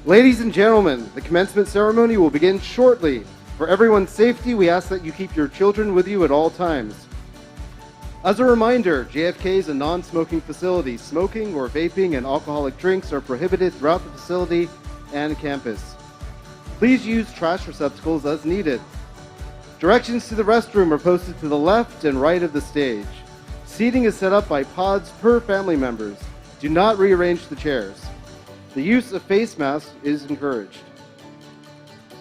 Ladies and gentlemen, the commencement ceremony will begin shortly. For everyone's safety, we ask that you keep your children with you at all times. As a reminder, JFK is a non-smoking facility. Smoking or vaping and alcoholic drinks are prohibited throughout the facility and campus. Please use trash receptacles as needed. Directions to the restroom are posted to the left and right of the stage. Seating is set up by pods per family members. Do not rearrange the chairs. The use of face masks is encouraged.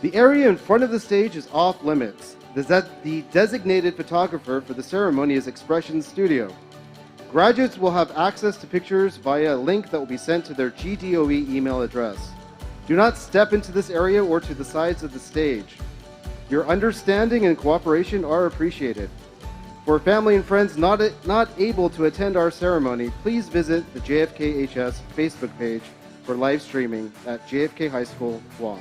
The area in front of the stage is off limits. The designated photographer for the ceremony is Expression Studio. Graduates will have access to pictures via a link that will be sent to their GDOE email address. Do not step into this area or to the sides of the stage. Your understanding and cooperation are appreciated. For family and friends not able to attend our ceremony, please visit the JFKHS Facebook page for live streaming at JFK High School, Guam.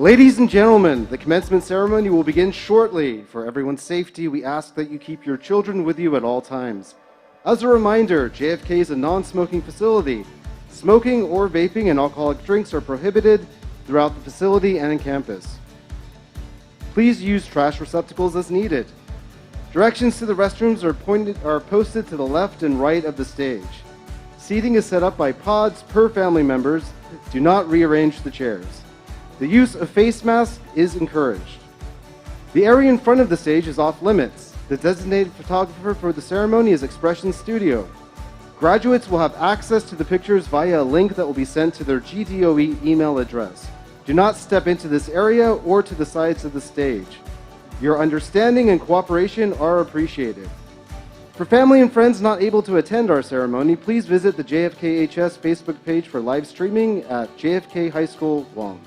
Ladies and gentlemen, the commencement ceremony will begin shortly. For everyone's safety, we ask that you keep your children with you at all times. As a reminder, JFK is a non-smoking facility. Smoking or vaping and alcoholic drinks are prohibited throughout the facility and in campus. Please use trash receptacles as needed. Directions to the restrooms are posted to the left and right of the stage. Seating is set up by pods per family members. Do not rearrange the chairs. The use of face masks is encouraged. The area in front of the stage is off limits. The designated photographer for the ceremony is Expression Studio. Graduates will have access to the pictures via a link that will be sent to their GDOE email address. Do not step into this area or to the sides of the stage. Your understanding and cooperation are appreciated. For family and friends not able to attend our ceremony, please visit the JFKHS Facebook page for live streaming at JFK High School, Guam.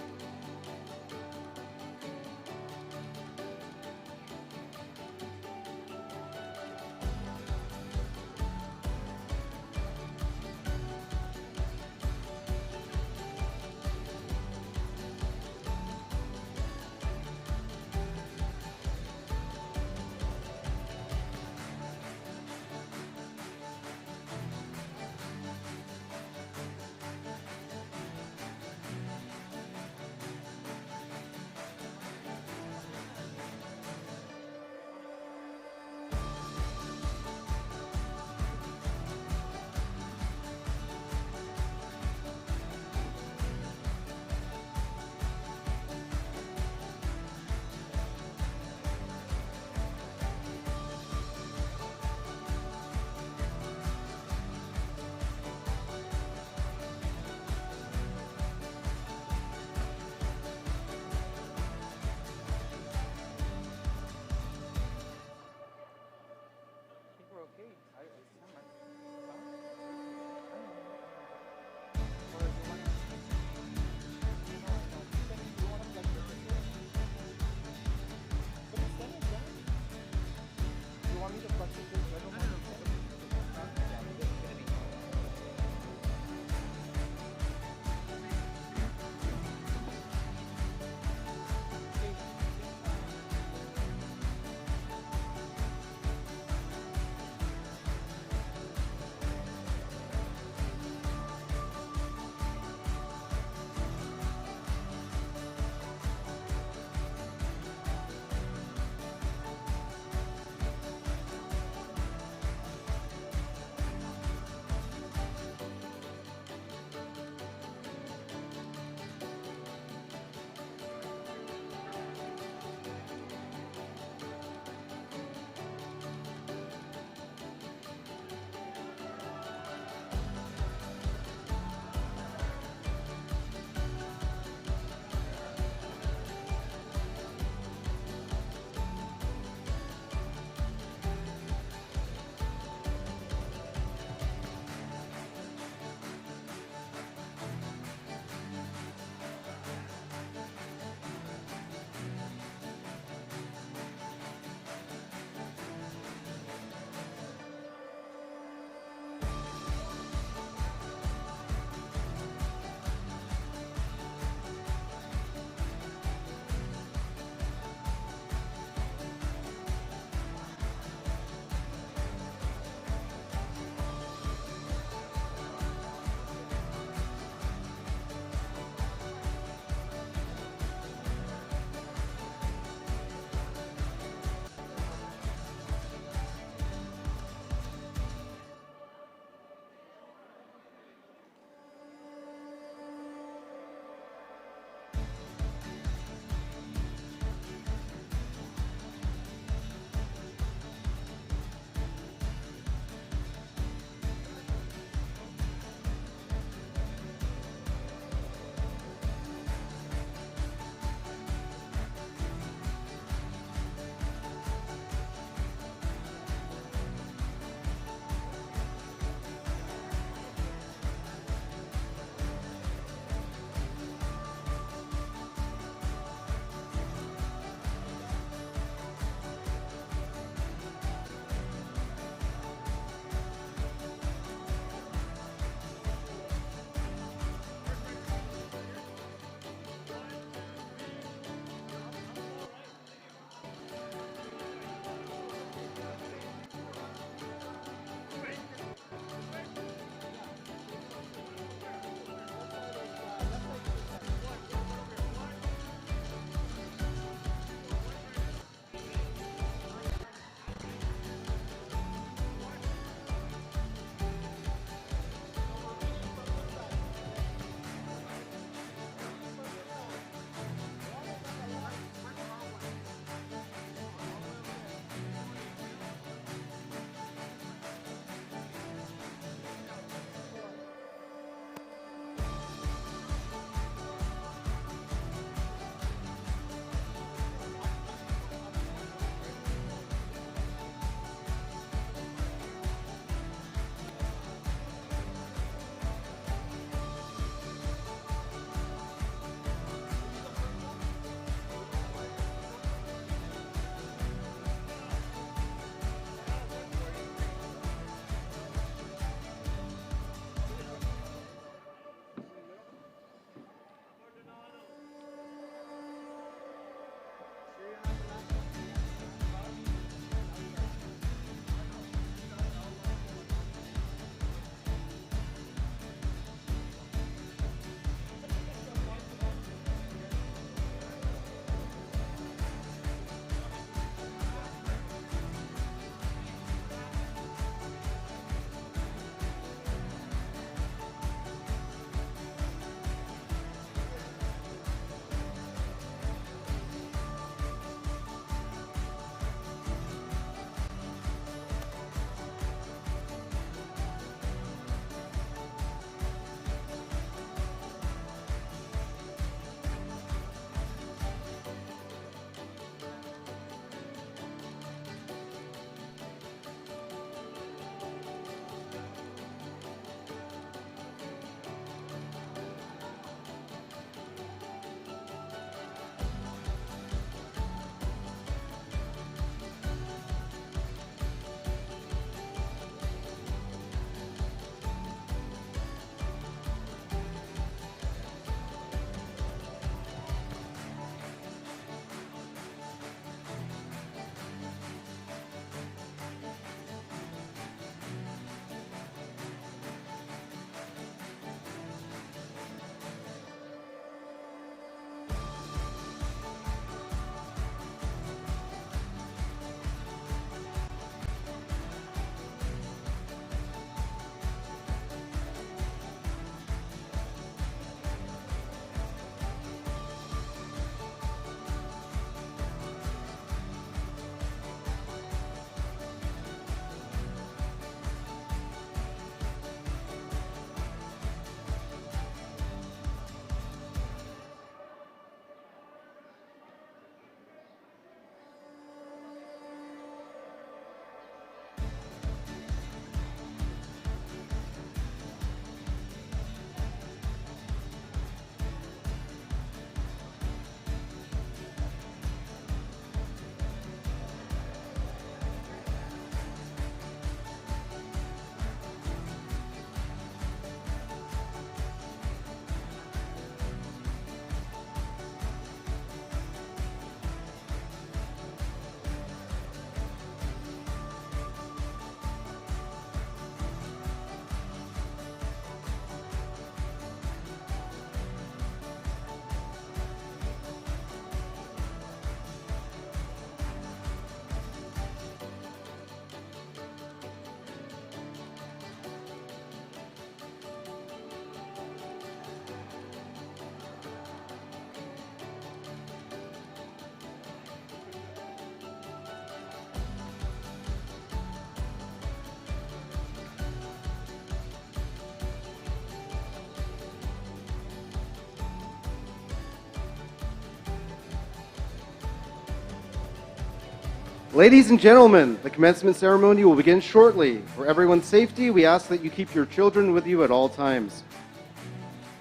Ladies and gentlemen, the commencement ceremony will begin shortly. For everyone's safety, we ask that you keep your children with you at all times.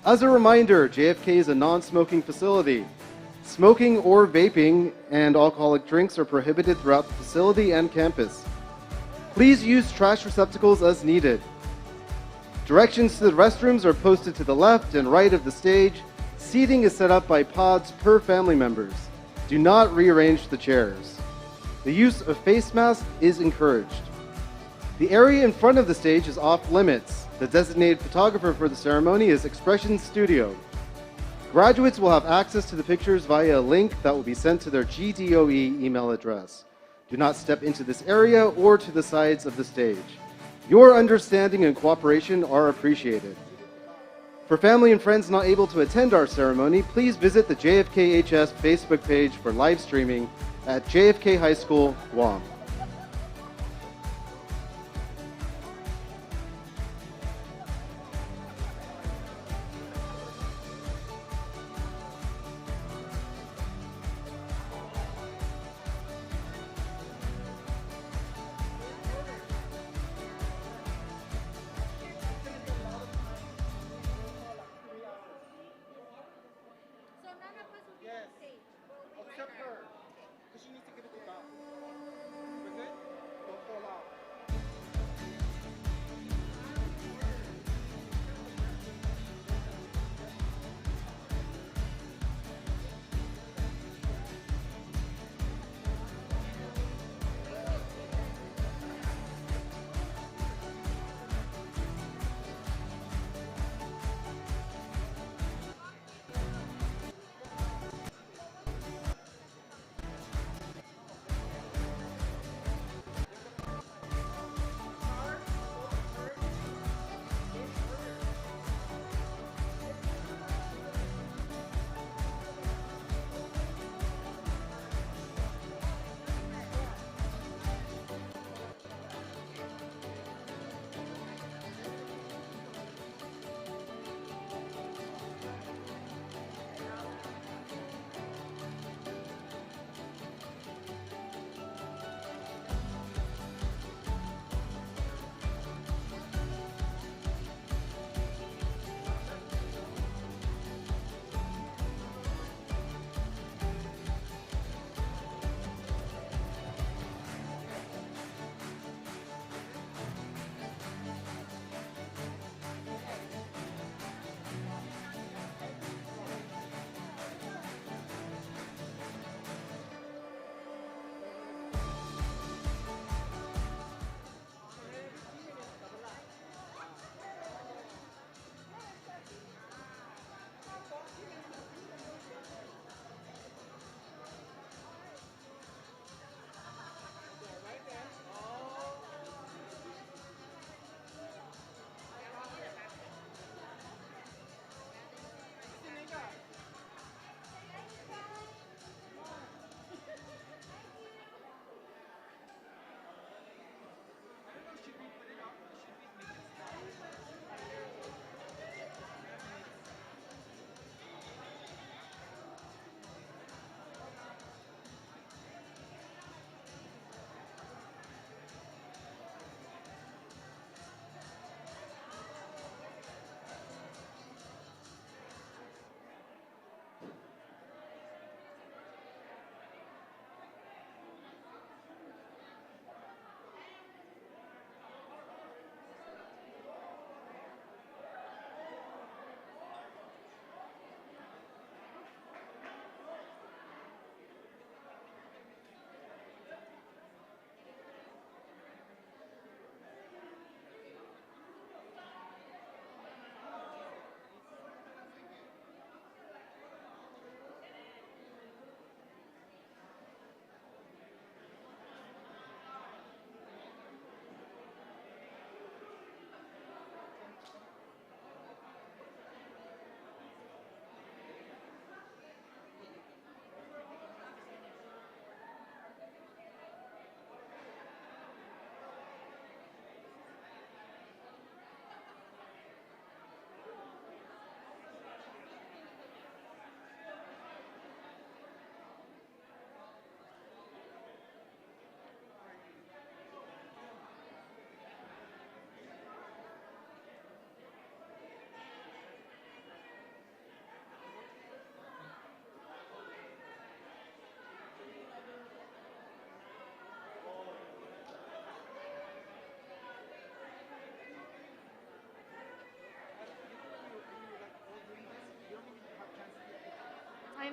As a reminder, JFK is a non-smoking facility. Smoking or vaping and alcoholic drinks are prohibited throughout the facility and campus. Please use trash receptacles as needed. Directions to the restrooms are posted to the left and right of the stage. Seating is set up by pods per family members. Do not rearrange the chairs. The use of face masks is encouraged. The area in front of the stage is off limits. The designated photographer for the ceremony is Expression Studio. Graduates will have access to the pictures via a link that will be sent to their GDOE email address. Do not step into this area or to the sides of the stage. Your understanding and cooperation are appreciated. For family and friends not able to attend our ceremony, please visit the JFKHS Facebook page for live streaming at JFK High School, Guam.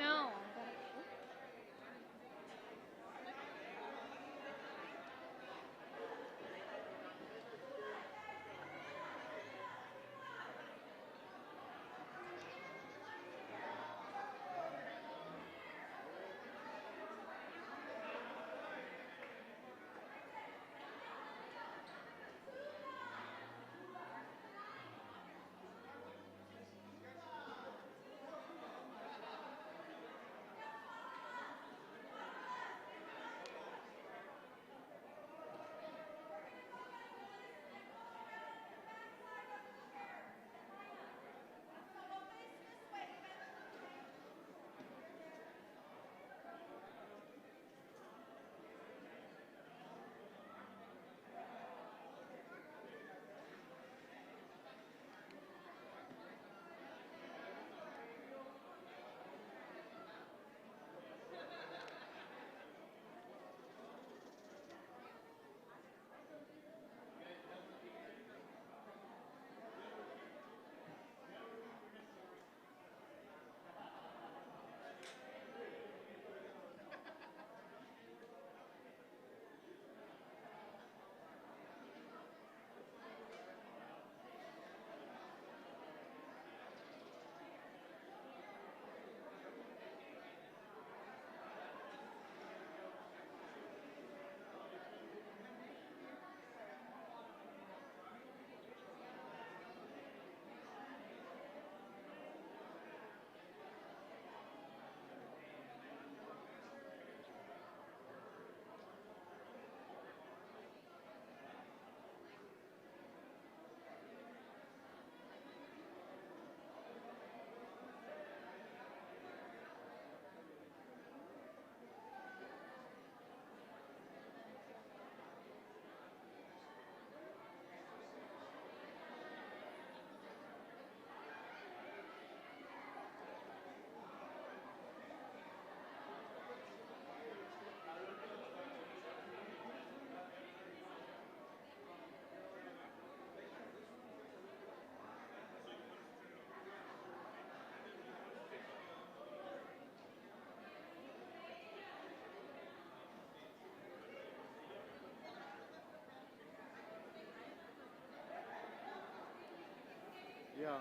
know. Yeah.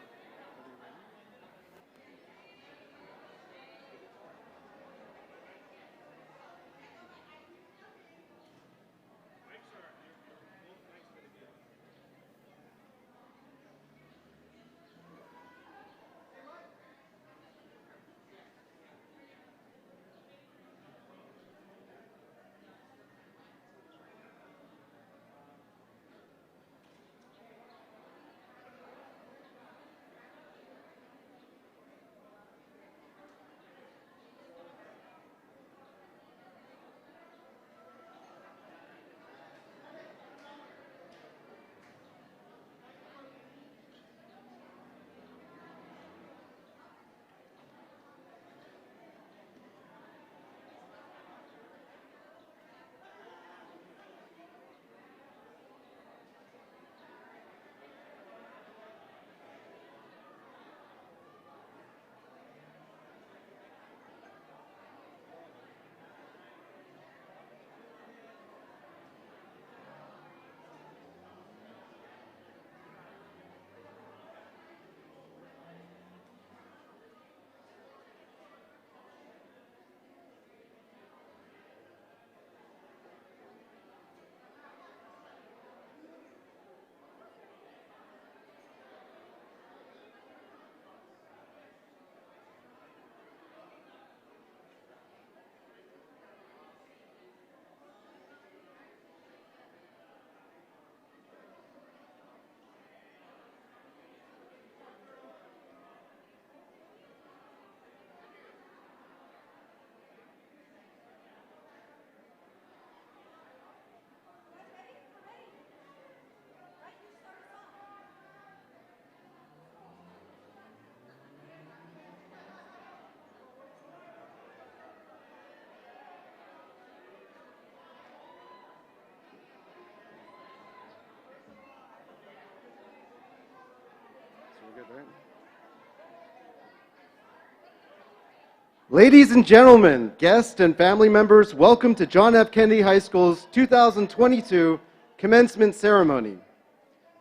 Ladies and gentlemen, guests and family members, welcome to John F. Kennedy High School's 2022 Commencement Ceremony.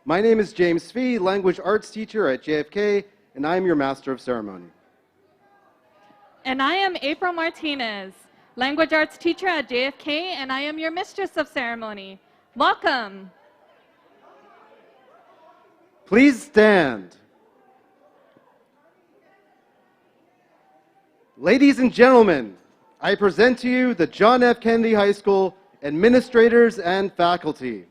My name is James Fee, Language Arts Teacher at JFK, and I am your Master of Ceremony. And I am April Martinez, Language Arts Teacher at JFK, and I am your Mistress of Ceremony. Welcome. Please stand. Ladies and gentlemen, I present to you the John F. Kennedy High School administrators and faculty.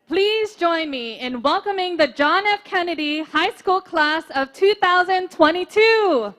Please join me in welcoming the John F. Kennedy High School class of 2022.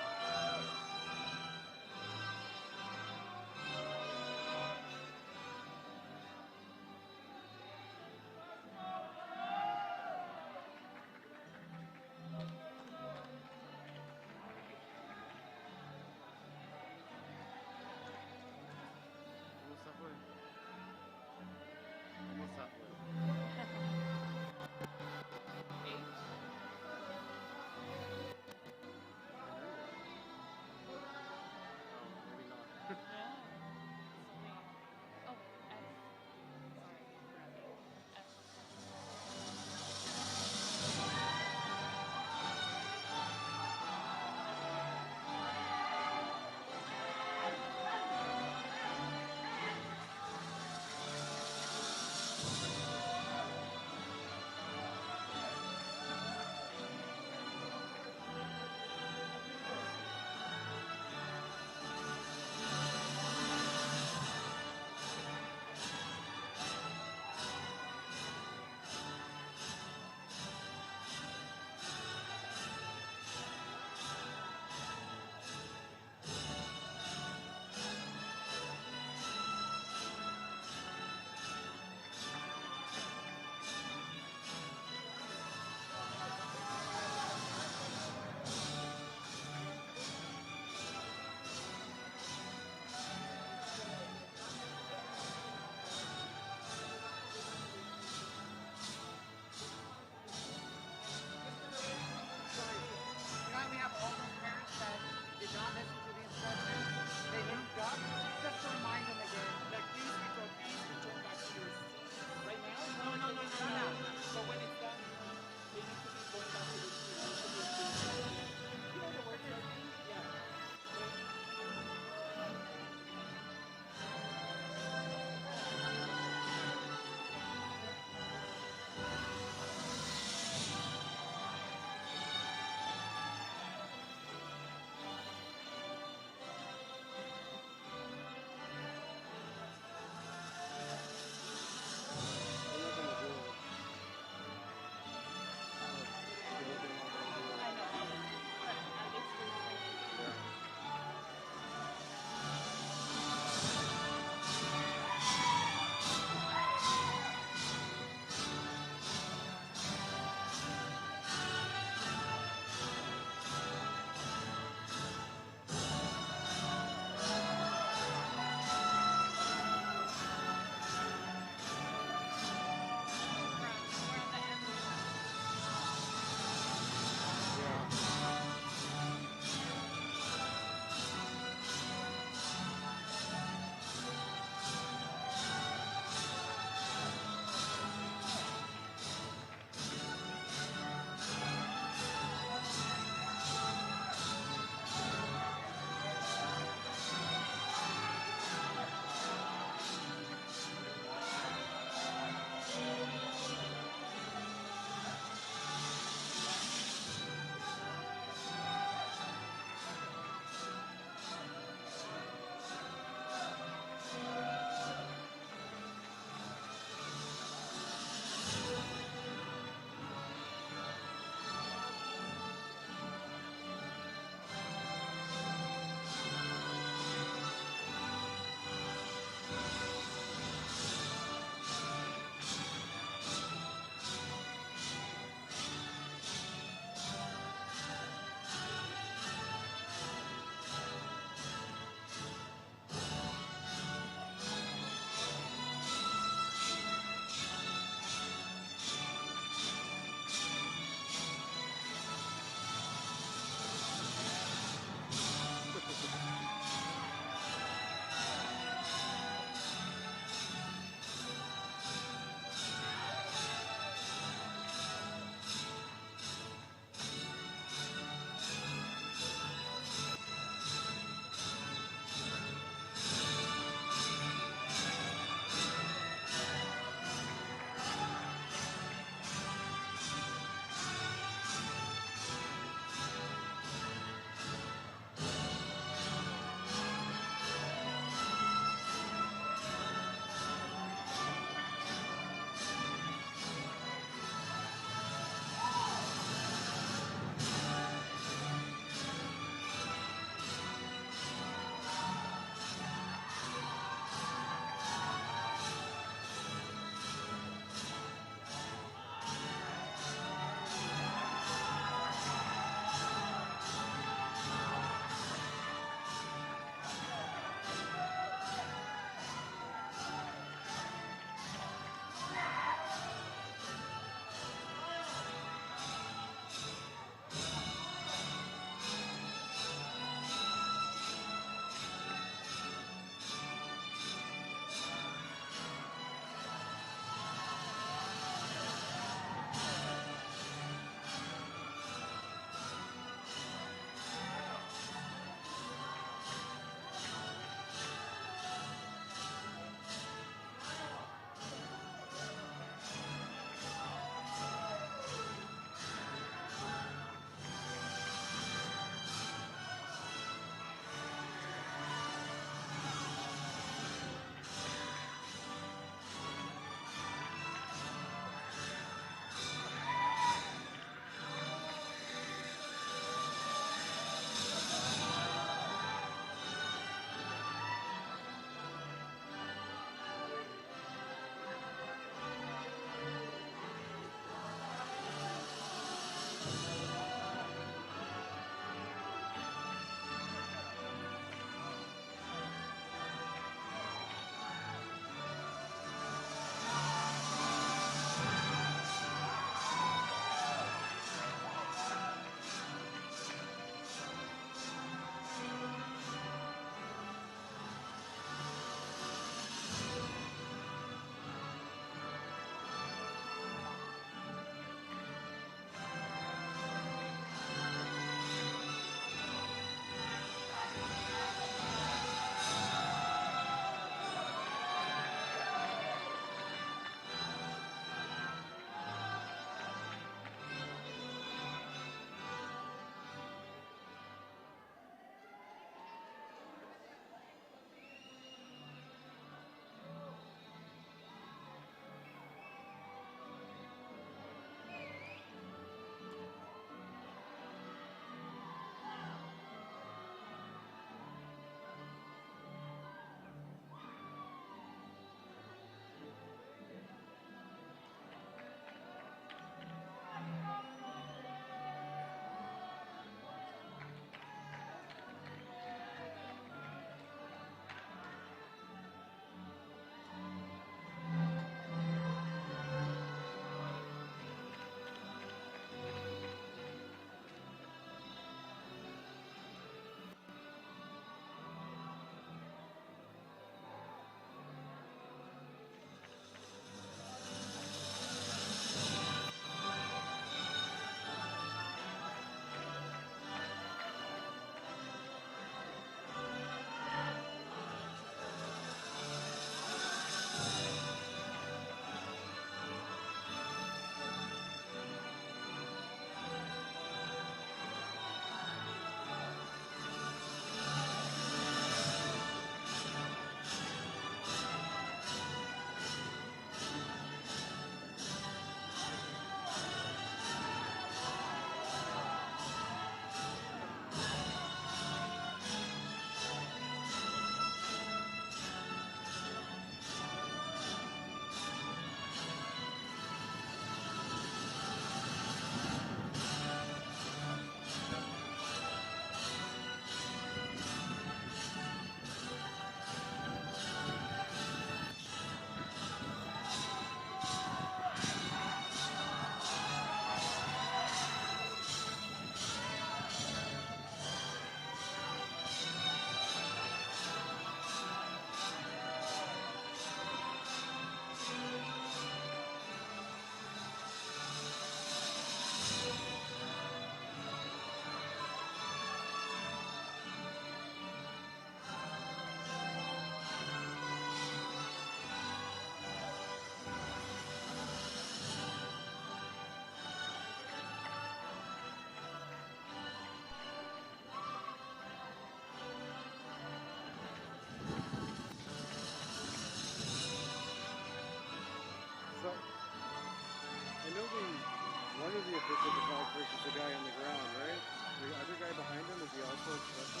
picture of the flag versus the guy on the ground, right? The other guy behind him, is he also expressing?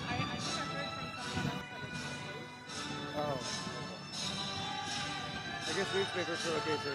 I think I heard from someone else that it's close. Oh. I guess newspapers are okay too.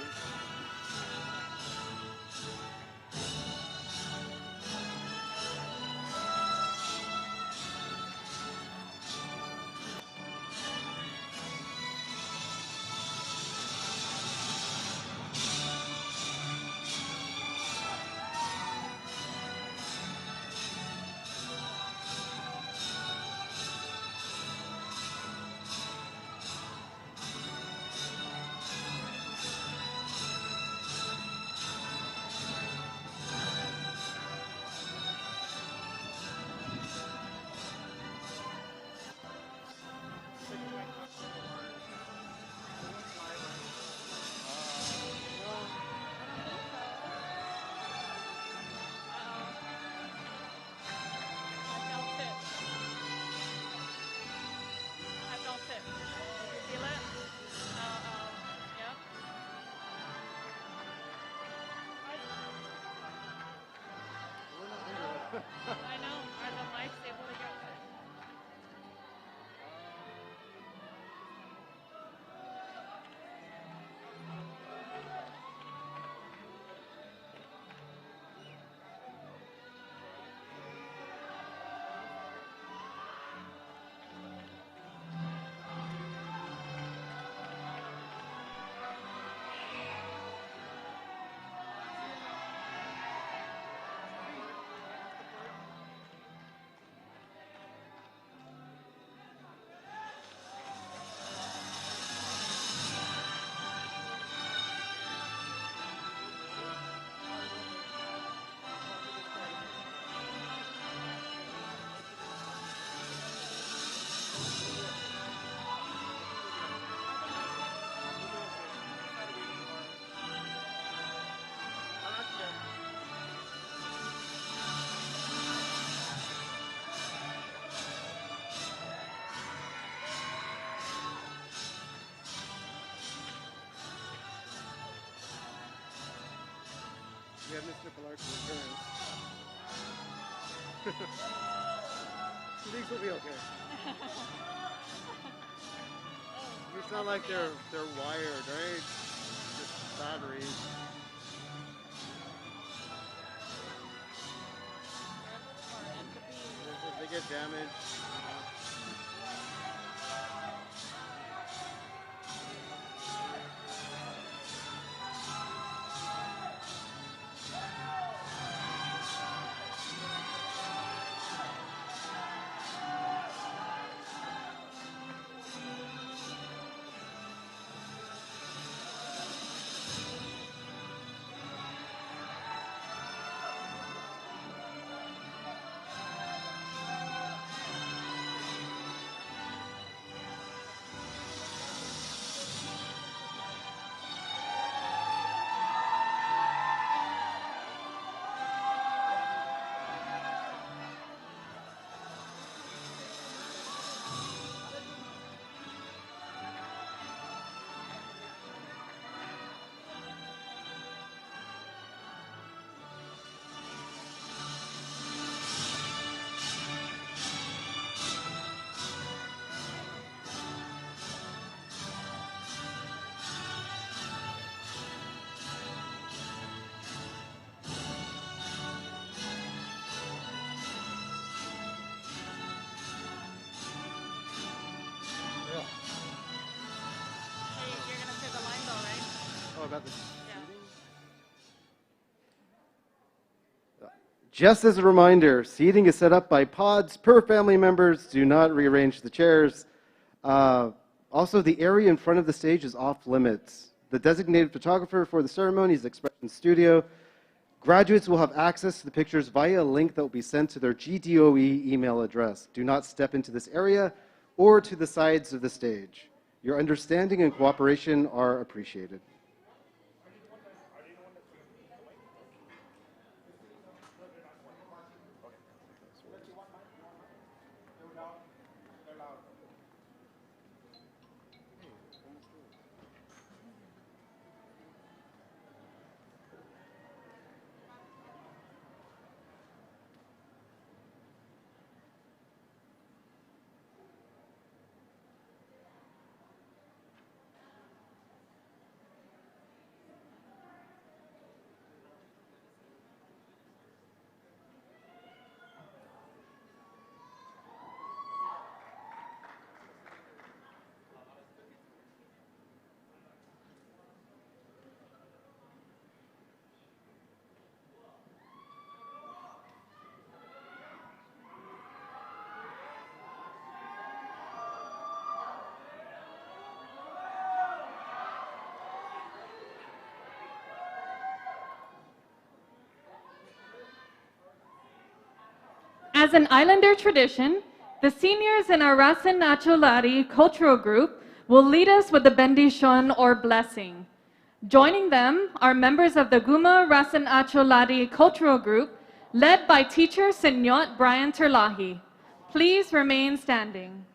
I know. Are the mics able to get it? We have Mr. Clark's returns. He thinks we'll be okay. It's not like they're wired, right? Just batteries. If they get damaged. About the Just as a reminder, seating is set up by pods per family members. Do not rearrange the chairs. Also, the area in front of the stage is off limits. The designated photographer for the ceremony is Expression Studio. Graduates will have access to the pictures via a link that will be sent to their GDOE email address. Do not step into this area or to the sides of the stage. Your understanding and cooperation are appreciated. As an Islander tradition, the seniors in our Rasen Acholari cultural group will lead us with the bendishon or blessing. Joining them are members of the Guma Rasen Acholari cultural group led by teacher Sinyot Brian Terlahi. Please remain standing.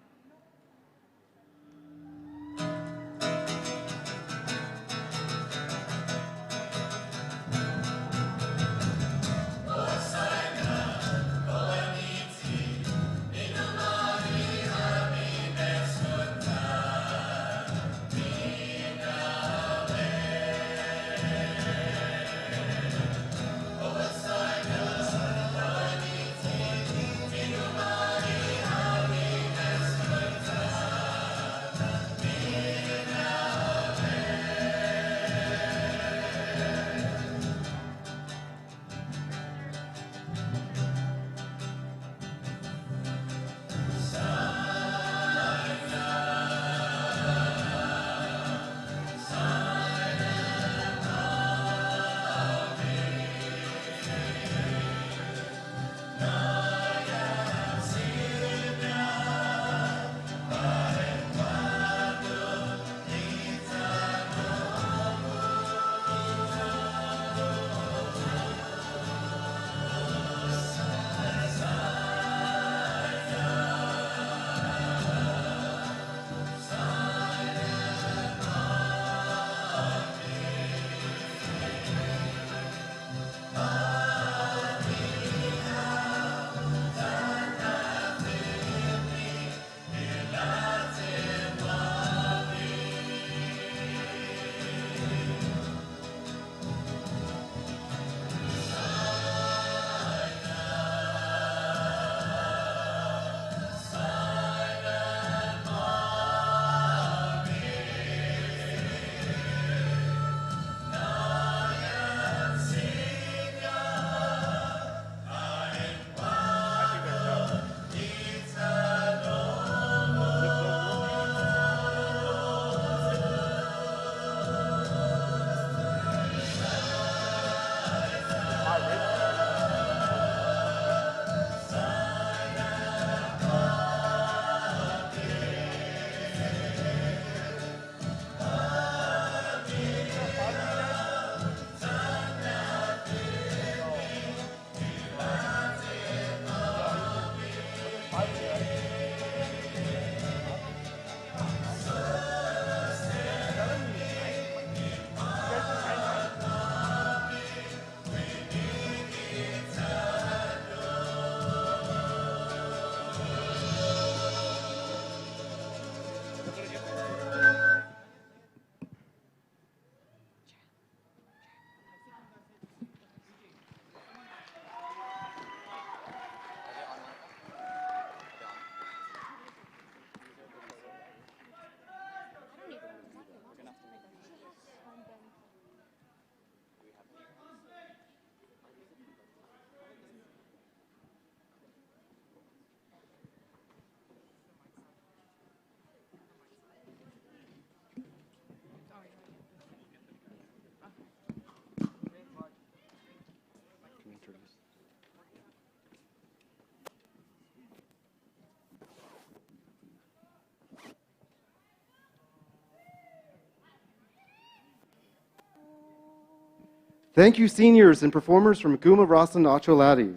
Thank you, seniors and performers from Guma Rasen Acholari.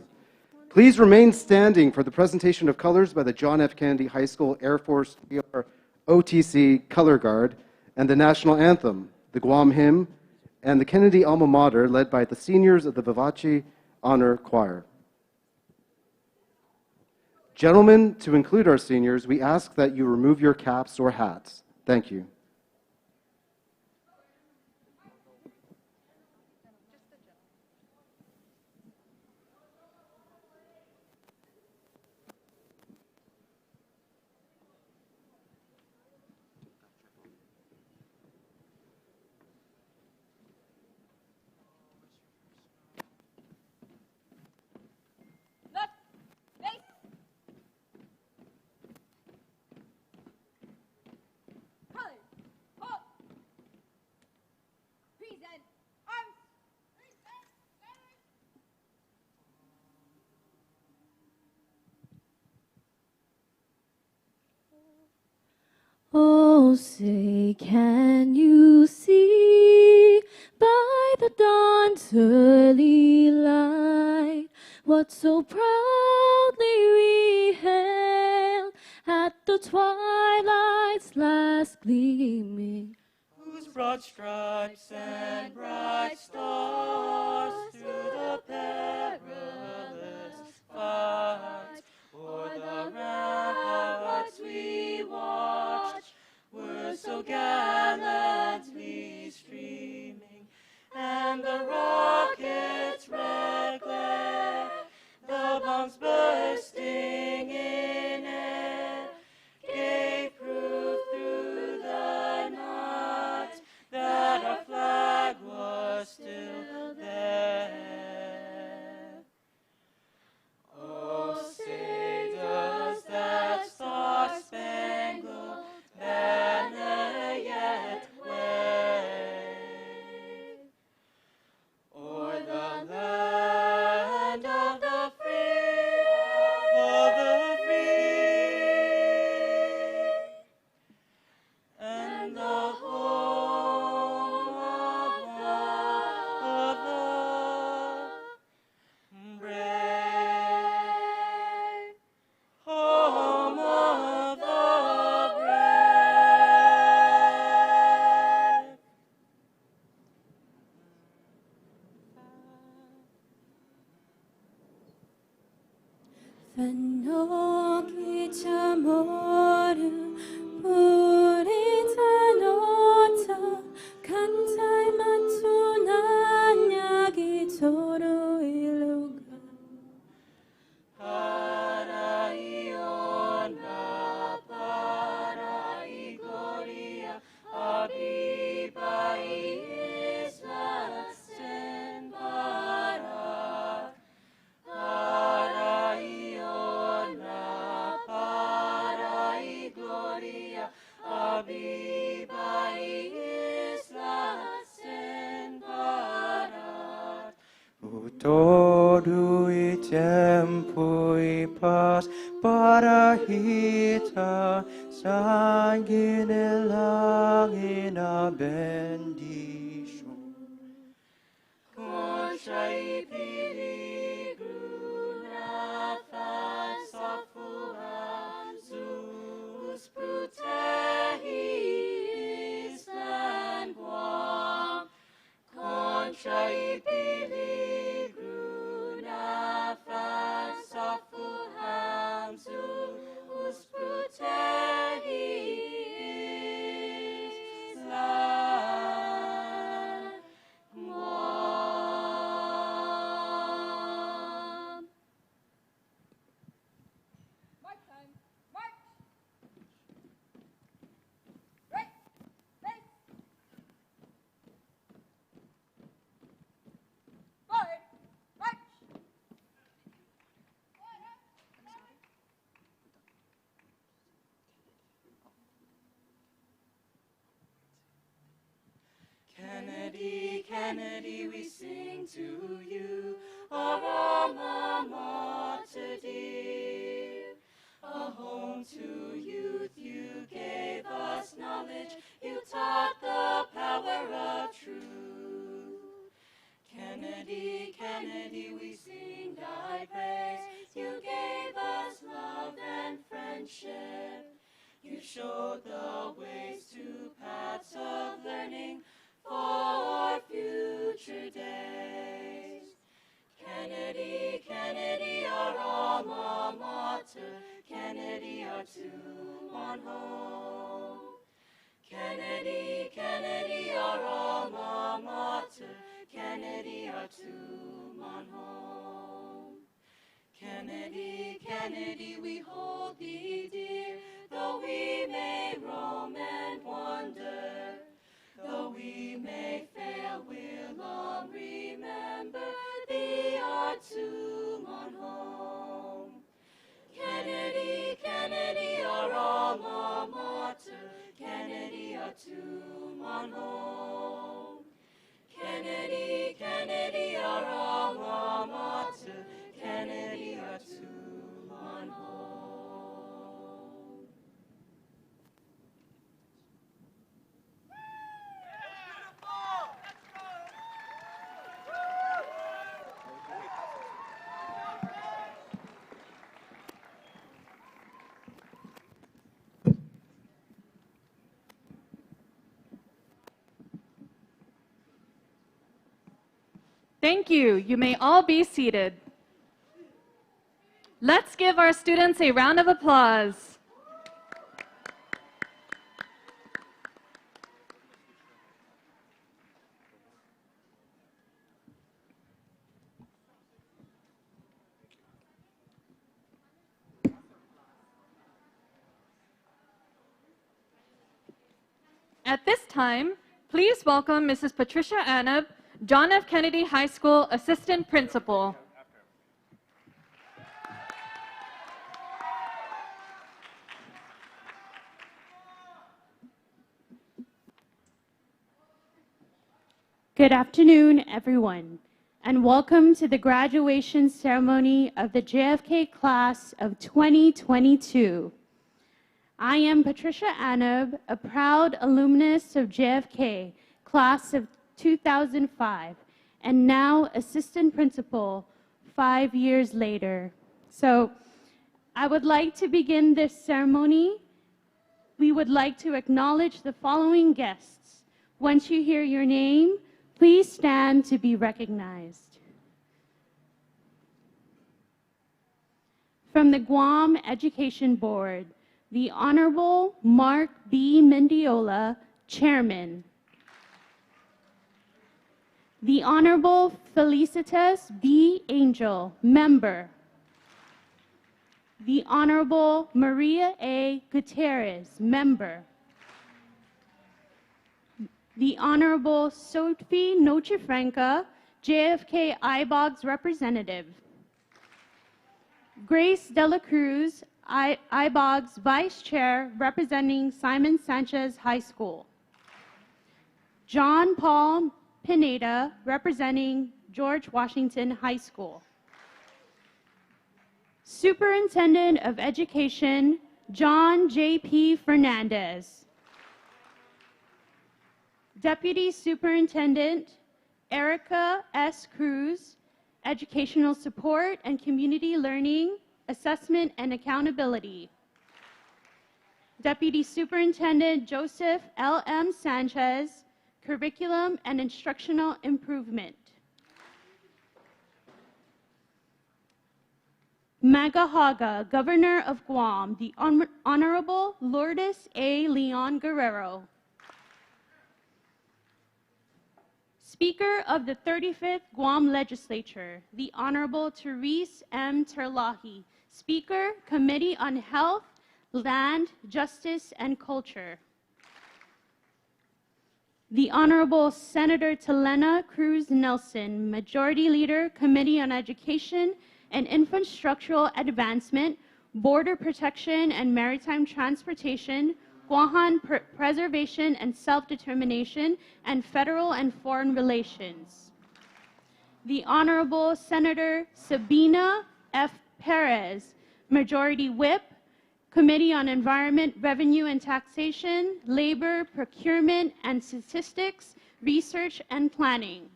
Please remain standing for the presentation of colors by the John F. Kennedy High School Air Force OTC Color Guard and the National Anthem, the Guam Hymn, and the Kennedy Alma Mater led by the seniors of the Vivace Honor Choir. Gentlemen, to include our seniors, we ask that you remove your caps or hats. Thank you. Oh, say, can you see by the dawn's early light what so proudly we hailed at the twilight's last gleaming, whose broad stripes and bright stars through the perilous fight o'er the ramparts we watched were so gallantly streaming, and the rocket's red glare, the bombs bursting in air, gave proof through the night that our flag was still there. Oh, say does that star-spangled banner yet wave o'er the land of the free, and the home of the brave, home of the brave. Fanoki chamoru purita nota kantai matunan yagi toru iluga. Paraiona, paraigoria, abibai islas en para. Paraiona, paraigloria, abibai islas en para. Todo y tiempo y paz para hita sangin elangin a bendición. Concha y piligruna fansafuam sus protehis languam. Concha y piligruna fansafuam sus protehis languam. March time. March. Right. Face. Forward. March. Kennedy, Kennedy, we sing to you, our alma mater dear. A home to youth, you gave us knowledge, you taught the power of truth. Kennedy, Kennedy, we sing thy praise, you gave us love and friendship. You showed the ways to paths of learning for future days. Kennedy, Kennedy, our alma mater, Kennedy, our tomb on home. Kennedy, Kennedy, our alma mater, Kennedy, our tomb on home. Kennedy, Kennedy, we hold thee dear, though we may roam and wander. Though we may fail, we'll long remember thee, our tomb on home. Kennedy, Kennedy, our alma mater, Kennedy, our tomb on home. Kennedy, Kennedy, our alma mater, Kennedy, our tomb on home. Thank you. You may all be seated. Let's give our students a round of applause. At this time, please welcome Mrs. Patricia Anab, John F. Kennedy High School Assistant Principal. Good afternoon, everyone, and welcome to the graduation ceremony of the JFK class of 2022. I am Patricia Anab, a proud alumnus of JFK, class of 2005, and now assistant principal 5 years later. So I would like to begin this ceremony. We would like to acknowledge the following guests. Once you hear your name, please stand to be recognized. From the Guam Education Board, the Honorable Mark B. Mendiola, Chairman. The Honorable Felicitas B. Angel, Member. The Honorable Maria A. Gutierrez, Member. The Honorable Sophie Nochefranca, JFK IBOG's Representative. Grace Dela Cruz, IBOG's Vice Chair, representing Simon Sanchez High School. John Paul Pineda, representing George Washington High School. Superintendent of Education, John J.P. Fernandez. Deputy Superintendent, Erica S. Cruz, Educational Support and Community Learning, Assessment and Accountability. Deputy Superintendent Joseph L. M. Sanchez, Curriculum and Instructional Improvement. Magahaga, Governor of Guam, the Honorable Lourdes A. Leon Guerrero. Speaker of the 35th Guam Legislature, the Honorable Therese M. Terlahi, Speaker, Committee on Health, Land, Justice, and Culture. The Honorable Senator Telena Cruz Nelson, Majority Leader, Committee on Education and Infrastructural Advancement, Border Protection and Maritime Transportation, Guahan Preservation and Self-Determination, and Federal and Foreign Relations. The Honorable Senator Sabina F. Perez, Majority Whip, Committee on Environment, Revenue and Taxation, Labor, Procurement and Statistics, Research and Planning.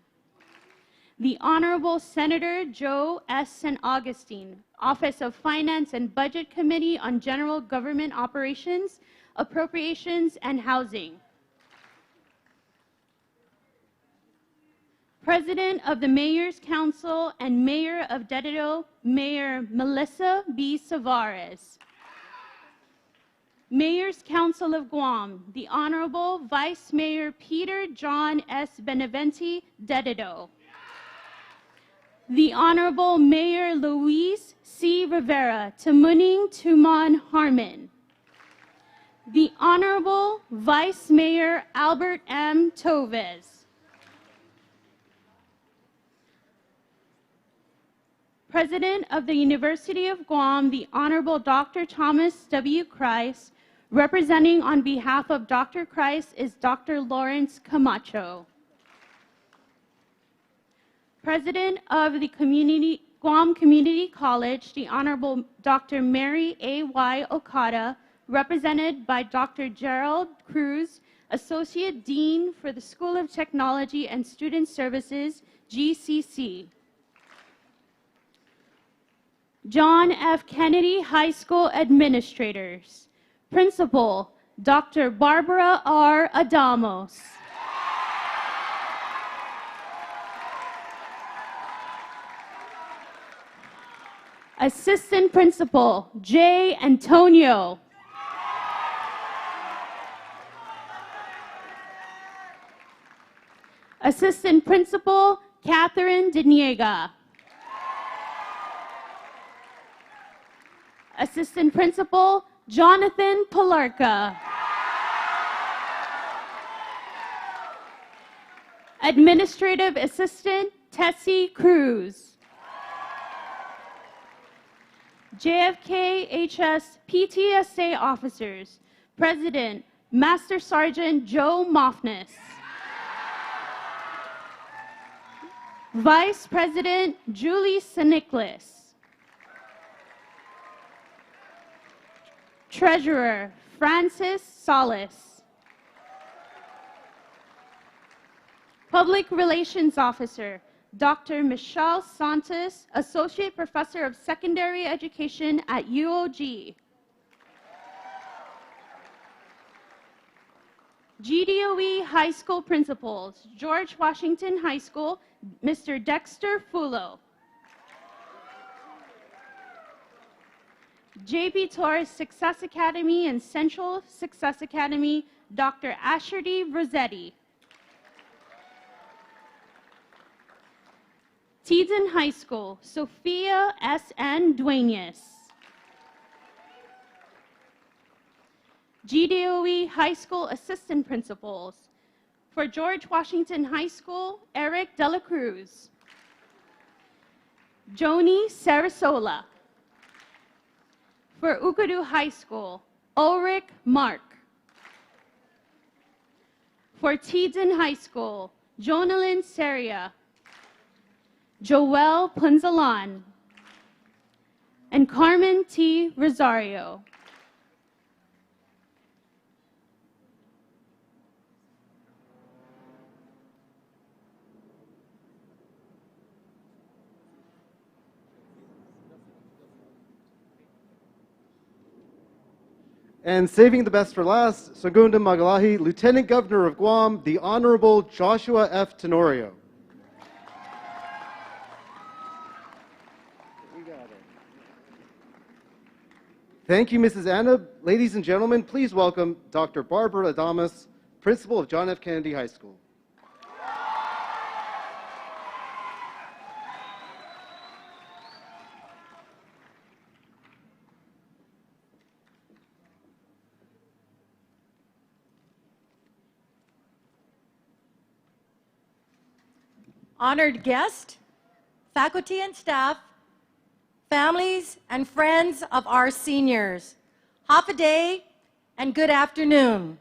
The Honorable Senator Joe S. St. Augustine, Office of Finance and Budget Committee on General Government Operations, Appropriations and Housing. President of the Mayor's Council and Mayor of Dededo, Mayor Melissa B. Savares. Mayor's Council of Guam, the Honorable Vice Mayor Peter John S. Beneventi, Dededo. The Honorable Mayor Luis C. Rivera, Tamuning Tuman Harmon. The Honorable Vice Mayor Albert M. Toves. President of the University of Guam, the Honorable Dr. Thomas W. Christ. Representing on behalf of Dr. Christ is Dr. Lawrence Camacho. President of the Guam Community College, the Honorable Dr. Mary A.Y. Okada, represented by Dr. Gerald Cruz, Associate Dean for the School of Technology and Student Services, GCC. John F. Kennedy High School Administrators. Principal, Dr. Barbara R. Adamos. Assistant Principal J. Antonio. Assistant Principal Catherine Deniega. Assistant Principal Jonathan Palarca. Administrative Assistant Tessie Cruz. JFK-HS PTSA Officers, President Master Sergeant Joe Moffness. Vice President Julie Siniklis. Treasurer Francis Solis. Public Relations Officer Dr. Michelle Santos, Associate Professor of Secondary Education at UOG. GDOE High School Principals, George Washington High School, Mr. Dexter Fulo. JP Torres Success Academy and Central Success Academy, Dr. Asherdy Rossetti. Teaden High School, Sophia S.N. Duenas. GDOE High School Assistant Principals. For George Washington High School, Eric Dela Cruz. Joni Sarasola. For Ukadu High School, Ulrich Mark. For Teaden High School, Jonalyn Seria. Joelle Punzalan, and Carmen T. Rosario. And saving the best for last, Sagunda Magalahi, Lieutenant Governor of Guam, the Honorable Joshua F. Tenorio. Thank you, Mrs. Anna. Ladies and gentlemen, please welcome Dr. Barbara Adamas, Principal of John F. Kennedy High School. Honored guest, faculty and staff, families and friends of our seniors, half a day and good afternoon.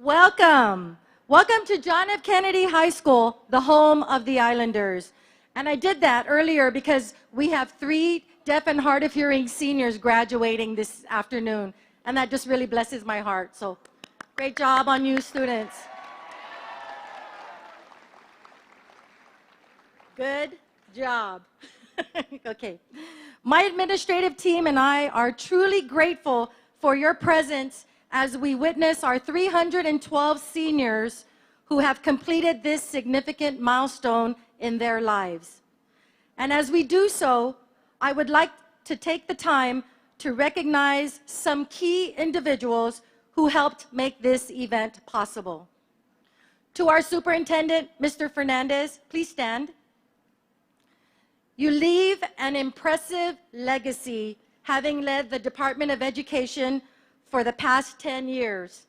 Welcome. Welcome to John F. Kennedy High School, the home of the Islanders. And I did that earlier because we have 3 deaf and hard of hearing seniors graduating this afternoon. And that just really blesses my heart. So great job on you, students. Good job. Okay. My administrative team and I are truly grateful for your presence as we witness our 312 seniors who have completed this significant milestone in their lives. And as we do so, I would like to take the time to recognize some key individuals who helped make this event possible. To our superintendent, Mr. Fernandez, please stand. You leave an impressive legacy, having led the Department of Education for the past 10 years.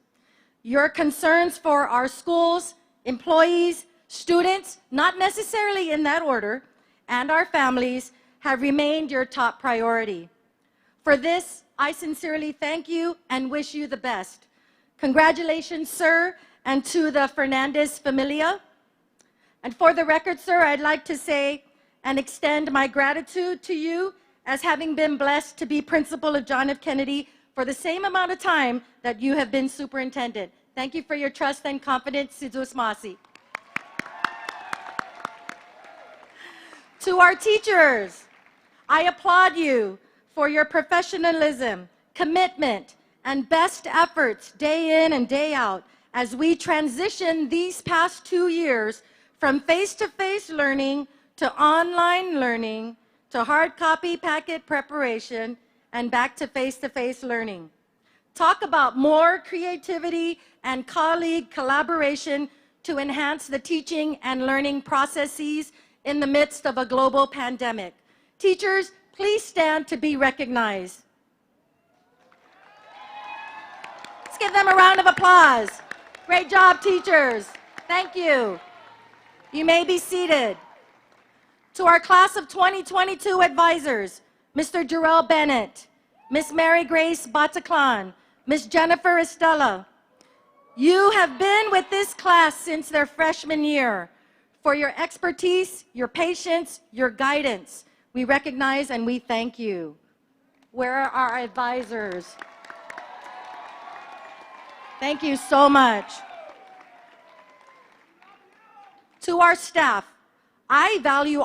Your concerns for our schools, employees, students, not necessarily in that order, and our families have remained your top priority. For this, I sincerely thank you and wish you the best. Congratulations, sir, and to the Fernandez familia. And for the record, sir, I'd like to say and extend my gratitude to you as having been blessed to be principal of John F. Kennedy for the same amount of time that you have been superintendent. Thank you for your trust and confidence, Sidus Masi. To our teachers, I applaud you for your professionalism, commitment, and best efforts day in and day out as we transition these past 2 years from face-to-face learning to online learning to hard copy packet preparation and back to face-to-face learning. Talk about more creativity and colleague collaboration to enhance the teaching and learning processes in the midst of a global pandemic. Teachers, please stand to be recognized. Let's give them a round of applause. Great job, teachers. Thank you. You may be seated. To our class of 2022 advisors, Mr. Jarrell Bennett, Miss Mary Grace Bataclan, Miss Jennifer Estella, you have been with this class since their freshman year. For your expertise, your patience, your guidance, we recognize and we thank you. Where are our advisors? Thank you so much. To our staff, I value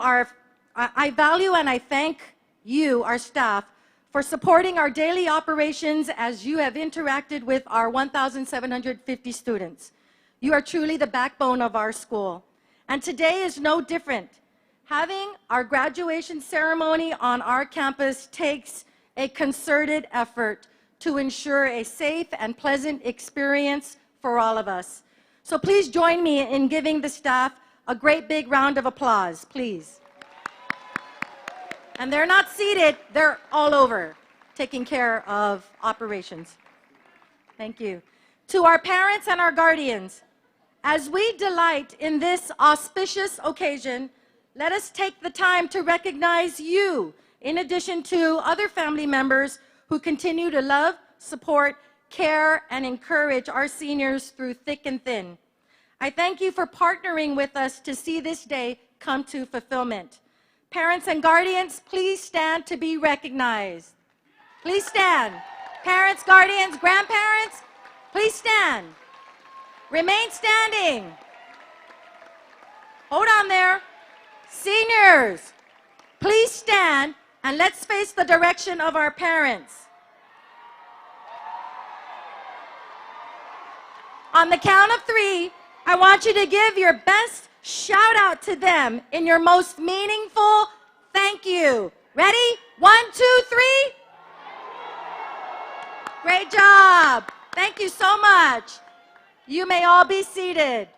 and I thank you, our staff, for supporting our daily operations as you have interacted with our 1,750 students. You are truly the backbone of our school. And today is no different. Having our graduation ceremony on our campus takes a concerted effort to ensure a safe and pleasant experience for all of us. So please join me in giving the staff a great big round of applause, please. And they're not seated, they're all over, taking care of operations. Thank you. To our parents and our guardians, as we delight in this auspicious occasion, let us take the time to recognize you, in addition to other family members who continue to love, support, care, and encourage our seniors through thick and thin. I thank you for partnering with us to see this day come to fulfillment. Parents and guardians, please stand to be recognized. Please stand. Parents, guardians, grandparents, please stand. Remain standing. Hold on there. Seniors, please stand and let's face the direction of our parents. On the count of 3, I want you to give your best shout out to them in your most meaningful thank you. Ready? 1, 2, 3. Great job. Thank you so much. You may all be seated.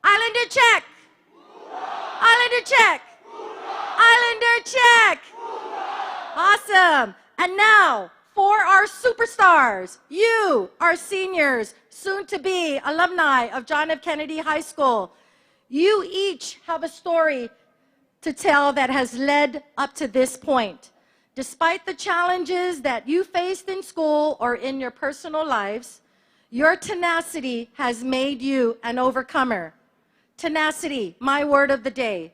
Islander check. Islander check. Islander check. Awesome. And now, for our superstars, you, our seniors, soon to be alumni of John F. Kennedy High School, you each have a story to tell that has led up to this point. Despite the challenges that you faced in school or in your personal lives, your tenacity has made you an overcomer. Tenacity, my word of the day.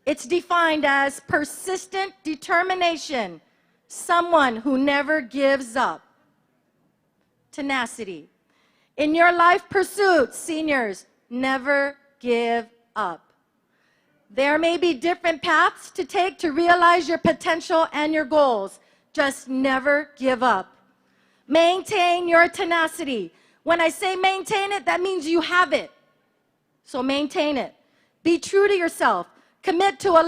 It's defined as persistent determination, someone who never gives up. Tenacity. In your life pursuits, seniors, never give up. There may be different paths to take to realize your potential and your goals. Just never give up. Maintain your tenacity. When I say maintain it, that means you have it. So maintain it. Be true to yourself. Commit to a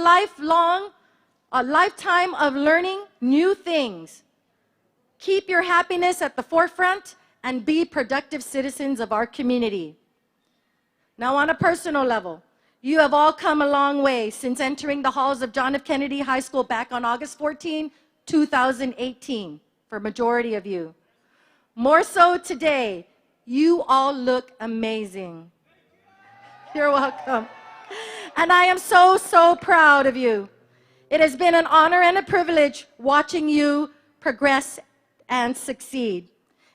lifetime of learning new things. Keep your happiness at the forefront and be productive citizens of our community. Now, on a personal level, you have all come a long way since entering the halls of John F. Kennedy High School back on August 14, 2018, for a majority of you. More so today, you all look amazing. You're welcome. And I am so, so proud of you. It has been an honor and a privilege watching you progress and succeed.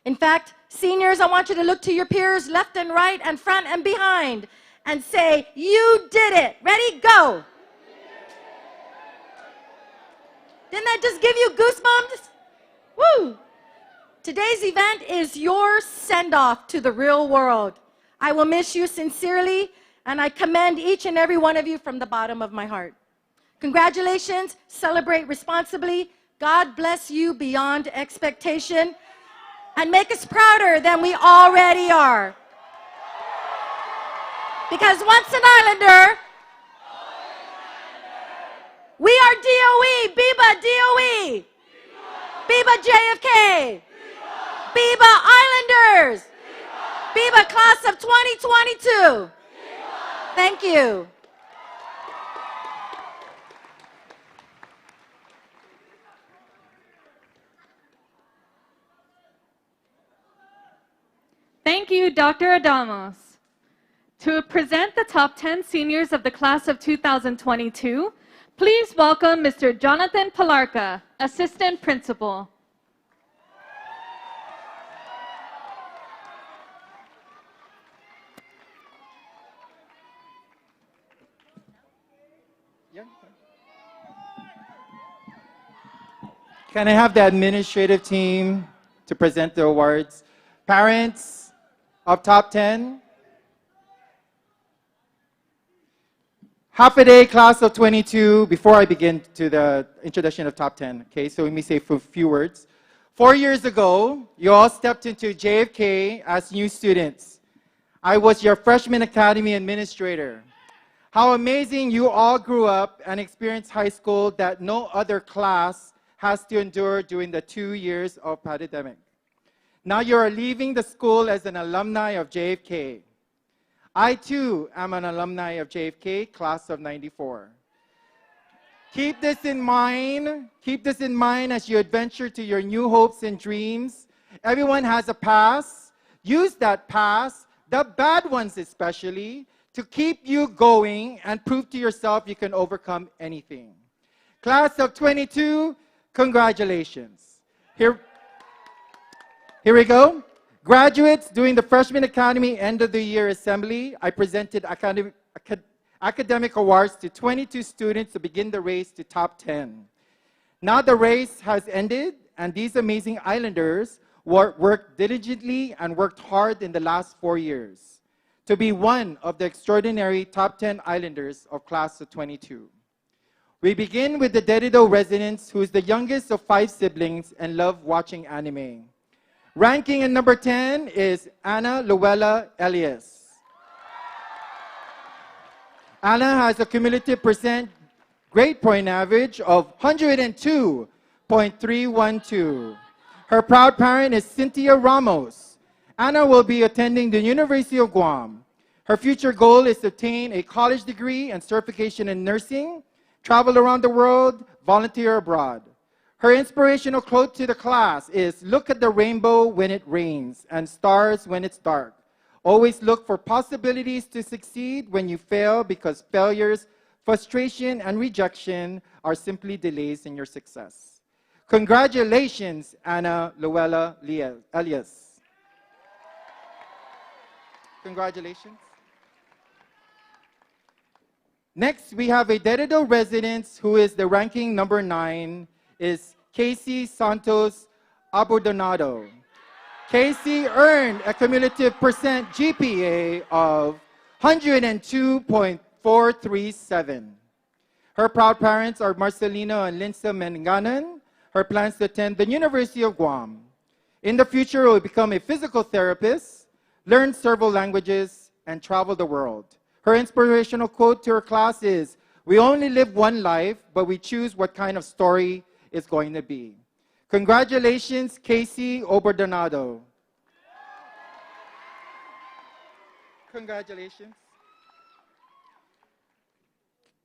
In fact, seniors, I want you to look to your peers left and right and front and behind and say, you did it. Ready? Go. Didn't that just give you goosebumps? Woo! Today's event is your send-off to the real world. I will miss you sincerely, and I commend each and every one of you from the bottom of my heart. Congratulations. Celebrate responsibly. God bless you beyond expectation, and make us prouder than we already are. Because once an Islander, we are DOE, Biba DOE, Biba JFK, Biba Islanders, Biba Class of 2022. Thank you. Thank you, Dr. Adamos. To present the top 10 seniors of the class of 2022, please welcome Mr. Jonathan Palarca, Assistant Principal. Can I have the administrative team to present the awards? Parents of top 10. Half a day class of 22, before I begin to the introduction of top 10, okay, so let me say a few words. 4 years ago, you all stepped into JFK as new students. I was your freshman academy administrator. How amazing you all grew up and experienced high school that no other class has to endure during the 2 years of pandemic. Now you are leaving the school as an alumni of JFK. I too am an alumni of JFK, class of 94. Keep this in mind as you adventure to your new hopes and dreams. Everyone has a past. Use that past, the bad ones especially, to keep you going and prove to yourself you can overcome anything. Class of 22, congratulations. Here we go. Graduates, during the Freshman Academy End of the Year Assembly, I presented academic awards to 22 students to begin the race to top 10. Now the race has ended, and these amazing Islanders worked diligently and worked hard in the last 4 years to be one of the extraordinary top 10 Islanders of class of 22. We begin with the Dedido residents, who is the youngest of 5 siblings and love watching anime. Ranking in number 10 is Anna Luella Elias. Anna has a cumulative grade point average of 102.312. Her proud parent is Cynthia Ramos. Anna will be attending the University of Guam. Her future goal is to obtain a college degree and certification in nursing, travel around the world, volunteer abroad. Her inspirational quote to the class is, "Look at the rainbow when it rains and stars when it's dark. Always look for possibilities to succeed when you fail, because failures, frustration, and rejection are simply delays in your success." Congratulations, Anna Luella Elias. Congratulations. Next, we have a Dedido resident who is the ranking number 9, is Casey Santos Abordonado. Casey earned a cumulative GPA of 102.437. Her proud parents are Marcelino and Linsa Menganan. Her plans to attend the University of Guam. In the future, will become a physical therapist, learn several languages, and travel the world. Her inspirational quote to her class is, "We only live one life, but we choose what kind of story it's going to be." Congratulations, Casey Oberdonado. Congratulations.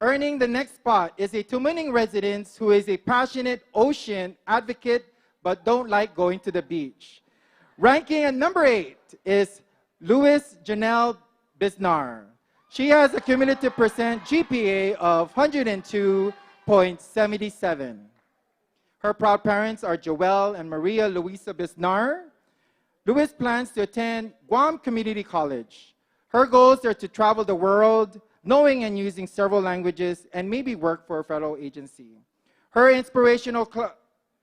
Earning the next spot is a Tumuning resident who is a passionate ocean advocate but don't like going to the beach. Ranking at number 8 is Louis Janelle Bisnar. She has a cumulative GPA of 102.77. Her proud parents are Joelle and Maria Luisa Bisnar. Louis plans to attend Guam Community College. Her goals are to travel the world, knowing and using several languages, and maybe work for a federal agency. Her inspirational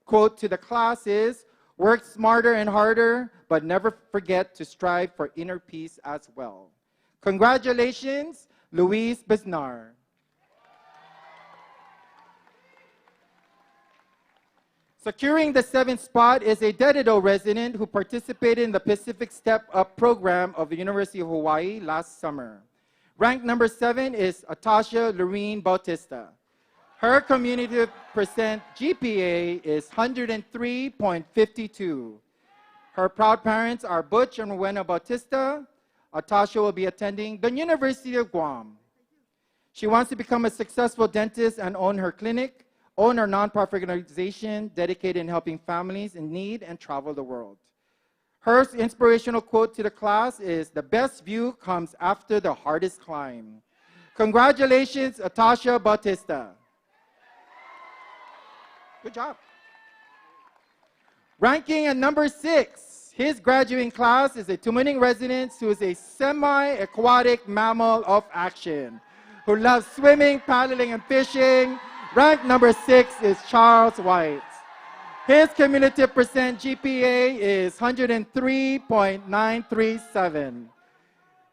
quote to the class is, "Work smarter and harder, but never forget to strive for inner peace as well." Congratulations, Louise Bisnar. Securing the 7th spot is a Dedido resident who participated in the Pacific Step Up program of the University of Hawaii last summer. Rank number 7 is Atasha Lorene Bautista. Her cumulative percent GPA is 103.52. Her proud parents are Butch and Rowena Bautista. Atasha will be attending the University of Guam. She wants to become a successful dentist and own her clinic, own her nonprofit organization dedicated in helping families in need, and travel the world. Her inspirational quote to the class is, "The best view comes after the hardest climb." Congratulations, Atasha Bautista. Good job. Ranking at number 6, his graduating class is a Tumuning resident who is a semi-aquatic mammal of action, who loves swimming, paddling, and fishing. Rank number 6 is Charles White. His cumulative percent GPA is 103.937.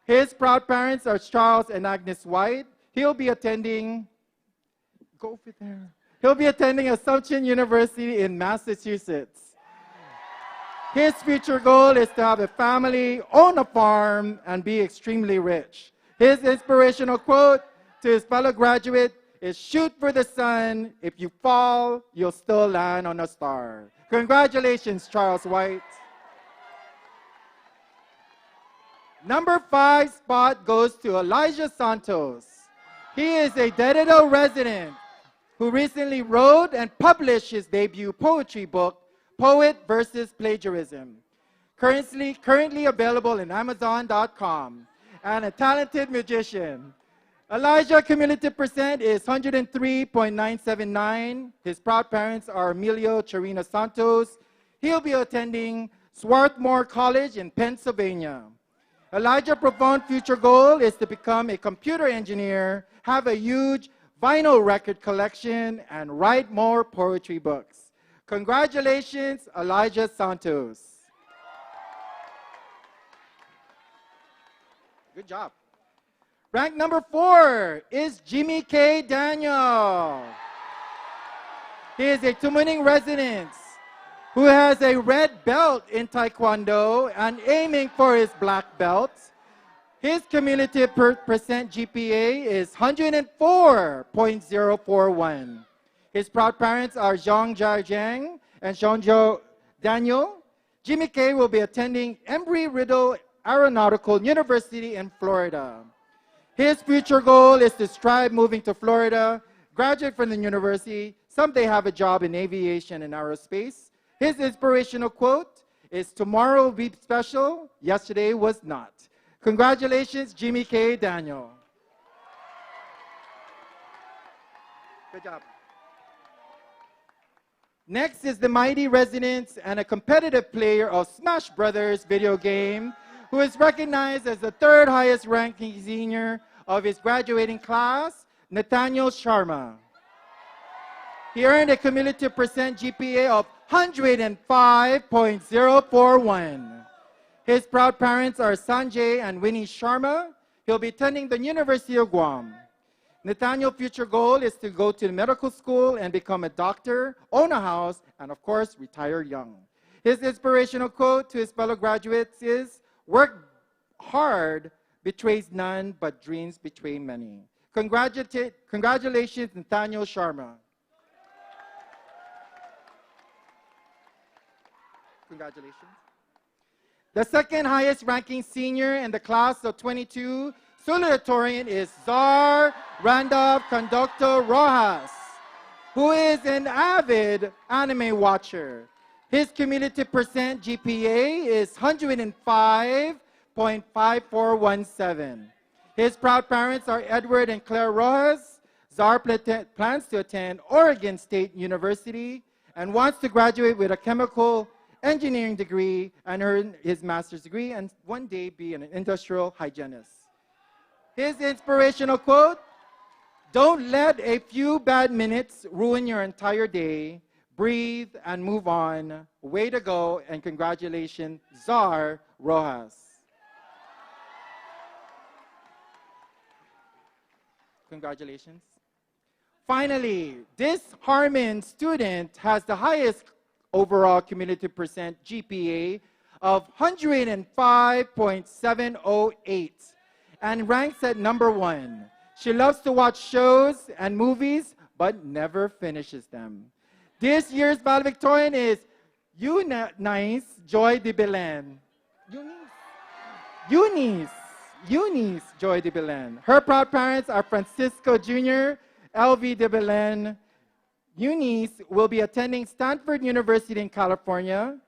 His proud parents are Charles and Agnes White. He'll be attending Assumption University in Massachusetts. His future goal is to have a family, own a farm, and be extremely rich. His inspirational quote to his fellow graduate is, "Shoot for the sun. If you fall, you'll still land on a star." Congratulations, Charles White. Number 5 spot goes to Elijah Santos. He is a Dededo resident who recently wrote and published his debut poetry book, Poet versus Plagiarism, currently available in Amazon.com, and a talented musician. Elijah cumulative percent is 103.979. His proud parents are Emilio Charina Santos. He'll be attending Swarthmore College in Pennsylvania. Elijah's profound future goal is to become a computer engineer, have a huge vinyl record collection, and write more poetry books. Congratulations, Elijah Santos. Good job. Rank number 4 is Jimmy K. Daniel. He is a Tumuning resident who has a red belt in Taekwondo and aiming for his black belt. His cumulative percent GPA is 104.041. His proud parents are Zhang Jia Zhang and Zhongzhou Daniel. Jimmy K. will be attending Embry-Riddle Aeronautical University in Florida. His future goal is to strive moving to Florida, graduate from the university, someday have a job in aviation and aerospace. His inspirational quote is, "Tomorrow will be special, yesterday was not." Congratulations, Jimmy K. Daniel. Good job. Next is the mighty resident and a competitive player of Smash Brothers video game, who is recognized as the 3rd highest ranking senior of his graduating class, Nathaniel Sharma. He earned a cumulative percent GPA of 105.041. His proud parents are Sanjay and Winnie Sharma. He'll be attending the University of Guam. Nathaniel's future goal is to go to medical school and become a doctor, own a house, and of course, retire young. His inspirational quote to his fellow graduates is, "Work hard betrays none, but dreams betray many." Congratulations, Nathaniel Sharma. Congratulations. The 2nd highest ranking senior in the class of 22, Salutatorian, is Czar Randolph Conducto Rojas, who is an avid anime watcher. His cumulative percent GPA is 105.5417. His proud parents are Edward and Claire Rojas. Czar plans to attend Oregon State University and wants to graduate with a chemical engineering degree and earn his master's degree and one day be an industrial hygienist. His inspirational quote, "Don't let a few bad minutes ruin your entire day. Breathe and move on. Way to go, and congratulations, Czar Rojas." Congratulations. Finally, this Harmon student has the highest overall cumulative percent GPA of 105.708 and ranks at #1. She loves to watch shows and movies, but never finishes them. This year's valedictorian is Eunice Joy de Belen. Eunice Joy de Belen. Her proud parents are Francisco Jr., LV de Belen. Eunice will be attending Stanford University in California.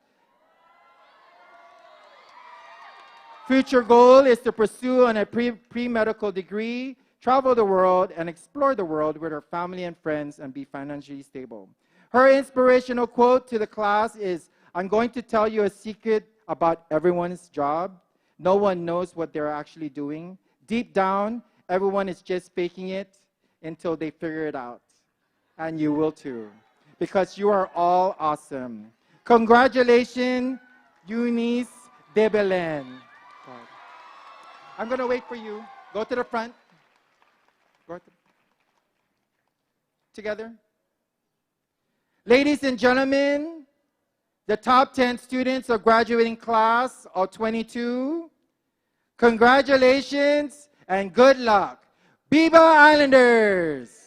Future goal is to pursue a pre-medical degree, travel the world, and explore the world with her family and friends and be financially stable. Her inspirational quote to the class is, "I'm going to tell you a secret about everyone's job. No one knows what they're actually doing. Deep down, everyone is just faking it until they figure it out. And you will too, because you are all awesome." Congratulations, Eunice de Belen. I'm going to wait for you. Go to the front. Together. Ladies and gentlemen, the top 10 students of graduating class of 22, congratulations and good luck. Viva Islanders!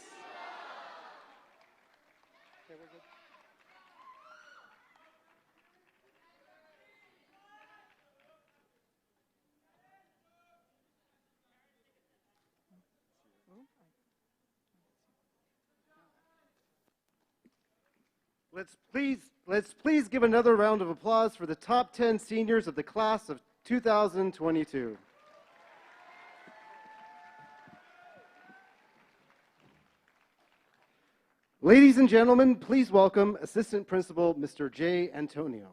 Let's please give another round of applause for the top 10 seniors of the class of 2022. Ladies and gentlemen, please welcome Assistant Principal Mr. J. Antonio.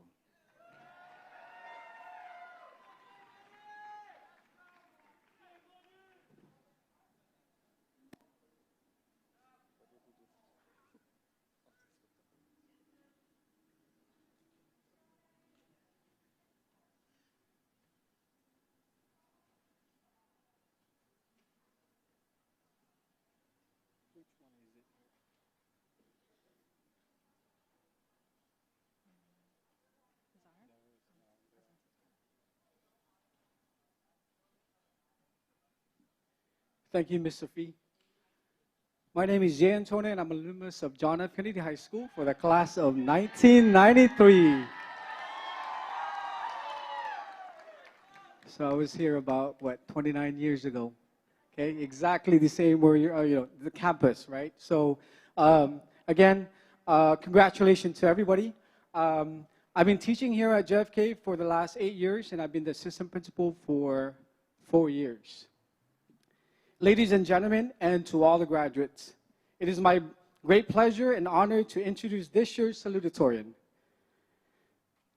Thank you, Ms. Sophie. My name is Jay Antonio, and I'm an alumnus of John F. Kennedy High School for the class of 1993. So I was here about, 29 years ago. Okay, exactly the same where you're, the campus, right? So again, congratulations to everybody. I've been teaching here at JFK for the last 8 years, and I've been the assistant principal for 4 years. Ladies and gentlemen, and to all the graduates, it is my great pleasure and honor to introduce this year's salutatorian.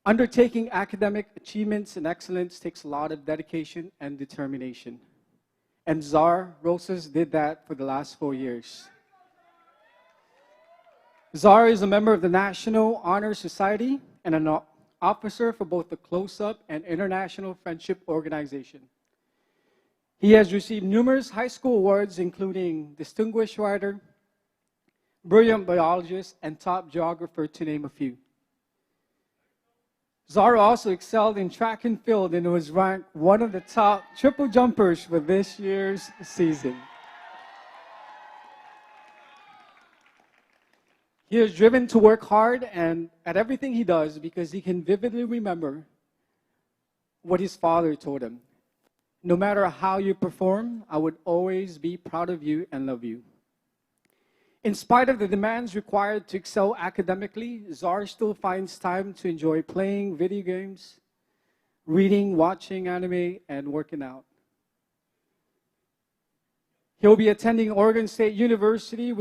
Undertaking academic achievements and excellence takes a lot of dedication and determination. And Czar Rosas did that for the last 4 years. Czar is a member of the National Honor Society and an officer for both the Close-Up and International Friendship Organization. He has received numerous high school awards, including Distinguished Writer, Brilliant Biologist, and Top Geographer, to name a few. Czar also excelled in track and field and was ranked one of the top triple jumpers for this year's season. He is driven to work hard and at everything he does because he can vividly remember what his father told him. No matter how you perform, I would always be proud of you and love you. In spite of the demands required to excel academically, Czar still finds time to enjoy playing video games, reading, watching anime, and working out. He'll be attending Oregon State University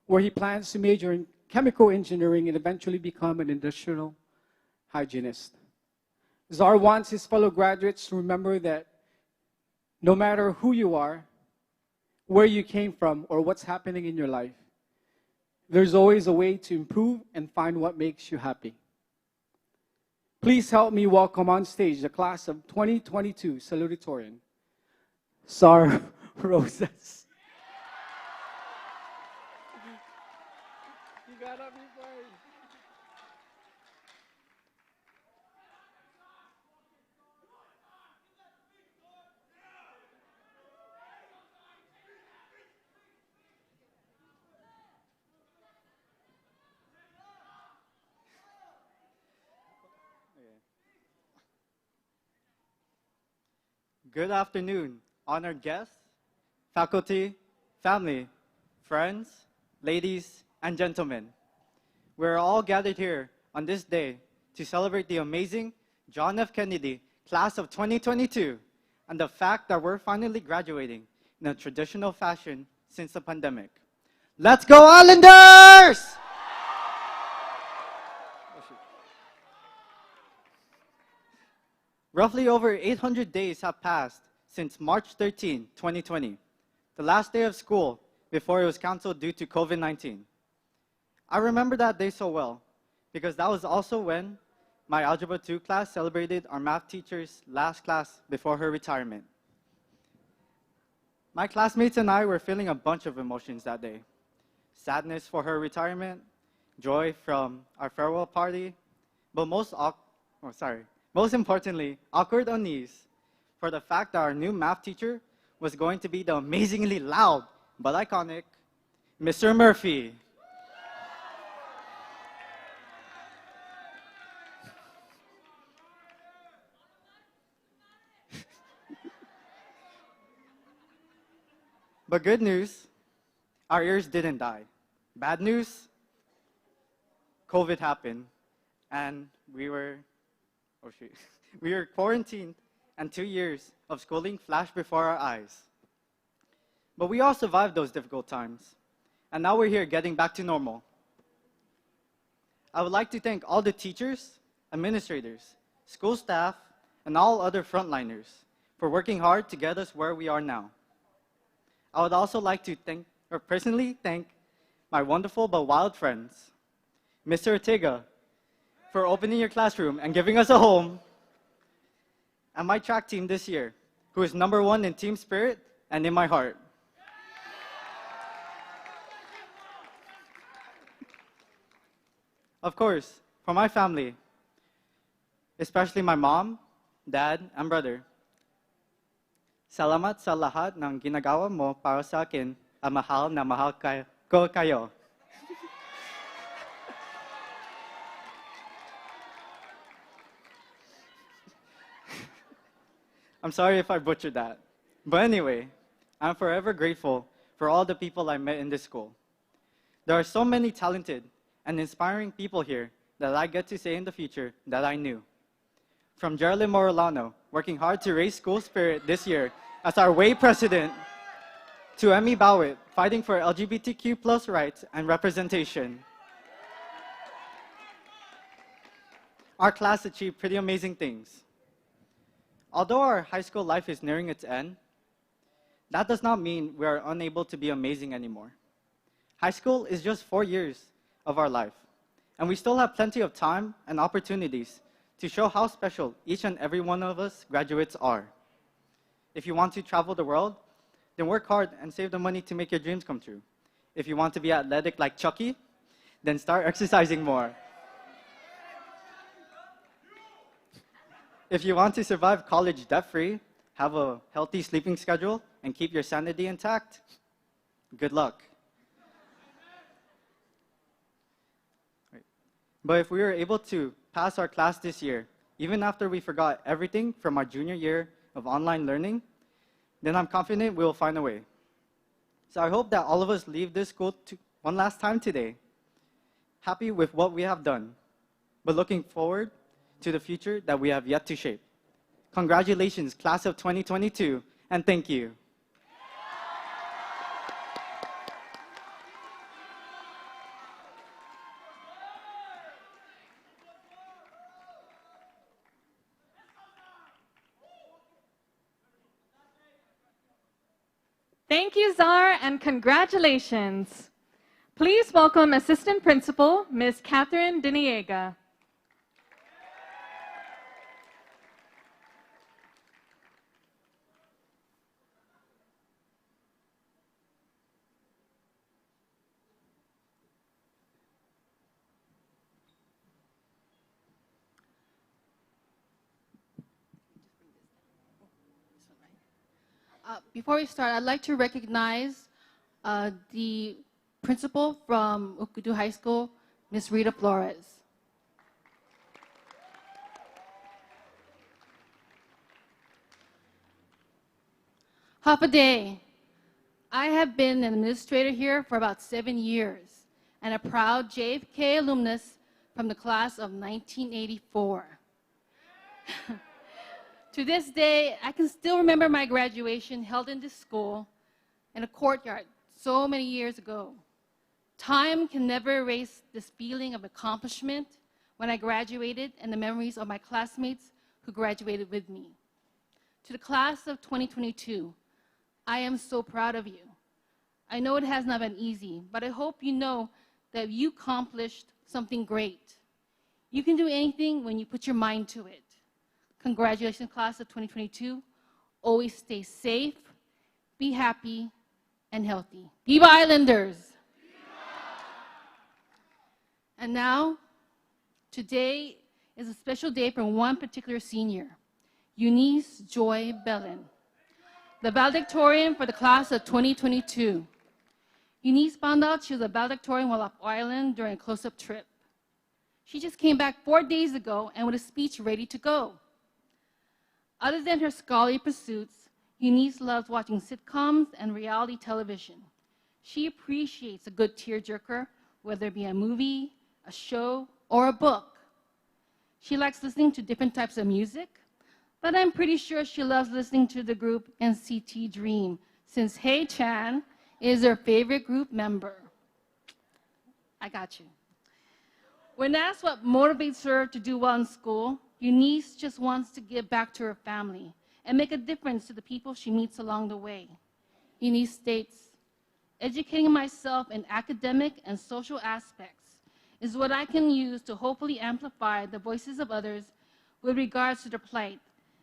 where he plans to major in chemical engineering and eventually become an industrial hygienist. Czar wants his fellow graduates to remember that no matter who you are, where you came from, or what's happening in your life, there's always a way to improve and find what makes you happy. Please help me welcome on stage the class of 2022 salutatorian, Czar Rosas. You got up before. Good afternoon, honored guests, faculty, family, friends, ladies, and gentlemen. We're all gathered here on this day to celebrate the amazing John F. Kennedy class of 2022 and the fact that we're finally graduating in a traditional fashion since the pandemic. Let's go, Islanders! Roughly over 800 days have passed since March 13, 2020, the last day of school before it was canceled due to COVID-19. I remember that day so well because that was also when my Algebra 2 class celebrated our math teacher's last class before her retirement. My classmates and I were feeling a bunch of emotions that day. Sadness for her retirement, joy from our farewell party, but most importantly, awkward unease for the fact that our new math teacher was going to be the amazingly loud but iconic Mr. Murphy. But good news, our ears didn't die. Bad news, COVID happened, and we were quarantined, and 2 years of schooling flashed before our eyes. But we all survived those difficult times, and now we're here getting back to normal. I would like to thank all the teachers, administrators, school staff, and all other frontliners for working hard to get us where we are now. I would also like to personally thank my wonderful but wild friends, Mr. Ortega, for opening your classroom and giving us a home, and my track team this year, who is #1 in team spirit and in my heart. Of course, for my family, especially my mom, dad, and brother, salamat sa lahat ng ginagawa mo para sa akin, mahal na mahal ko kayo. I'm sorry if I butchered that. But anyway, I'm forever grateful for all the people I met in this school. There are so many talented and inspiring people here that I get to say in the future that I knew. From Geraldine Morolano, working hard to raise school spirit this year as our way president, to Emmy Bowit, fighting for LGBTQ+ rights and representation. Our class achieved pretty amazing things. Although our high school life is nearing its end, that does not mean we are unable to be amazing anymore. High school is just 4 years of our life, and we still have plenty of time and opportunities to show how special each and every one of us graduates are. If you want to travel the world, then work hard and save the money to make your dreams come true. If you want to be athletic like Chucky, then start exercising more. If you want to survive college debt-free, have a healthy sleeping schedule, and keep your sanity intact, good luck. But if we were able to pass our class this year, even after we forgot everything from our junior year of online learning, then I'm confident we will find a way. So I hope that all of us leave this school one last time today, happy with what we have done, but looking forward to the future that we have yet to shape. Congratulations, class of 2022, and thank you. Thank you, Czar, and congratulations. Please welcome Assistant Principal, Ms. Catherine Diniega. Before we start, I'd like to recognize the principal from Ukudu High School, Ms. Rita Flores. Half a day. I have been an administrator here for about 7 years and a proud JFK alumnus from the class of 1984. To this day, I can still remember my graduation held in this school in a courtyard so many years ago. Time can never erase this feeling of accomplishment when I graduated and the memories of my classmates who graduated with me. To the class of 2022, I am so proud of you. I know it has not been easy, but I hope you know that you accomplished something great. You can do anything when you put your mind to it. Congratulations, class of 2022. Always stay safe, be happy, and healthy. Viva Islanders! And now, today is a special day for one particular senior, Eunice Joy Bellin, the valedictorian for the class of 2022. Eunice found out she was a valedictorian while off island during a close-up trip. She just came back 4 days ago and with a speech ready to go. Other than her scholarly pursuits, Eunice loves watching sitcoms and reality television. She appreciates a good tearjerker, whether it be a movie, a show, or a book. She likes listening to different types of music, but I'm pretty sure she loves listening to the group NCT Dream, since Hey Chan is her favorite group member. I got you. When asked what motivates her to do well in school, Eunice just wants to give back to her family and make a difference to the people she meets along the way. Eunice states, educating myself in academic and social aspects is what I can use to hopefully amplify the voices of others with regards to their plight,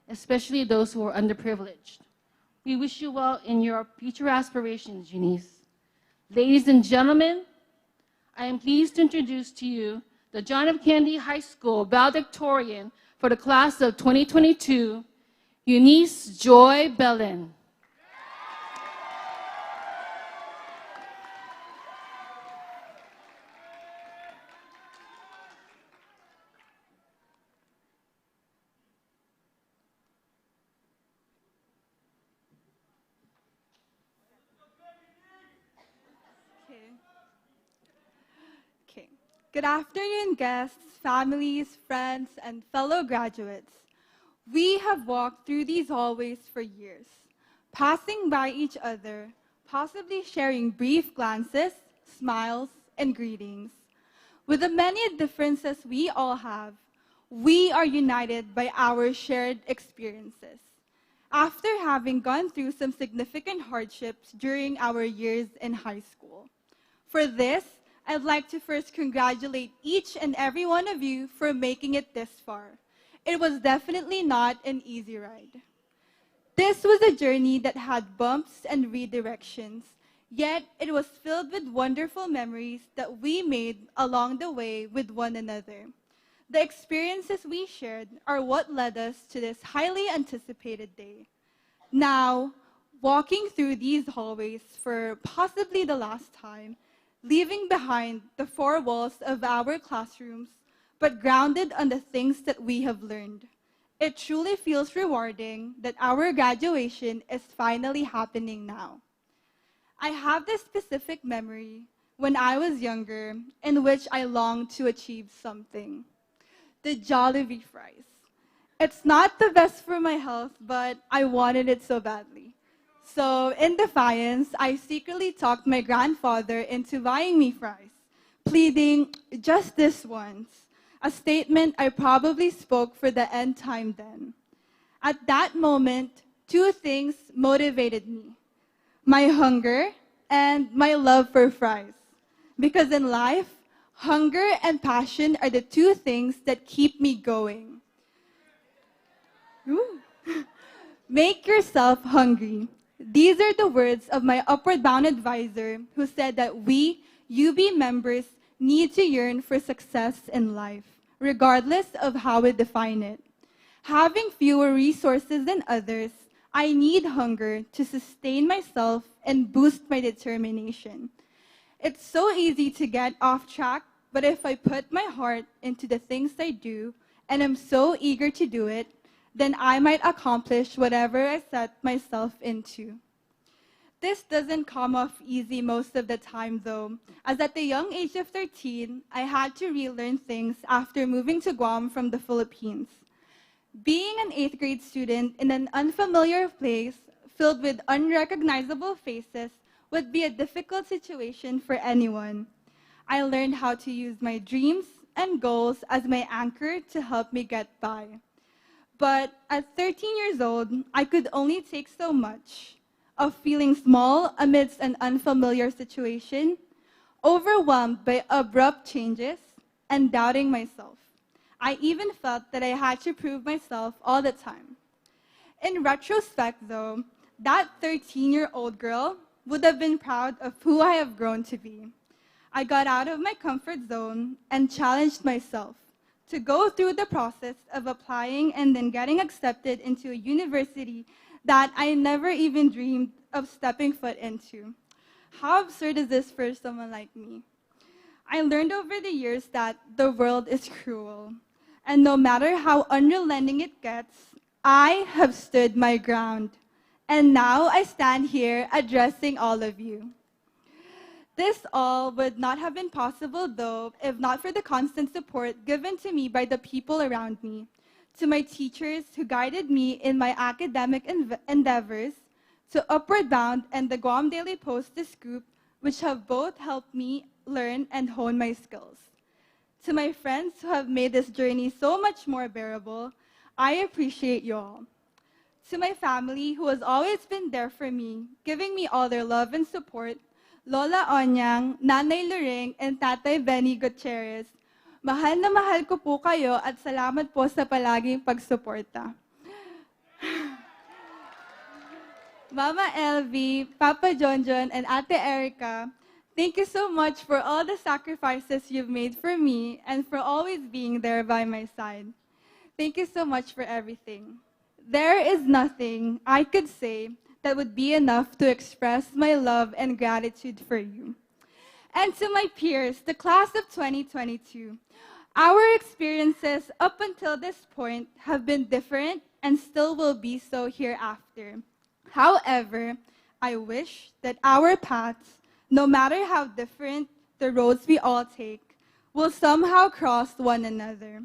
especially those who are underprivileged. We wish you well in your future aspirations, Eunice. Ladies and gentlemen, I am pleased to introduce to you the John F. Kennedy High School valedictorian for the class of 2022, Eunice Joy Bellin. Okay. Good afternoon, guests, families, friends, and fellow graduates. We have walked through these hallways for years, passing by each other, possibly sharing brief glances, smiles, and greetings. With the many differences we all have, we are united by our shared experiences. After having gone through some significant hardships during our years in high school. For this, I'd like to first congratulate each and every one of you for making it this far. It was definitely not an easy ride. This was a journey that had bumps and redirections, yet it was filled with wonderful memories that we made along the way with one another. The experiences we shared are what led us to this highly anticipated day. Now, walking through these hallways for possibly the last time, leaving behind the four walls of our classrooms, but grounded on the things that we have learned. It truly feels rewarding that our graduation is finally happening now. I have this specific memory when I was younger in which I longed to achieve something. The Jollibee fries. It's not the best for my health, but I wanted it so badly. So in defiance, I secretly talked my grandfather into buying me fries, pleading, just this once, a statement I probably spoke for the end time then. At that moment, two things motivated me: my hunger and my love for fries. Because in life, hunger and passion are the two things that keep me going. Ooh. Make yourself hungry. These are the words of my Upward Bound advisor who said that we, UB members, need to yearn for success in life, regardless of how we define it. Having fewer resources than others, I need hunger to sustain myself and boost my determination. It's so easy to get off track, but if I put my heart into the things I do, and I'm so eager to do it, then I might accomplish whatever I set myself into. This doesn't come off easy most of the time though, as at the young age of 13, I had to relearn things after moving to Guam from the Philippines. Being an 8th grade student in an unfamiliar place filled with unrecognizable faces would be a difficult situation for anyone. I learned how to use my dreams and goals as my anchor to help me get by. But at 13 years old, I could only take so much of feeling small amidst an unfamiliar situation, overwhelmed by abrupt changes, and doubting myself. I even felt that I had to prove myself all the time. In retrospect, though, that 13-year-old girl would have been proud of who I have grown to be. I got out of my comfort zone and challenged myself to go through the process of applying and then getting accepted into a university that I never even dreamed of stepping foot into. How absurd is this for someone like me? I learned over the years that the world is cruel, and no matter how unrelenting it gets, I have stood my ground. And now I stand here addressing all of you. This all would not have been possible, though, if not for the constant support given to me by the people around me, to my teachers who guided me in my academic endeavors, to Upward Bound and the Guam Daily Postis group, which have both helped me learn and hone my skills. To my friends who have made this journey so much more bearable, I appreciate you all. To my family who has always been there for me, giving me all their love and support, Lola Onyang, Nanay Luring, and Tatay Benny Gutierrez, mahal na mahal ko po kayo at salamat po sa palaging pagsuporta. Mama Elvie, Papa Jonjon, and Ate Erica, thank you so much for all the sacrifices you've made for me and for always being there by my side. Thank you so much for everything. There is nothing I could say that would be enough to express my love and gratitude for you. And to my peers, the class of 2022, our experiences up until this point have been different and still will be so hereafter. However, I wish that our paths, no matter how different the roads we all take, will somehow cross one another.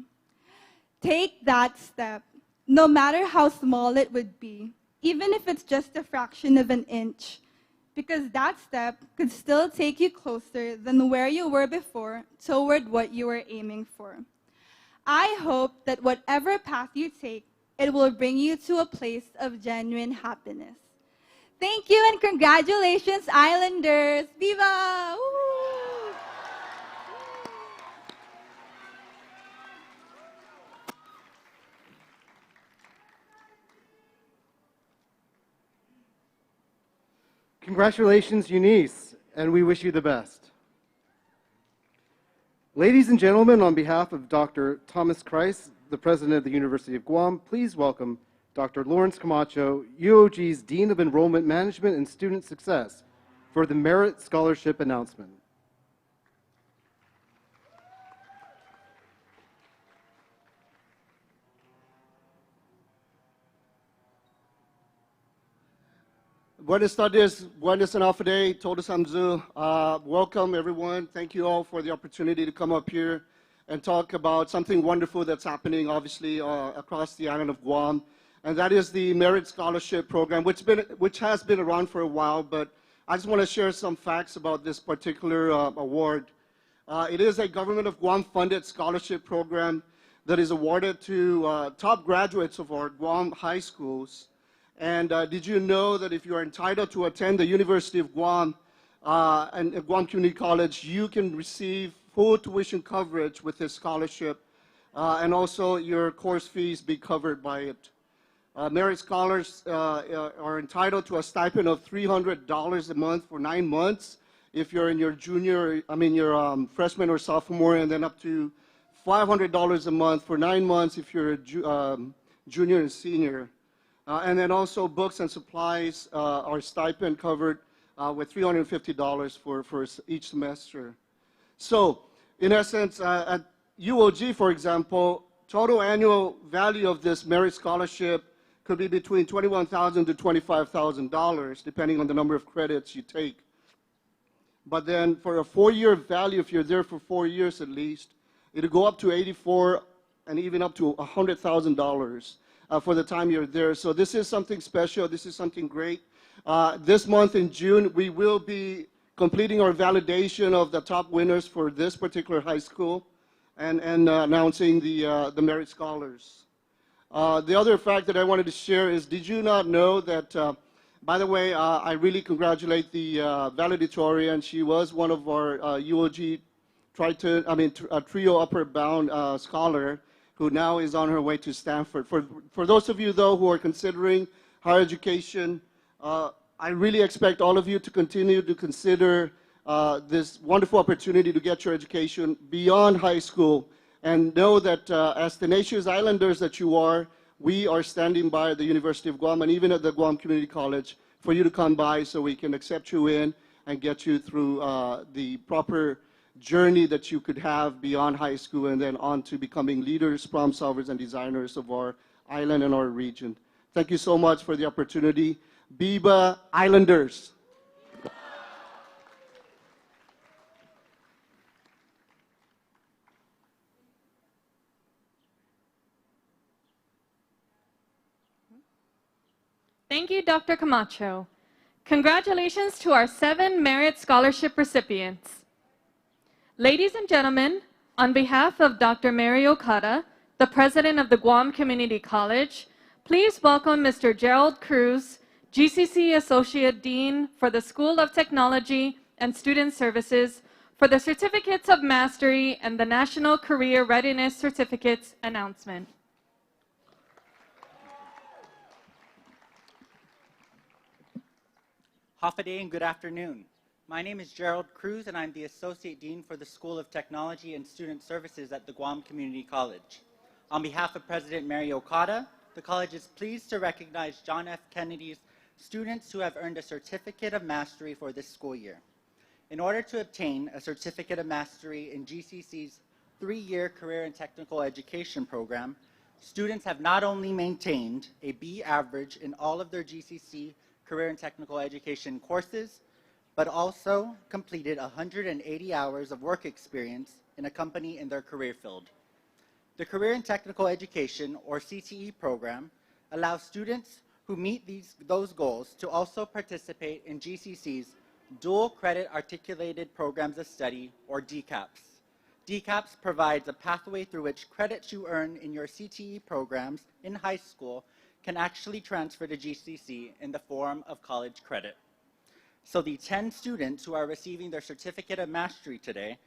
Take that step, no matter how small it would be, even if it's just a fraction of an inch, because that step could still take you closer than where you were before toward what you were aiming for. I hope that whatever path you take, it will bring you to a place of genuine happiness. Thank you and congratulations, Islanders! Viva! Woo! Congratulations, Eunice, and we wish you the best. Ladies and gentlemen, on behalf of Dr. Thomas Kreis, the President of the University of Guam, please welcome Dr. Lawrence Camacho, UOG's Dean of Enrollment Management and Student Success, for the Merit Scholarship announcement. Buenas tardes, buenas anafade, todos hamzu. Welcome everyone. Thank you all for the opportunity to come up here and talk about something wonderful that's happening obviously across the island of Guam. And that is the Merit Scholarship Program, which has been around for a while, but I just want to share some facts about this particular award. It is a Government of Guam funded scholarship program that is awarded to top graduates of our Guam high schools. And did you know that if you are entitled to attend the University of Guam and Guam Community College, you can receive full tuition coverage with this scholarship, and also your course fees be covered by it. Merit scholars are entitled to a stipend of $300 a month for 9 months if you're in your your freshman or sophomore, and then up to $500 a month for 9 months if you're a junior and senior. And then also books and supplies are stipend covered with $350 for each semester. So in essence, at UOG, for example, total annual value of this merit scholarship could be between $21,000 to $25,000, depending on the number of credits you take. But then for a 4-year value, if you're there for 4 years at least, it'll go up to $84,000 and even up to $100,000 for the time you're there. So this is something special. This is something great. This month in June, we will be completing our validation of the top winners for this particular high school and announcing the merit scholars. The other fact that I wanted to share is, did you not know that, by the way, I really congratulate the valedictorian. She was one of our UOG trio upper bound scholar who now is on her way to Stanford. For those of you, though, who are considering higher education, I really expect all of you to continue to consider this wonderful opportunity to get your education beyond high school, and know that as tenacious islanders that you are, we are standing by at the University of Guam and even at the Guam Community College for you to come by so we can accept you in and get you through the proper journey that you could have beyond high school and then on to becoming leaders, problem solvers, and designers of our island and our region. Thank you so much for the opportunity. Biba Islanders. Thank you, Dr. Camacho. Congratulations to our 7 Merit Scholarship recipients. Ladies and gentlemen, on behalf of Dr. Mary Okada, the President of the Guam Community College, please welcome Mr. Gerald Cruz, GCC Associate Dean for the School of Technology and Student Services, for the Certificates of Mastery and the National Career Readiness Certificates announcement. Hafaday and good afternoon. My name is Gerald Cruz and I'm the Associate Dean for the School of Technology and Student Services at the Guam Community College. On behalf of President Mary Okada, the college is pleased to recognize John F. Kennedy's students who have earned a Certificate of Mastery for this school year. In order to obtain a Certificate of Mastery in GCC's 3-year Career and Technical Education program, students have not only maintained a B average in all of their GCC Career and Technical Education courses, but also completed 180 hours of work experience in a company in their career field. The Career and Technical Education, or CTE program, allows students who meet those goals to also participate in GCC's Dual Credit Articulated Programs of Study, or DCAPS. DCAPS provides a pathway through which credits you earn in your CTE programs in high school can actually transfer to GCC in the form of college credit. So the 10 students who are receiving their Certificate of Mastery today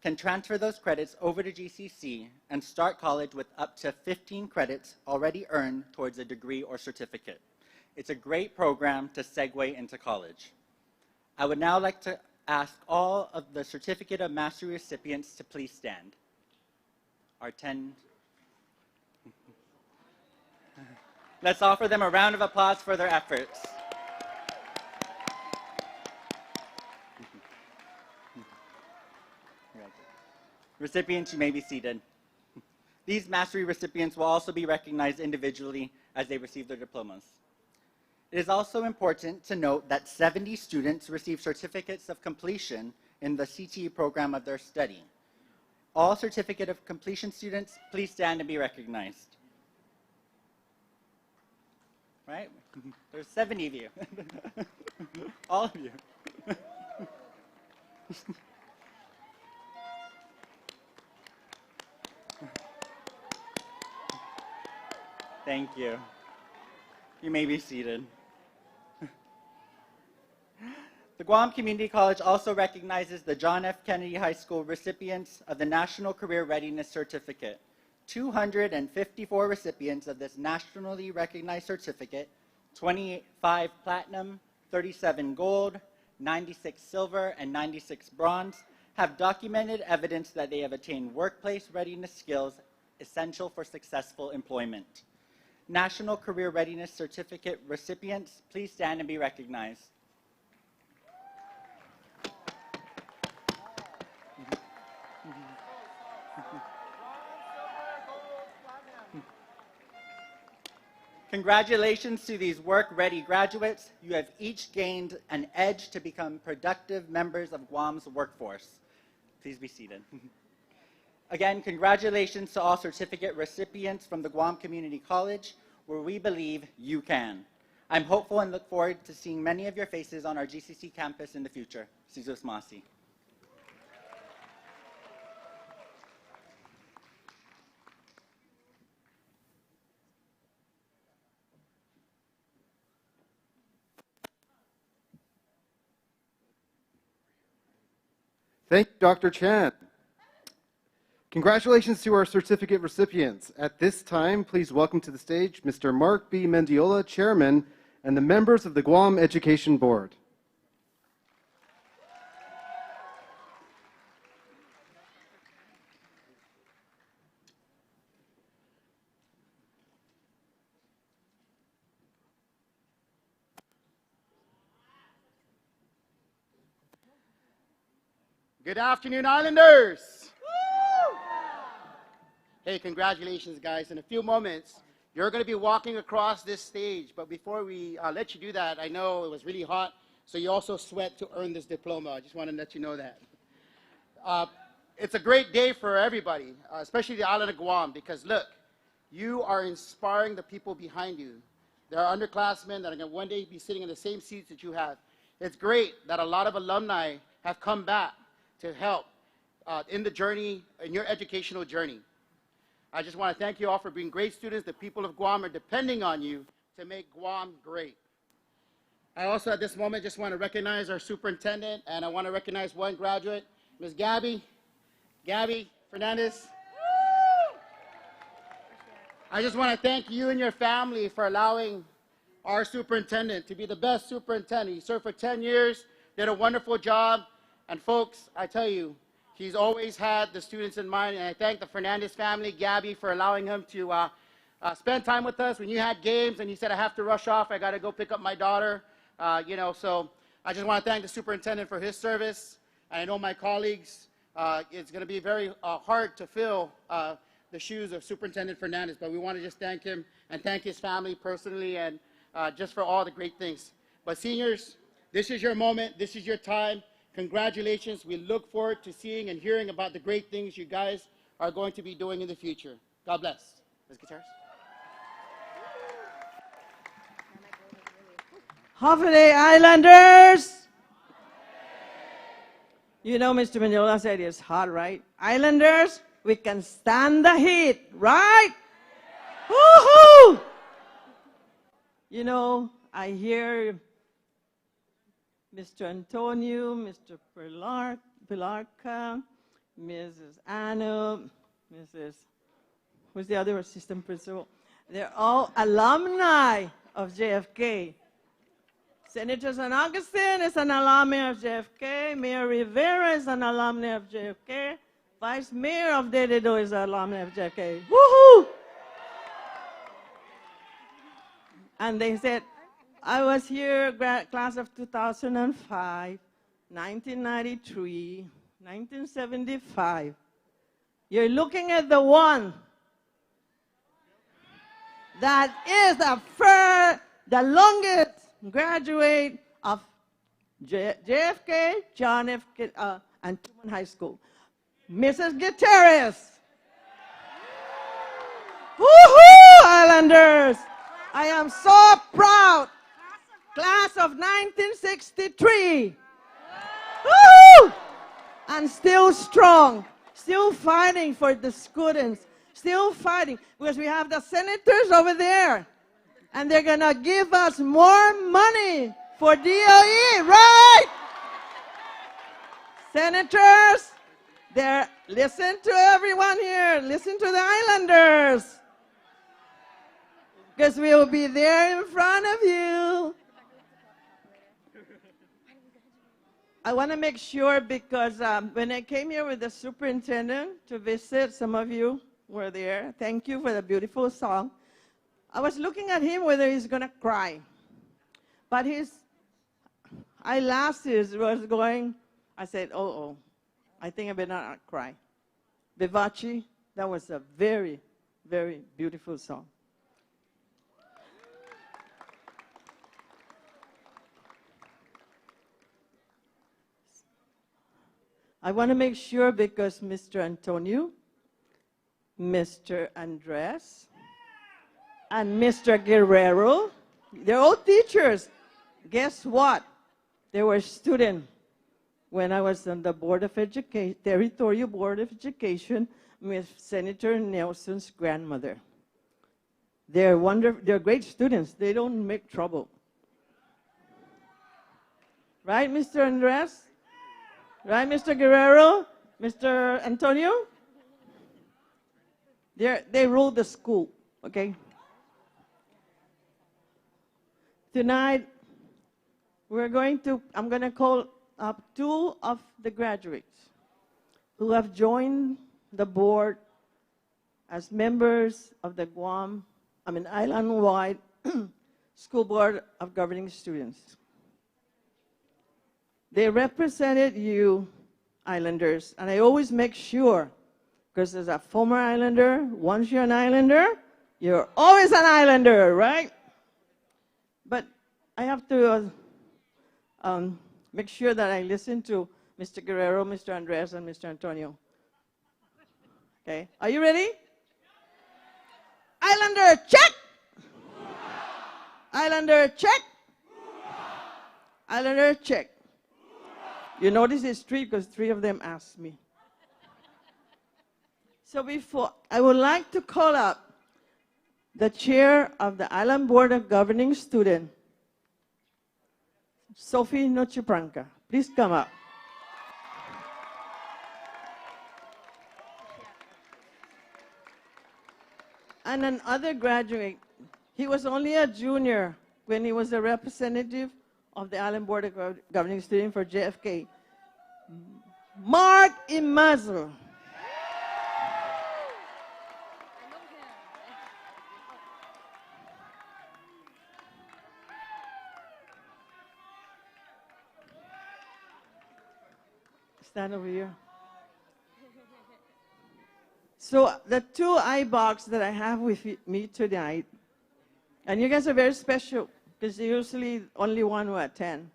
can transfer those credits over to GCC and start college with up to 15 credits already earned towards a degree or certificate. It's a great program to segue into college. I would now like to ask all of the Certificate of Mastery recipients to please stand. Our 10. Let's offer them a round of applause for their efforts. Recipients, you may be seated. These mastery recipients will also be recognized individually as they receive their diplomas. It is also important to note that 70 students receive certificates of completion in the CTE program of their study. All certificate of completion students, please stand and be recognized. Right? There's 70 of you. All of you. Thank you. You may be seated. The Guam Community College also recognizes the John F. Kennedy High School recipients of the National Career Readiness Certificate. 254 recipients of this nationally recognized certificate, 25 platinum, 37 gold, 96 silver, and 96 bronze, have documented evidence that they have attained workplace readiness skills essential for successful employment. National Career Readiness Certificate recipients, please stand and be recognized. Congratulations to these work-ready graduates. You have each gained an edge to become productive members of Guam's workforce. Please be seated. Again, congratulations to all certificate recipients from the Guam Community College, where we believe you can. I'm hopeful and look forward to seeing many of your faces on our GCC campus in the future. Sizus Masi. Thank you, Dr. Chan. Congratulations to our certificate recipients. At this time, please welcome to the stage Mr. Mark B. Mendiola, Chairman, and the members of the Guam Education Board. Good afternoon, Islanders. Hey, congratulations, guys. In a few moments, you're going to be walking across this stage. But before we let you do that, I know it was really hot, so you also sweat to earn this diploma. I just want to let you know that. It's a great day for everybody, especially the island of Guam, because look, you are inspiring the people behind you. There are underclassmen that are going to one day be sitting in the same seats that you have. It's great that a lot of alumni have come back to help in the journey, in your educational journey. I just want to thank you all for being great students. The people of Guam are depending on you to make Guam great. I also at this moment just want to recognize our superintendent, and I want to recognize one graduate, Ms. Gabby Fernandez. I just want to thank you and your family for allowing our superintendent to be the best superintendent. He served for 10 years, did a wonderful job. And folks, I tell you, he's always had the students in mind, and I thank the Fernandez family, Gabby, for allowing him to spend time with us when you had games, and he said, I have to rush off, I got to go pick up my daughter, so I just want to thank the superintendent for his service, and I know my colleagues, it's going to be very hard to fill the shoes of Superintendent Fernandez, but we want to just thank him and thank his family personally, and just for all the great things. But seniors, this is your moment, this is your time. Congratulations. We look forward to seeing and hearing about the great things you guys are going to be doing in the future. God bless. Let's guitars. Holiday Islanders! You know, Mr. Mendiola said it's hot, right? Islanders, we can stand the heat, right? Woohoo! You know, I hear Mr. Antonio, Mr. Pilarca, Mrs. Anna, who's the other assistant principal? They're all alumni of JFK. Senator San Augustine is an alumni of JFK. Mayor Rivera is an alumni of JFK. Vice Mayor of Dededo is an alumni of JFK. Woohoo! And they said, I was here, class of 2005, 1993, 1975. You're looking at the one that is the longest graduate of JFK, John F. and Truman High School, Mrs. Gutierrez. Woohoo, Islanders! I am so proud. Class of 1963. Woo! And still strong, still fighting for the students, still fighting, because we have the senators over there, and they're going to give us more money for DOE, right? Senators, listen to everyone here, listen to the Islanders, because we will be there in front of you. I want to make sure, because when I came here with the superintendent to visit, some of you were there. Thank you for the beautiful song. I was looking at him whether he's going to cry. But his eyelashes was going, I said, oh, I think I better not cry. Vivace, that was a very, very beautiful song. I want to make sure because Mr. Antonio, Mr. Andres, and Mr. Guerrero, they're all teachers. Guess what? They were students when I was on the Board of Education, Territorial Board of Education with Senator Nelson's grandmother. They're wonderful, they're great students. They don't make trouble. Right, Mr. Andres? Right, Mr. Guerrero? Mr. Antonio? They rule the school, okay? Tonight, I'm going to call up two of the graduates who have joined the board as members of the island-wide School Board of Governing Students. They represented you, Islanders, and I always make sure, because as a former Islander, once you're an Islander, you're always an Islander, right? But I have to make sure that I listen to Mr. Guerrero, Mr. Andres, and Mr. Antonio. Okay, are you ready? Islander, check! Islander, check! Islander, check. You notice it's three because three of them asked me. So I would like to call up the chair of the Island Board of Governing Students, Sophie Nochepranca. Please come up. And another graduate, he was only a junior when he was a representative of the Island Board of Governing Students for JFK. Mark Imazo. Stand over here. So the two iBox that I have with me tonight, and you guys are very special because usually only one will attend.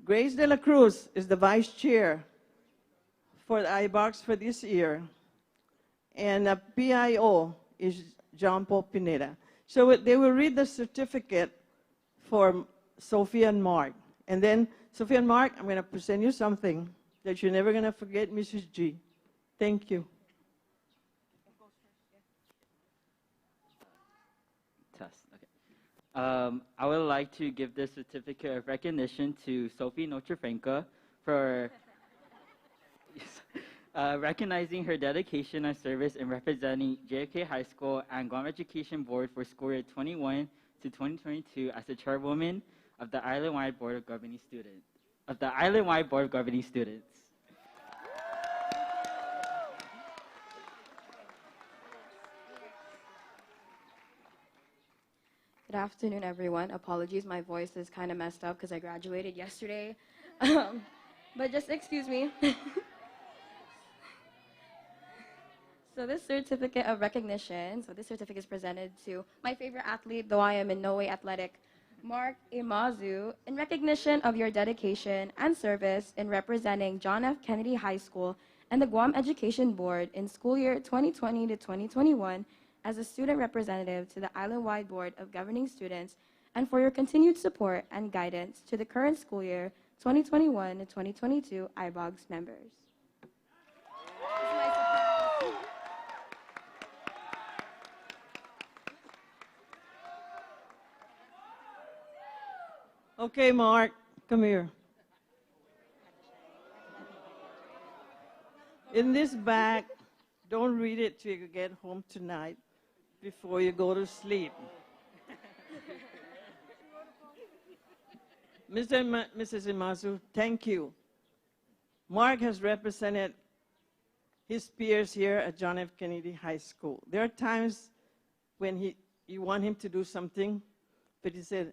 Grace de la Cruz is the vice chair for the iBox for this year, and the PIO is John Paul Pineda. So they will read the certificate for Sophie and Mark. And then, Sophie and Mark, I'm going to present you something that you're never going to forget, Mrs. G. Thank you. I would like to give this certificate of recognition to Sophie Nochepranca for recognizing her dedication and service in representing JFK High School and Guam Education Board for school year 21 to 2022 as the chairwoman of the Island-wide Board of Governing Students. Good afternoon, everyone. Apologies, my voice is kind of messed up because I graduated yesterday. But just excuse me. So this certificate of recognition, this certificate is presented to my favorite athlete, though I am in no way athletic, Mark Imazu, in recognition of your dedication and service in representing John F. Kennedy High School and the Guam Education Board in school year 2020 to 2021 as a student representative to the Island-wide Board of Governing Students, and for your continued support and guidance to the current school year 2021 to 2022 iBox members. Okay, Mark, come here. In this bag, don't read it till you get home tonight before you go to sleep. Mr. and Mrs. Imazu, thank you. Mark has represented his peers here at John F. Kennedy High School. There are times when you want him to do something, but he said,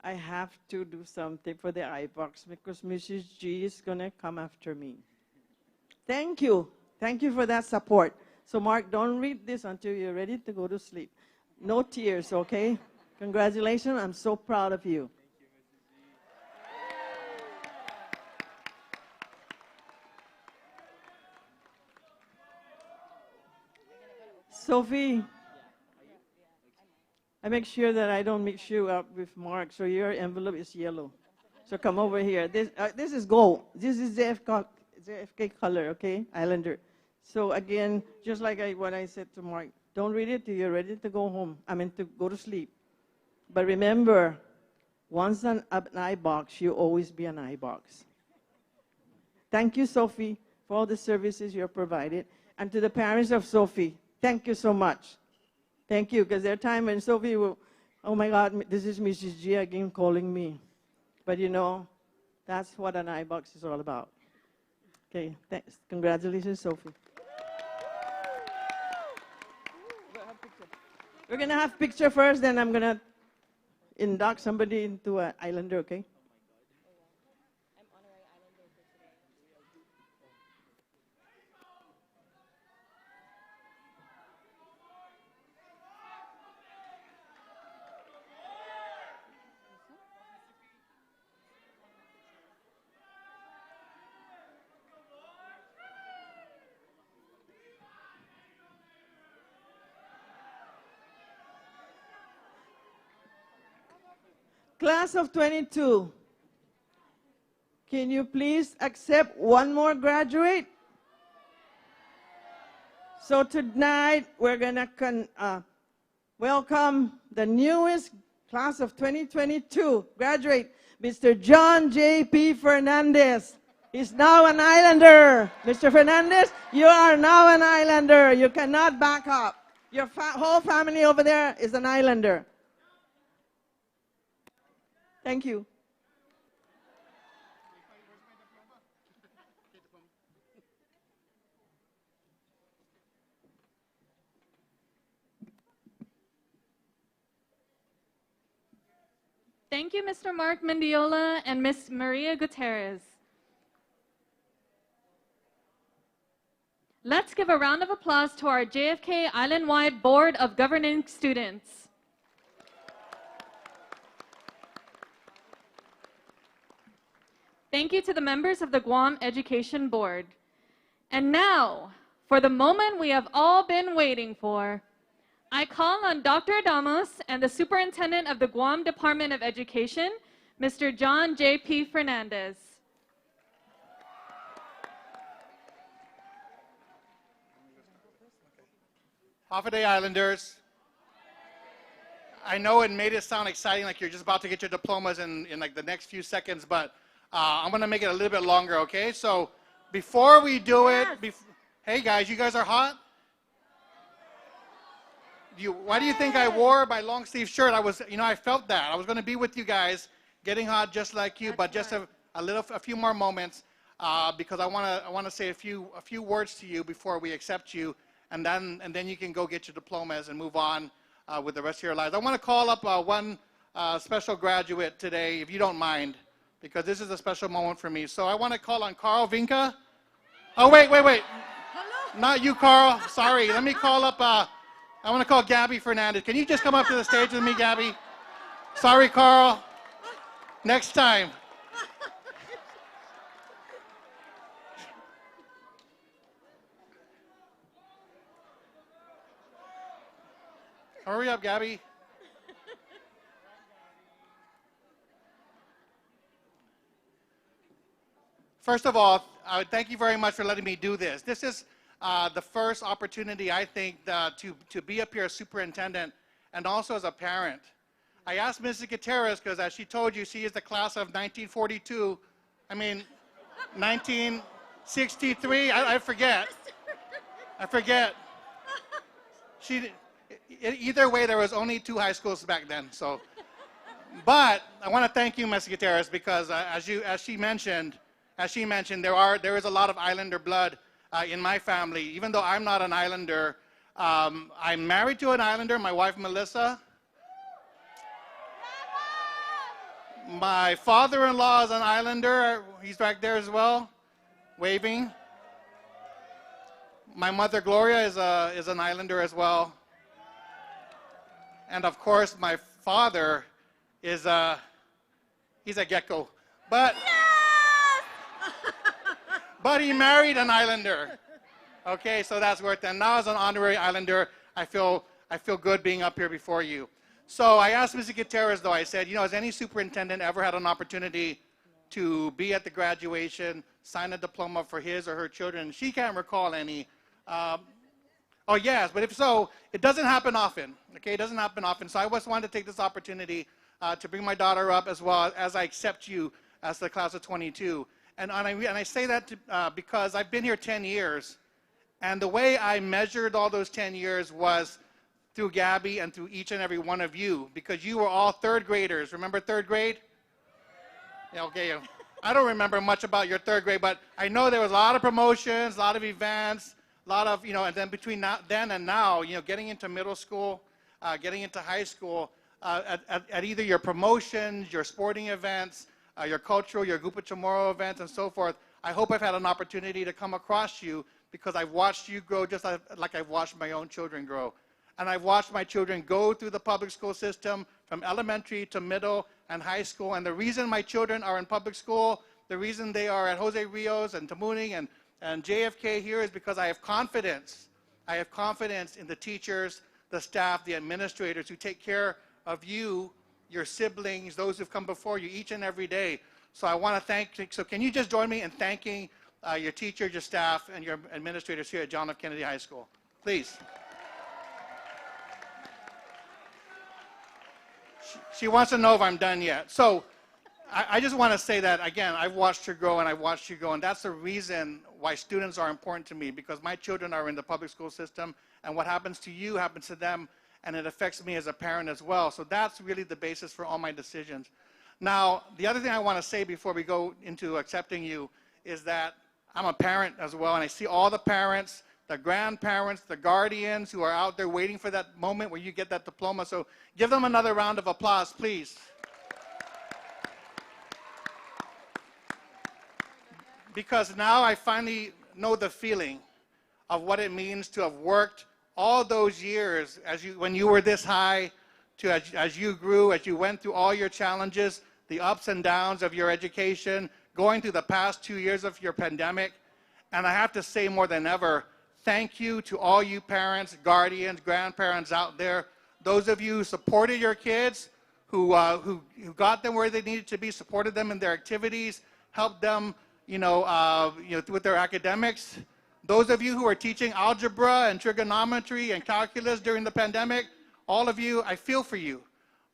I have to do something for the iBox because Mrs. G is going to come after me. Thank you. Thank you for that support. So, Mark, don't read this until you're ready to go to sleep. No tears, okay? Congratulations. I'm so proud of you. Sophie, I make sure that I don't mix you up with Mark, so your envelope is yellow. So come over here. This is gold. This is JFK color, okay? Islander. So again, just like what I said to Mark, don't read it till you're ready to go home. I mean, to go to sleep. But remember, once an eye box, you always be an eye box. Thank you, Sophie, for all the services you have provided. And to the parents of Sophie, thank you so much. Thank you, because there are times when Sophie will, oh my God, this is Mrs. G again calling me. But you know, that's what an eye box is all about. Okay, thanks. Congratulations, Sophie. We're going to have picture first, then I'm going to induct somebody into an Islander, okay? Class of 22, can you please accept one more graduate? So tonight we're going to welcome the newest class of 2022 graduate, Mr. John J.P. Fernandez. He's now an Islander. Mr. Fernandez, you are now an Islander. You cannot back up. Your whole family over there is an Islander. Thank you. Thank you, Mr. Mark Mendiola and Ms. Maria Gutierrez. Let's give a round of applause to our JFK Island-wide Board of Governing Students. Thank you to the members of the Guam Education Board. And now, for the moment we have all been waiting for, I call on Dr. Adamus and the Superintendent of the Guam Department of Education, Mr. John J.P. Fernandez. Hafa Islanders. I know it made it sound exciting, like you're just about to get your diplomas in like the next few seconds, but I'm going to make it a little bit longer, okay? So before we do it, hey guys, you guys are hot? Why do you think I wore my long sleeve shirt? I felt that. I was going to be with you guys, getting hot just like you, but just a few more moments because I want to say a few words to you before we accept you, and then you can go get your diplomas and move on with the rest of your lives. I want to call up one special graduate today, if you don't mind, because this is a special moment for me. So I want to call on Carl Vinca. Oh, wait. Hello? Not you, Carl. Sorry. Let me call up, I want to call Gabby Fernandez. Can you just come up to the stage with me, Gabby? Sorry, Carl. Next time. Hurry up, Gabby. First of all, thank you very much for letting me do this. This is the first opportunity, I think, to be up here as superintendent and also as a parent. I asked Mrs. Gutierrez, because as she told you, she is the class of 1942. I mean, 1963, I forget. Either way, there was only 2 high schools back then. So, but I want to thank you, Mrs. Gutierrez, because as she mentioned, there is a lot of Islander blood in my family. Even though I'm not an Islander, I'm married to an Islander, my wife Melissa. My father-in-law is an Islander. He's back there as well, waving. My mother Gloria is an Islander as well. And of course, my father is he's a gecko. But but he married an Islander. Okay, so that's worth it. And now as an honorary Islander, I feel good being up here before you. So I asked Mr. Gutierrez, though, I said, has any superintendent ever had an opportunity to be at the graduation, sign a diploma for his or her children? She can't recall any. Oh, yes, but if so, it doesn't happen often, okay? It doesn't happen often. So I just wanted to take this opportunity to bring my daughter up as well as I accept you as the class of 22. And I say that because I've been here 10 years, and the way I measured all those 10 years was through Gabby and through each and every one of you, because you were all third graders. Remember third grade? Yeah, okay. I don't remember much about your third grade, but I know there was a lot of promotions, a lot of events, a lot of, and then between then and now, getting into middle school, getting into high school, at either your promotions, your sporting events, your cultural, your Gupa Chamorro events, and so forth, I hope I've had an opportunity to come across you because I've watched you grow just like I've watched my own children grow. And I've watched my children go through the public school system from elementary to middle and high school. And the reason my children are in public school, the reason they are at Jose Rios and Tamuning and JFK here is because I have confidence. I have confidence in the teachers, the staff, the administrators who take care of you, your siblings, those who've come before you each and every day. So I want to so can you just join me in thanking your teachers, your staff, and your administrators here at John F. Kennedy High School? Please. She wants to know if I'm done yet. So I just want to say that, again, I've watched her grow and I've watched you grow, and that's the reason why students are important to me, because my children are in the public school system, and what happens to you happens to them, and it affects me as a parent as well. So that's really the basis for all my decisions. Now, the other thing I want to say before we go into accepting you is that I'm a parent as well, and I see all the parents, the grandparents, the guardians who are out there waiting for that moment where you get that diploma. So give them another round of applause, please. Because now I finally know the feeling of what it means to have worked all those years when you were this high, as you grew, as you went through all your challenges, the ups and downs of your education, going through the past 2 years of your pandemic. And I have to say more than ever, thank you to all you parents, guardians, grandparents out there, those of you who supported your kids, who got them where they needed to be, supported them in their activities, helped them with their academics. Those of you who are teaching algebra and trigonometry and calculus during the pandemic, all of you, I feel for you.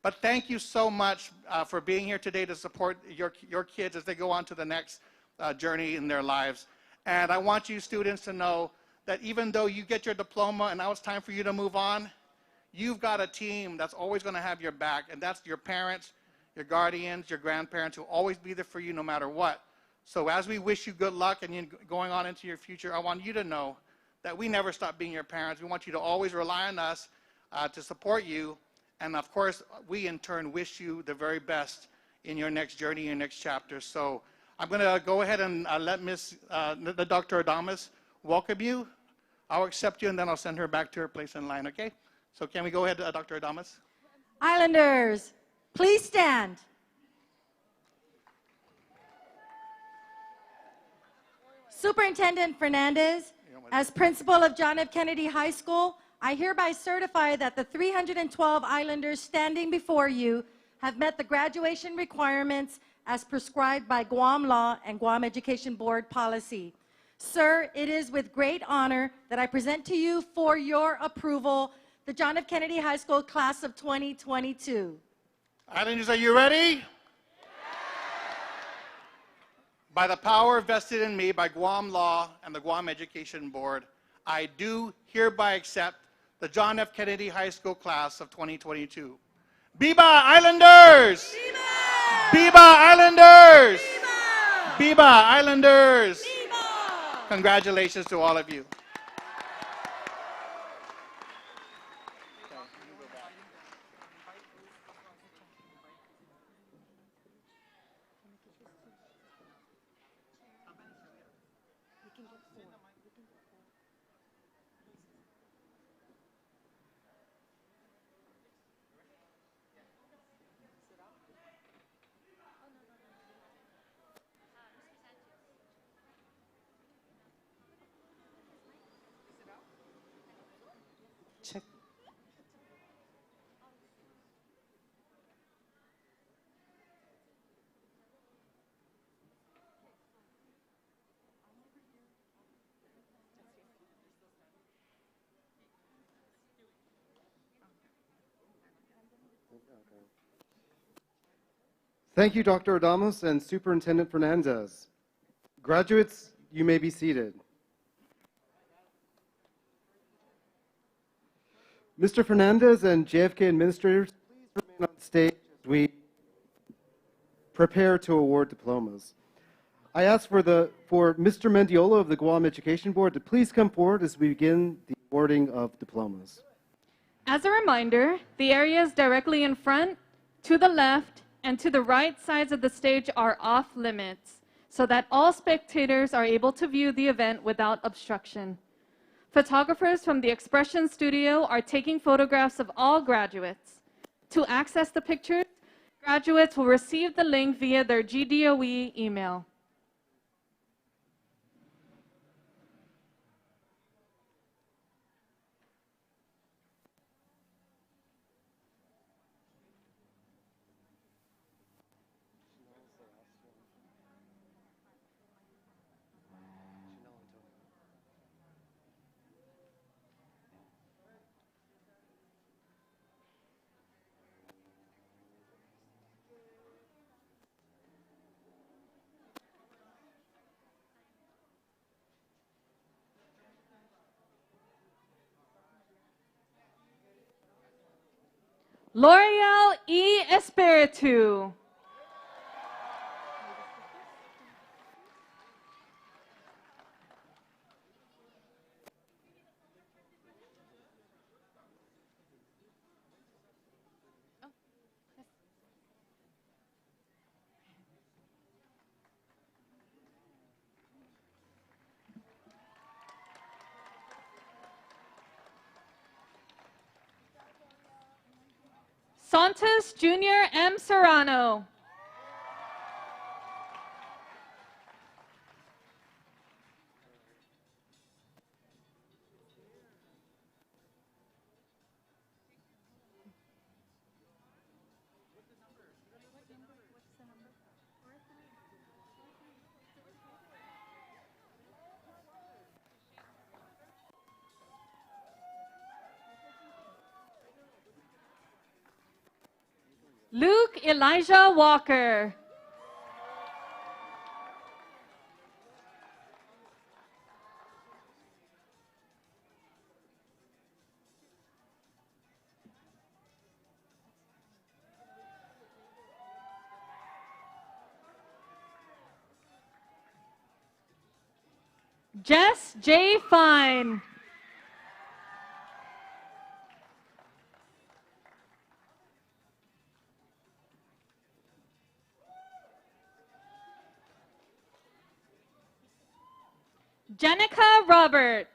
But thank you so much for being here today to support your kids as they go on to the next journey in their lives. And I want you students to know that even though you get your diploma and now it's time for you to move on, you've got a team that's always going to have your back, and that's your parents, your guardians, your grandparents who will always be there for you no matter what. So as we wish you good luck and going on into your future, I want you to know that we never stop being your parents. We want you to always rely on us to support you. And of course, we in turn wish you the very best in your next journey, your next chapter. So I'm going to go ahead and let Dr. Adamas welcome you. I'll accept you, and then I'll send her back to her place in line, okay? So can we go ahead, Dr. Adamas? Islanders, please stand. Superintendent Fernandez, as principal of John F. Kennedy High School, I hereby certify that the 312 Islanders standing before you have met the graduation requirements as prescribed by Guam law and Guam Education Board policy. Sir, it is with great honor that I present to you for your approval the John F. Kennedy High School class of 2022. Islanders, are you ready? By the power vested in me by Guam law and the Guam Education Board, I do hereby accept the John F. Kennedy High School class of 2022. Biba Islanders! Biba! Biba Islanders! Biba! Biba Islanders! Biba! Congratulations to all of you. Check. Thank you, Dr. Adamos and Superintendent Fernandez. Graduates, you may be seated. Mr. Fernandez and JFK administrators, please remain on stage as we prepare to award diplomas. I ask for Mr. Mendiola of the Guam Education Board to please come forward as we begin the awarding of diplomas. As a reminder, the areas directly in front, to the left, and to the right sides of the stage are off limits so that all spectators are able to view the event without obstruction. Photographers from the Expression Studio are taking photographs of all graduates. To access the pictures, graduates will receive the link via their GDOE email. L'Oreal E. Espiritu. Santos Jr. M. Serrano. Luke Elijah Walker. Jess J. Fine. Jenica Robert.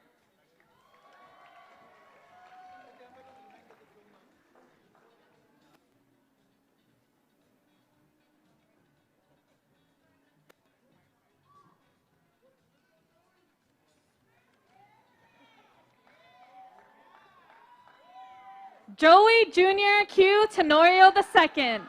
Joey Jr. Q. Tenorio II.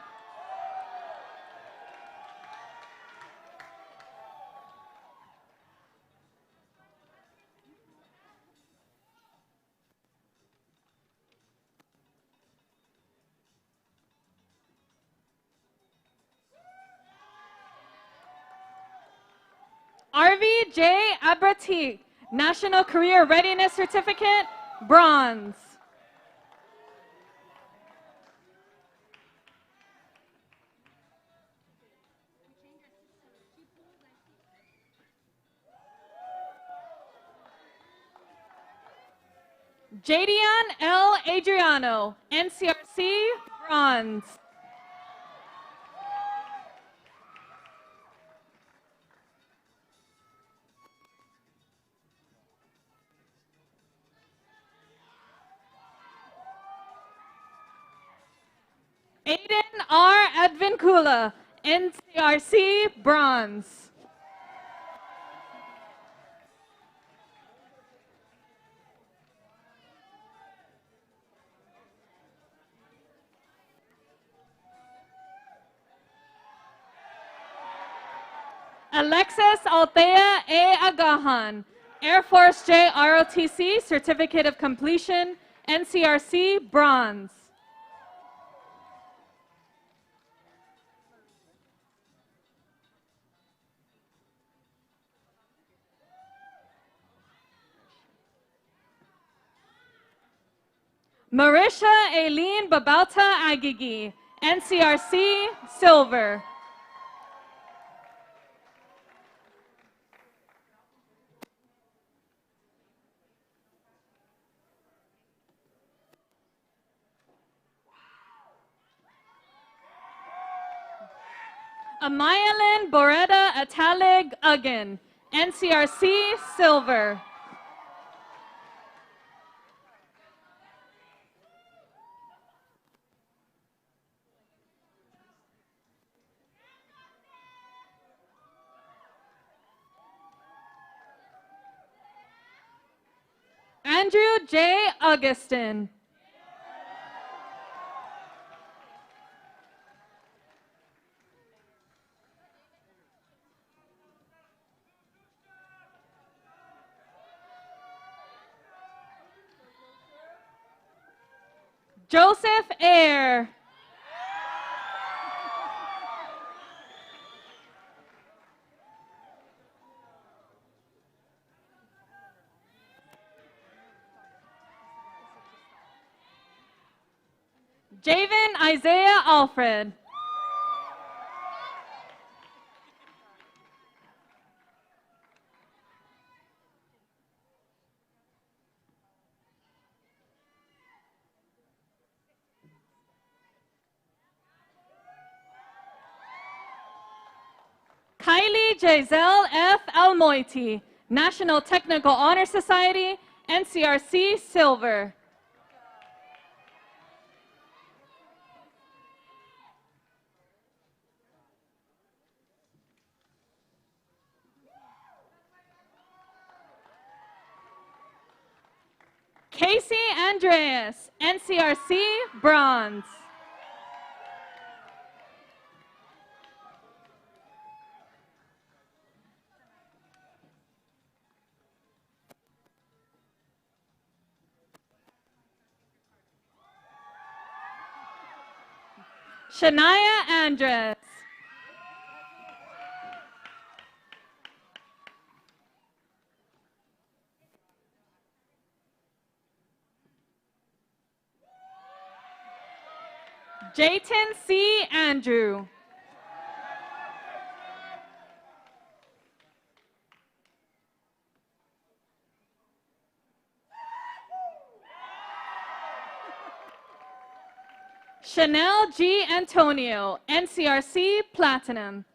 RV J. Abratik, National Career Readiness Certificate, Bronze. Jadian L. Adriano, NCRC, Bronze. Aiden R. Advincula, NCRC, Bronze. Alexis Althea A. Agahan, Air Force J ROTC, Certificate of Completion, NCRC, Bronze. Marisha Aileen Babauta Agigi, NCRC, silver. Amayalyn Boretta Atalig Ugin, NCRC, silver. Andrew J. Augustin. Joseph Ayer. Javen Isaiah Alfred. Kylie Giselle F. Almoiti, National Technical Honor Society, NCRC, silver. Casey Andreas, NCRC, bronze. Shania Andres. Jayton C. Andrew. Chanel G. Antonio, NCRC, platinum.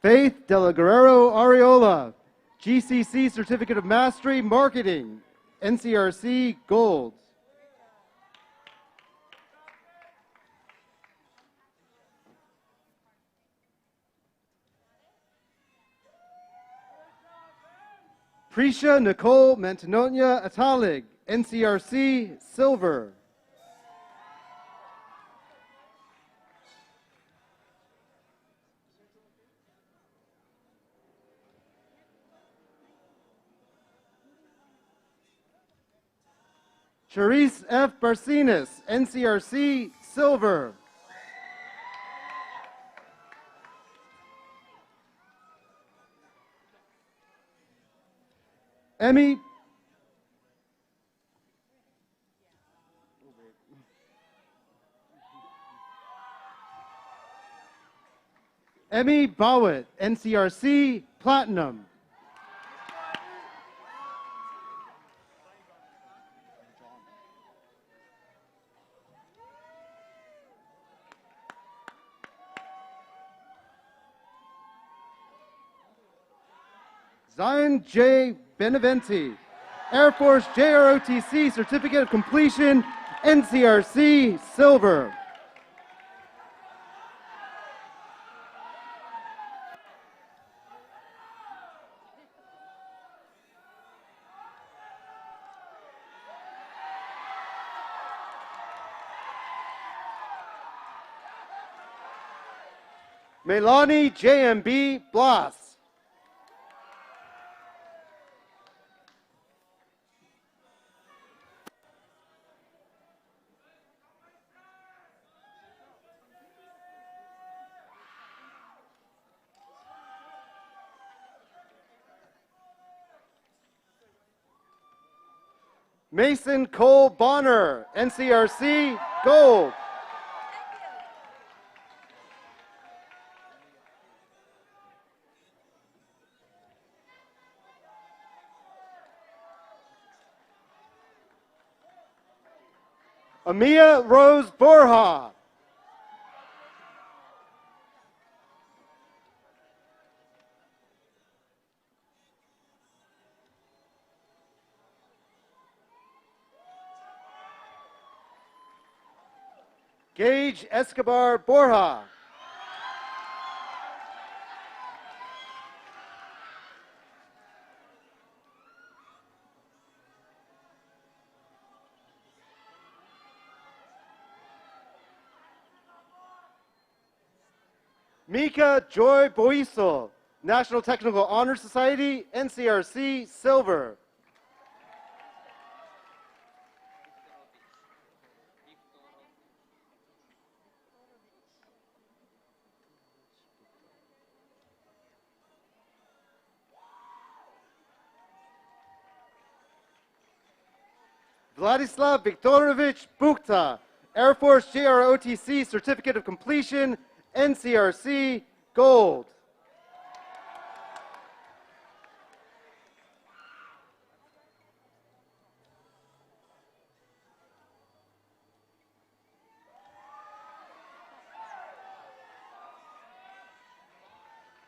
Faith De La Guerrero Areola, GCC Certificate of Mastery, Marketing, NCRC, gold. Prisha Nicole Mantinonia Atalig, NCRC, silver. Charisse F. Barcinas, NCRC, silver. Emmy Bowett, NCRC, platinum. Zion J. Beneventi, Air Force JROTC Certificate of Completion, NCRC, silver. Melanie JMB Blas. Mason Cole Bonner, NCRC, gold. Amia Rose Borja. Gage Escobar Borja. Mika Joy Boiso, National Technical Honor Society, NCRC, silver. Vladislav Viktorovich Bukhta, Air Force JROTC Certificate of Completion, NCRC, gold.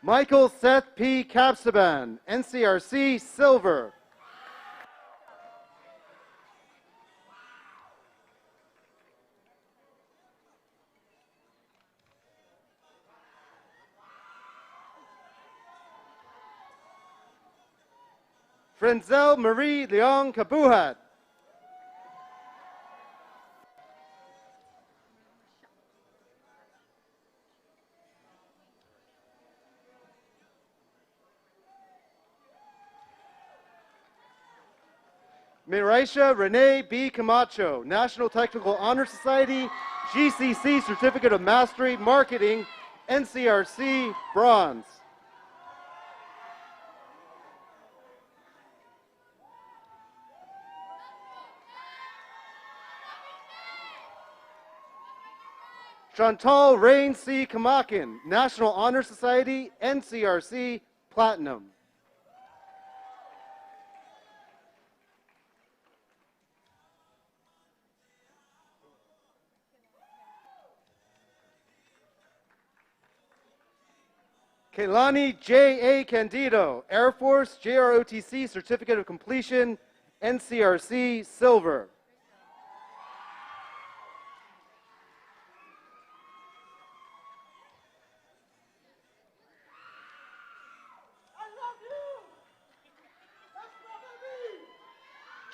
Michael Seth P. Capsaban, NCRC, silver. Frenzel Marie Leong Kabuhat. Miraisha Renee B. Camacho, National Technical Honor Society, GCC Certificate of Mastery, Marketing, NCRC, bronze. Chantal Rain C. Kamakin, National Honor Society, NCRC, platinum. Kailani J.A. Candido, Air Force JROTC Certificate of Completion, NCRC, silver.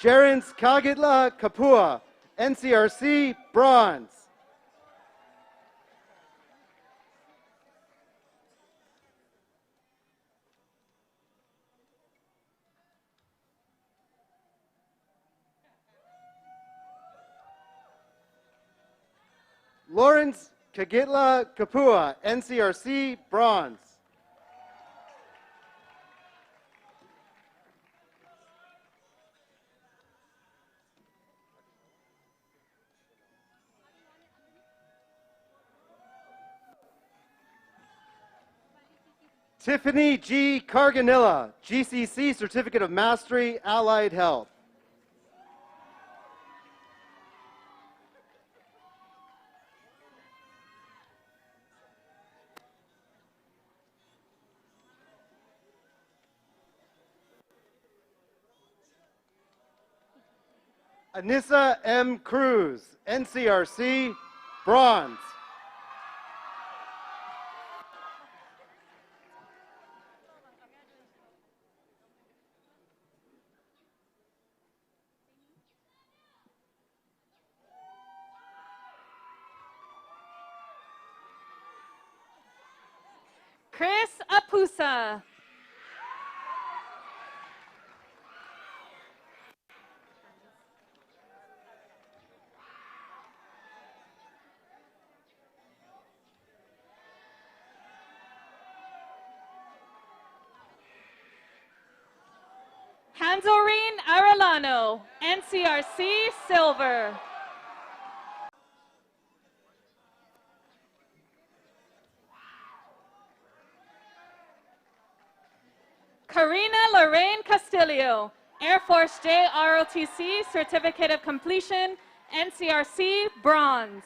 Jerens Kagitla Kapua, NCRC, bronze. Lawrence Kagitla Kapua, NCRC, bronze. Tiffany G. Carganilla, GCC Certificate of Mastery, Allied Health. Anissa M. Cruz, NCRC, bronze. Chris Apusa. Hanzorine Aralani. Cano, NCRC Silver. Karina Lorraine Castillo, Air Force J ROTC Certificate of Completion, NCRC Bronze.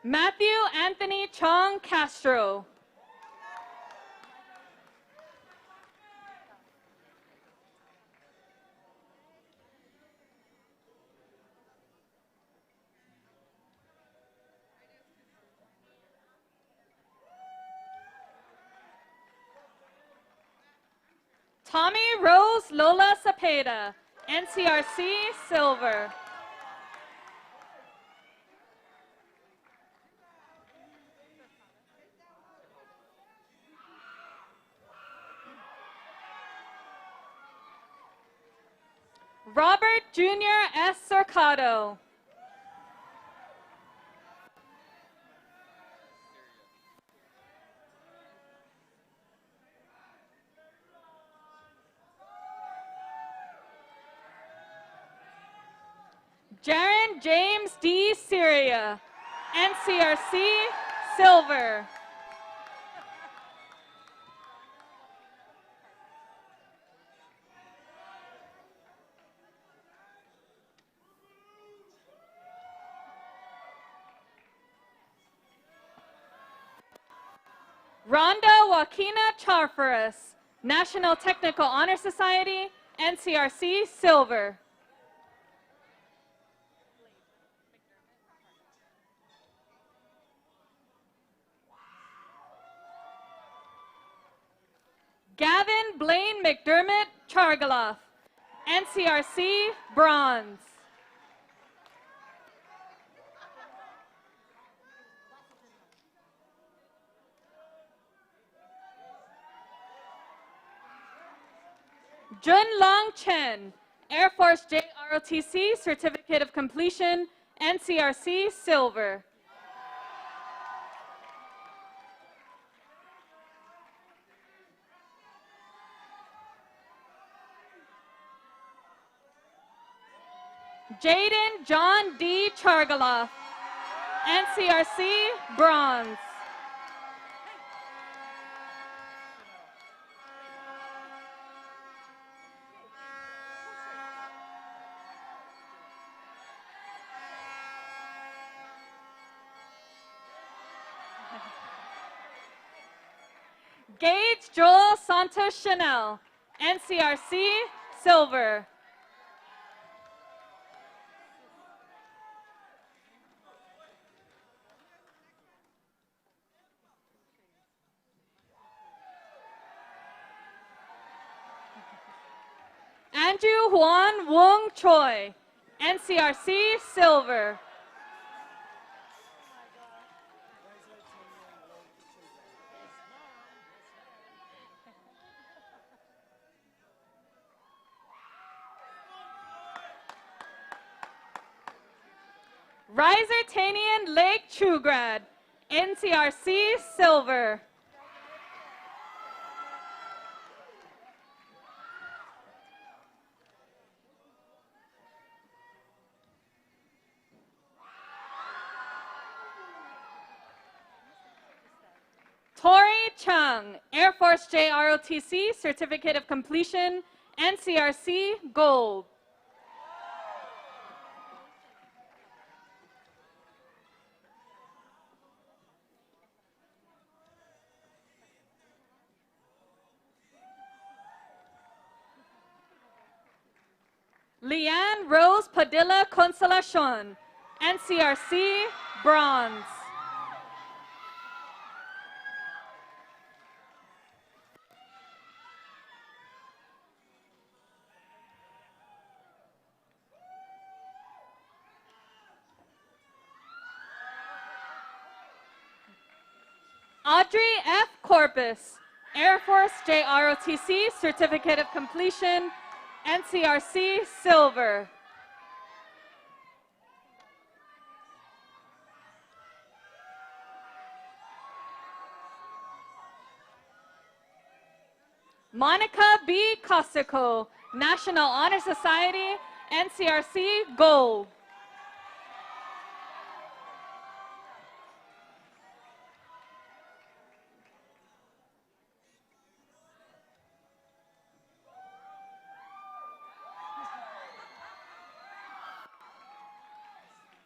Matthew Anthony Chong Castro. Tommy Rose Lola Cepeda, NCRC Silver. Robert Jr. S. Cercado. Jaron James D. Syria, NCRC Silver. Rhonda Joaquina Charfaris, National Technical Honor Society, NCRC Silver. Gavin Blaine McDermott Chargaloff, NCRC Bronze. Jun Long Chen, Air Force J ROTC Certificate of Completion, NCRC Silver. Jaden John D. Chargaloff, NCRC Bronze. Gage Joel Santos Chanel, NCRC Silver. Andrew Juan Wong Choi, NCRC Silver. Riser Tanian Lake Trugrad, NCRC Silver. Tori Chung, Air Force J ROTC Certificate of Completion, NCRC Gold. Leanne Rose Padilla Consolacion, NCRC Bronze. Audrey F. Corpus, Air Force J ROTC Certificate of Completion, NCRC Silver. Monica B. Costico, National Honor Society, NCRC, Gold.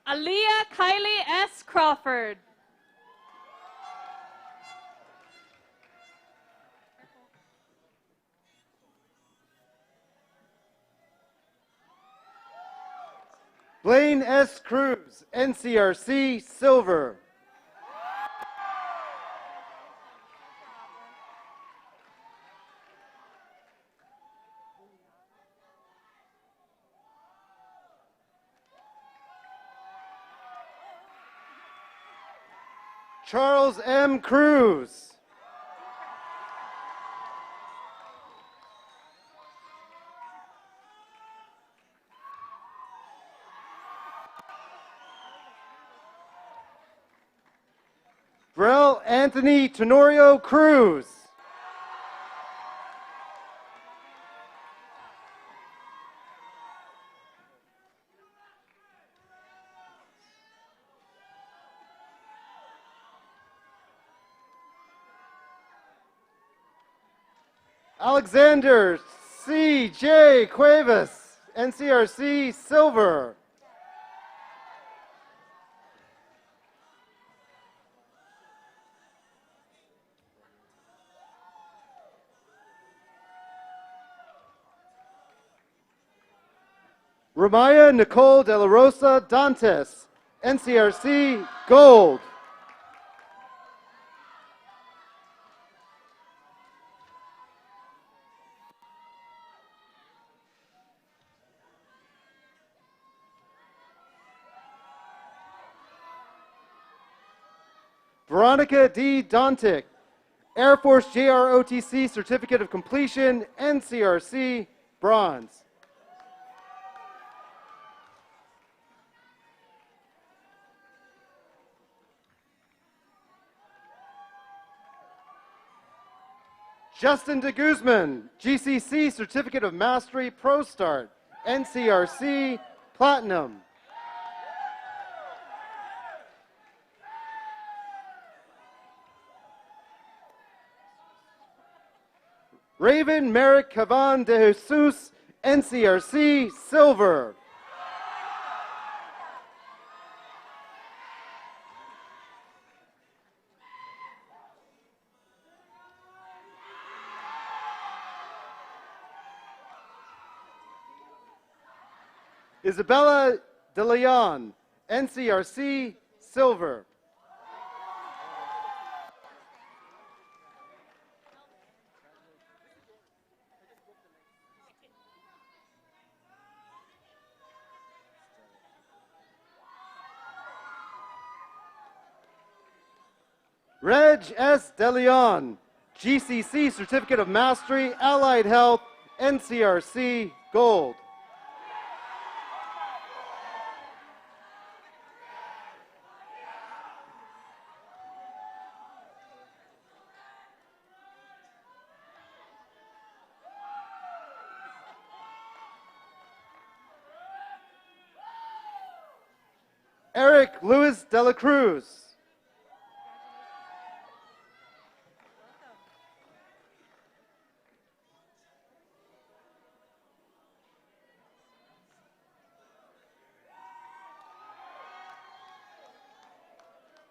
Aaliyah Kylie S. Crawford. Blaine S. Cruz, NCRC, Silver. Charles M. Cruz. Brell Anthony Tenorio Cruz. Alexander C. J. Cuevas, NCRC, Silver. Ramaya Nicole De La Rosa Dantes, NCRC, Gold. Veronica D. Dontic, Air Force JROTC Certificate of Completion, NCRC, Bronze. Justin de Guzman, GCC Certificate of Mastery, Pro Start, NCRC, Platinum. Raven Merrick Cavan de Jesus, NCRC, Silver. Isabella De Leon, NCRC, Silver. Reg S. De Leon, GCC Certificate of Mastery, Allied Health, NCRC, Gold. Eric Luis de la Cruz.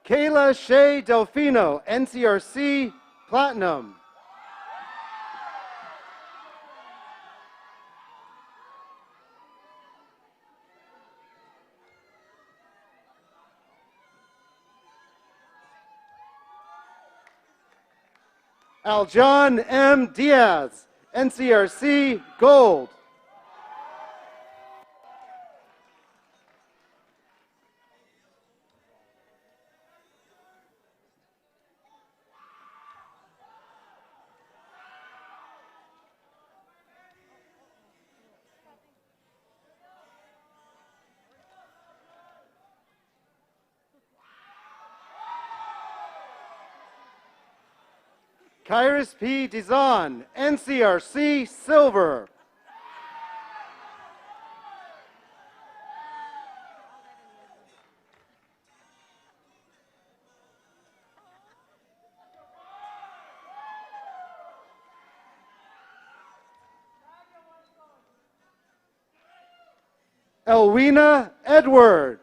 Kayla Shea Delfino, NCRC, Platinum. Aljon M. Diaz, NCRC, Gold. Kairos P. Dizon, NCRC, silver. Elwina Edward.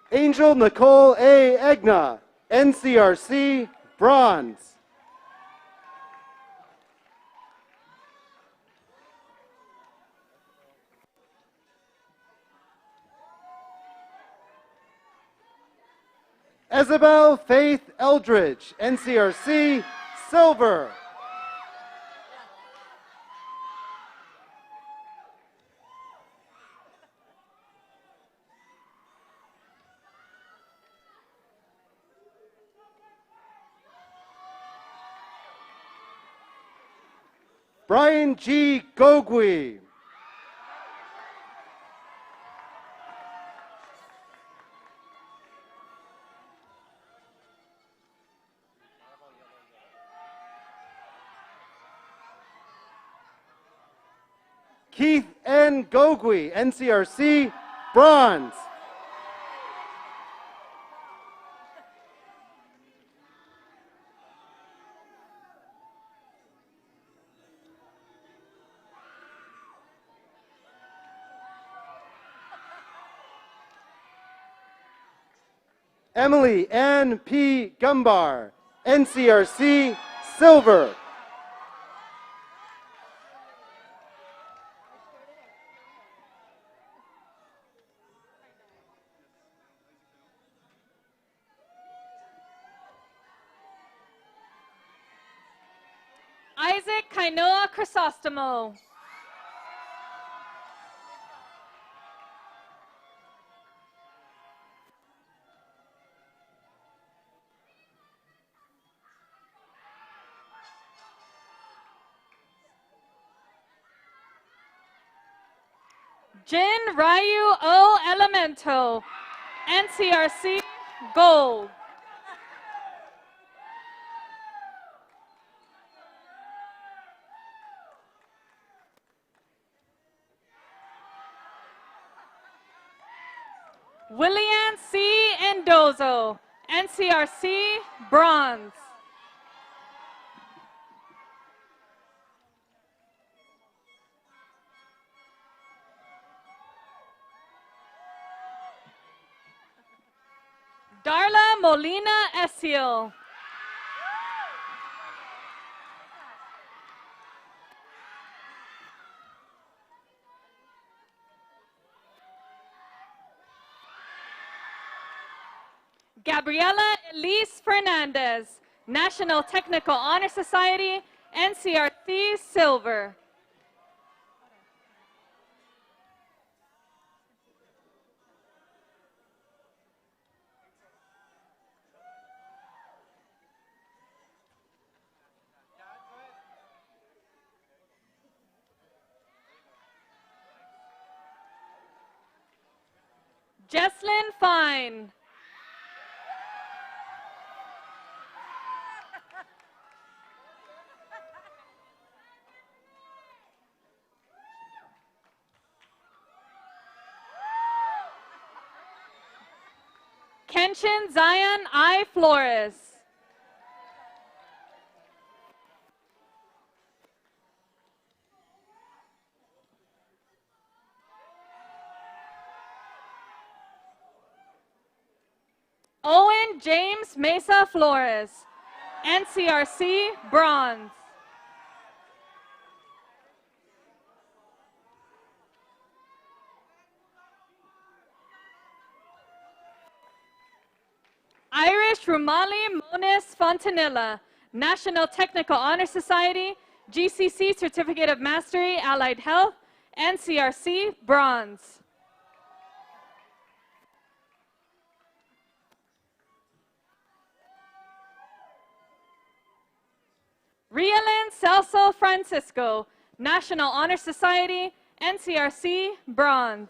Angel Nicole A. Egna, NCRC, bronze. Isabel Faith Eldridge, NCRC, silver. Brian G. Gogui. Keith N. Gogui, NCRC, bronze. Emily Ann P. Gumbar, NCRC, silver. Isaac Kainoa Chrysostomo. Jin Ryu O. Elemento, NCRC, gold. William C. Endozo, NCRC, bronze. Darla Molina Esiel. Gabriela Elise Fernandez, National Technical Honor Society, NCRC, silver. Jesslyn Fine. Kenshin Zion I. Flores. Owen James Mesa Flores, NCRC, bronze. Irish Rumali Moniz Fontanilla, National Technical Honor Society, GCC Certificate of Mastery, Allied Health, NCRC, bronze. Rielyn Celso Francisco, National Honor Society, NCRC, bronze.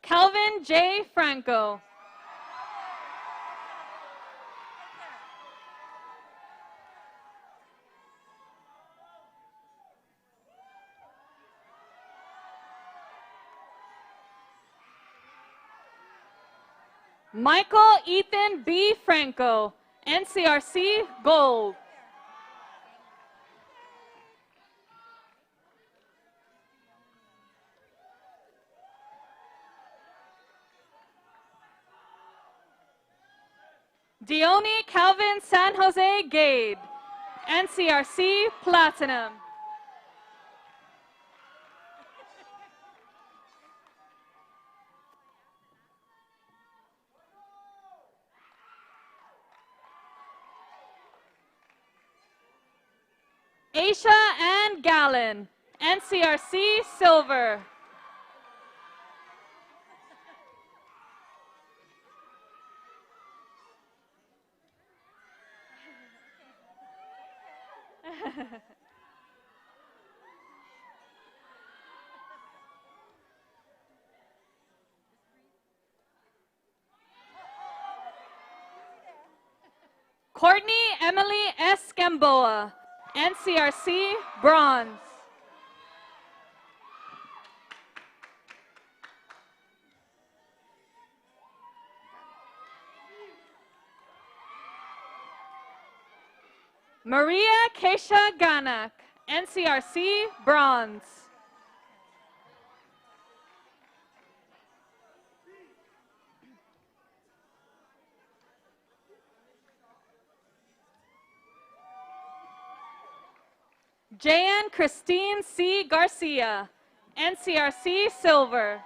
Calvin J. Franco. Michael Ethan B. Franco, NCRC, gold. Dione Calvin San Jose Gade, NCRC, platinum. Aisha Ann Gallen, NCRC, silver. Courtney Emily S. Gamboa, NCRC, bronze. Maria Keisha Ganak, NCRC, bronze. Jan Christine C. Garcia, NCRC, silver.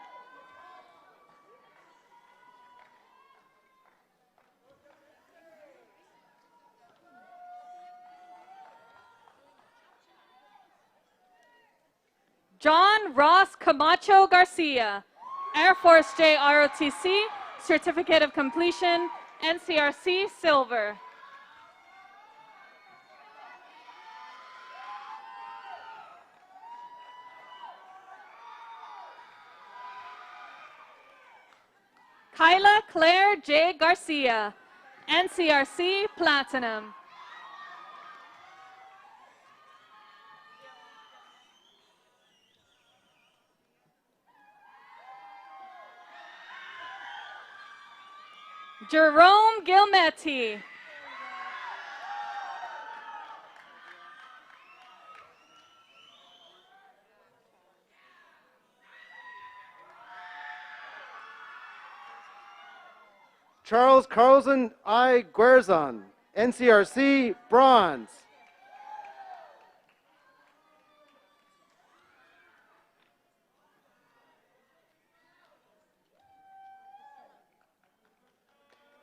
John Ross Camacho Garcia, Air Force J ROTC, Certificate of Completion, NCRC, silver. Kyla Claire J. Garcia, NCRC, platinum. Jerome Gilmetti. Charles Carlson I. Guerzon, NCRC, bronze.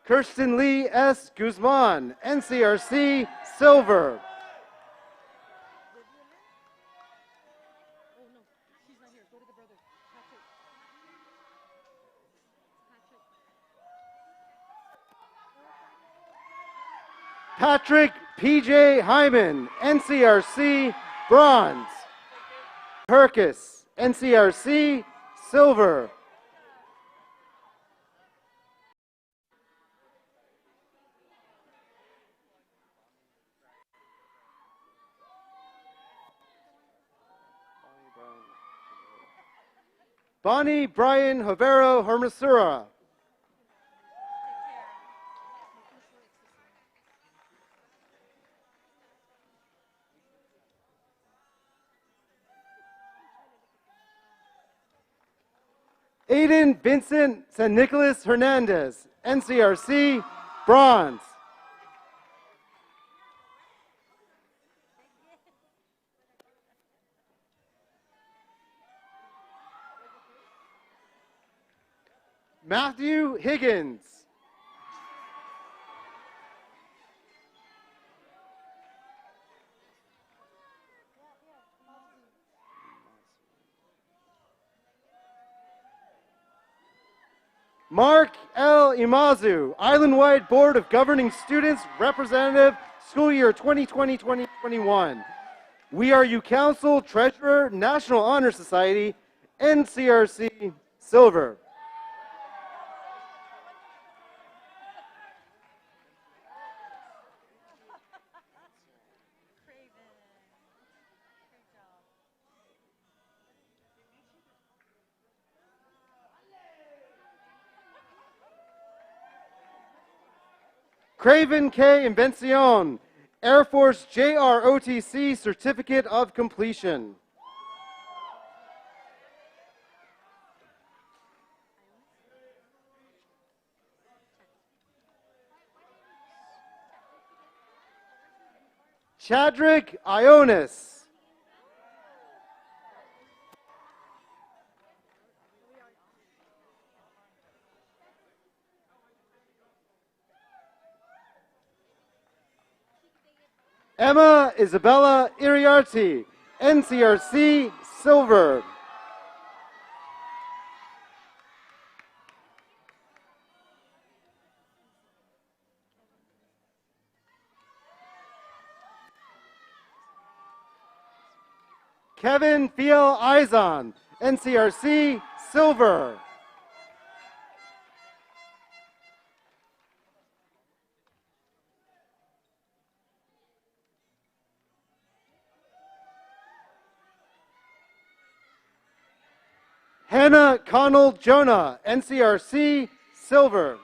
Kirsten Lee S. Guzman, NCRC, silver. Patrick P.J. Hyman, NCRC, bronze. Herkus, NCRC, silver. Bonnie Brian Havero Hermosura. Aiden Vincent San Nicolas Hernandez, NCRC, bronze. Matthew Higgins. Mark L. Imazu, Island-wide Board of Governing Students Representative, school year 2020-2021. We Are You Council Treasurer, National Honor Society, NCRC, Silver. Craven K. Invención, Air Force JROTC Certificate of Completion. Chadrick Ionis. Emma Isabella Iriarty, NCRC, Silver. Kevin Fiel Izon, NCRC, Silver. Hannah Connell Jonah, NCRC, Silver.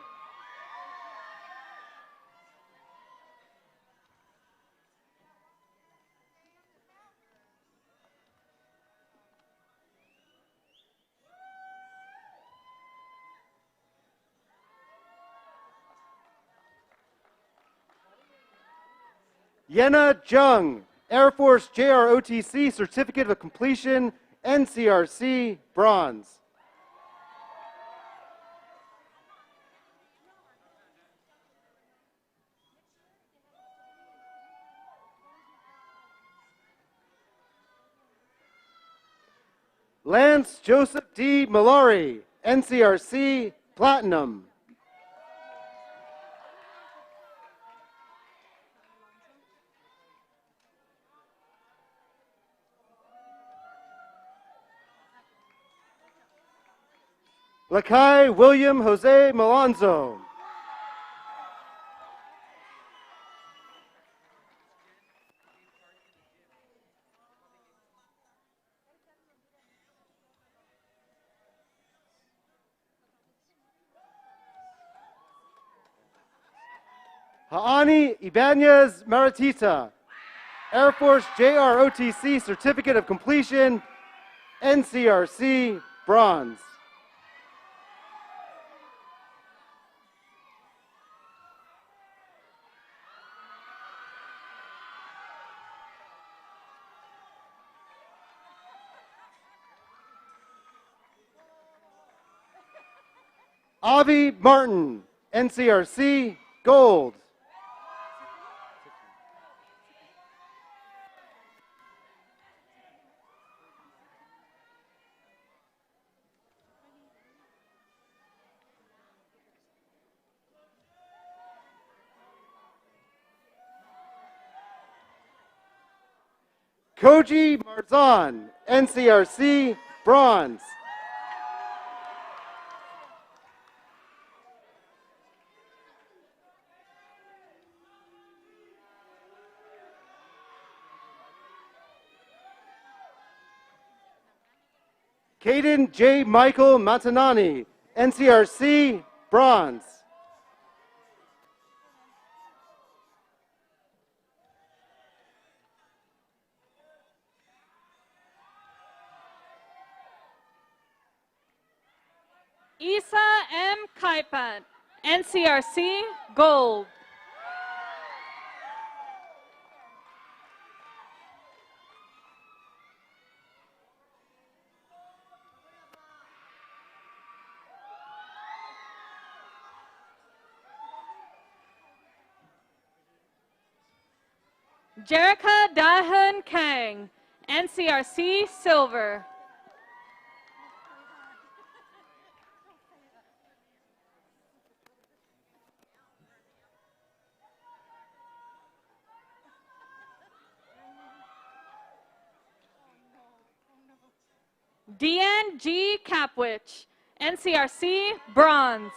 Yenna Jung, Air Force JROTC Certificate of Completion, NCRC, Bronze. Lance Joseph D. Malari, NCRC, Platinum. Lakai William Jose Malonzo. Haani Ibanez Maratita, Air Force JROTC Certificate of Completion, NCRC, Bronze. Avi Martin, NCRC, Gold. Koji Marzan, NCRC, Bronze. Caden J. Michael Matanani, NCRC, Bronze. Isa M. Kaipat, NCRC, Gold. Jerica Dahun Kang, NCRC, Silver. Deanne G. Capwich, NCRC, bronze.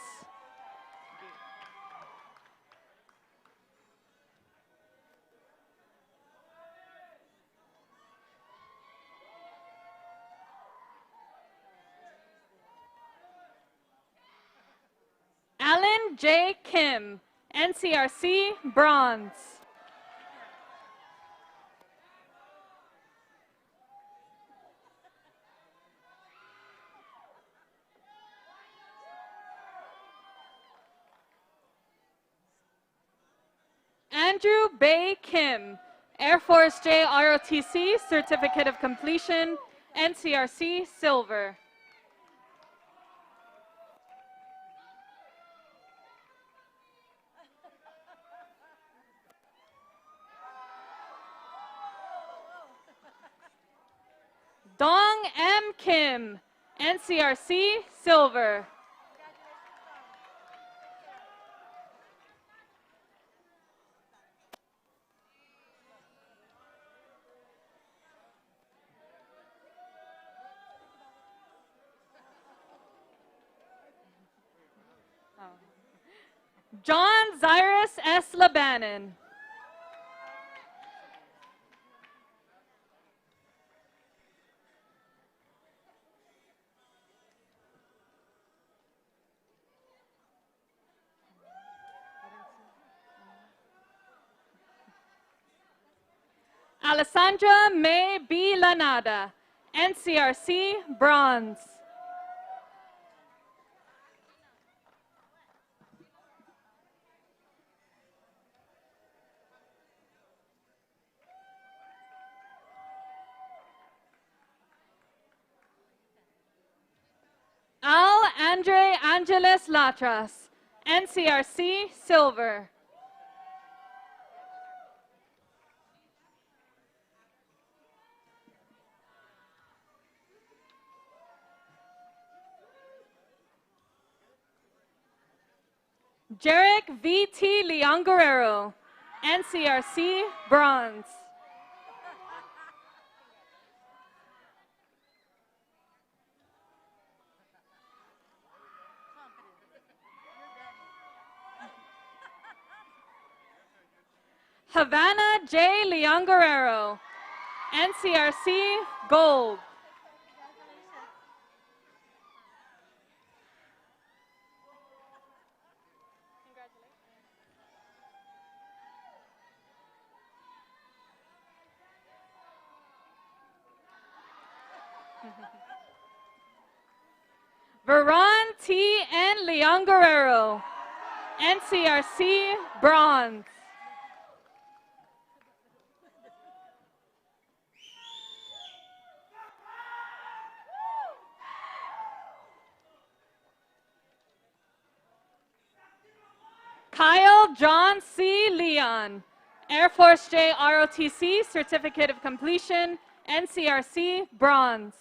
Alan J. Kim, NCRC, bronze. Andrew Bay Kim, Air Force J ROTC, Certificate of Completion, NCRC, silver. Dong M. Kim, NCRC, silver. John Zyrus S. Labanon. Alessandra May B. Lanada, NCRC, bronze. Al Andre Angeles Latras, NCRC, silver. Jarek V.T. Leon Guerrero, NCRC, bronze. Havana J. Leon Guerrero, NCRC, gold. Veron T. N. Leon Guerrero, NCRC, bronze. Kyle John C. Leon, Air Force J ROTC, Certificate of Completion, NCRC, bronze.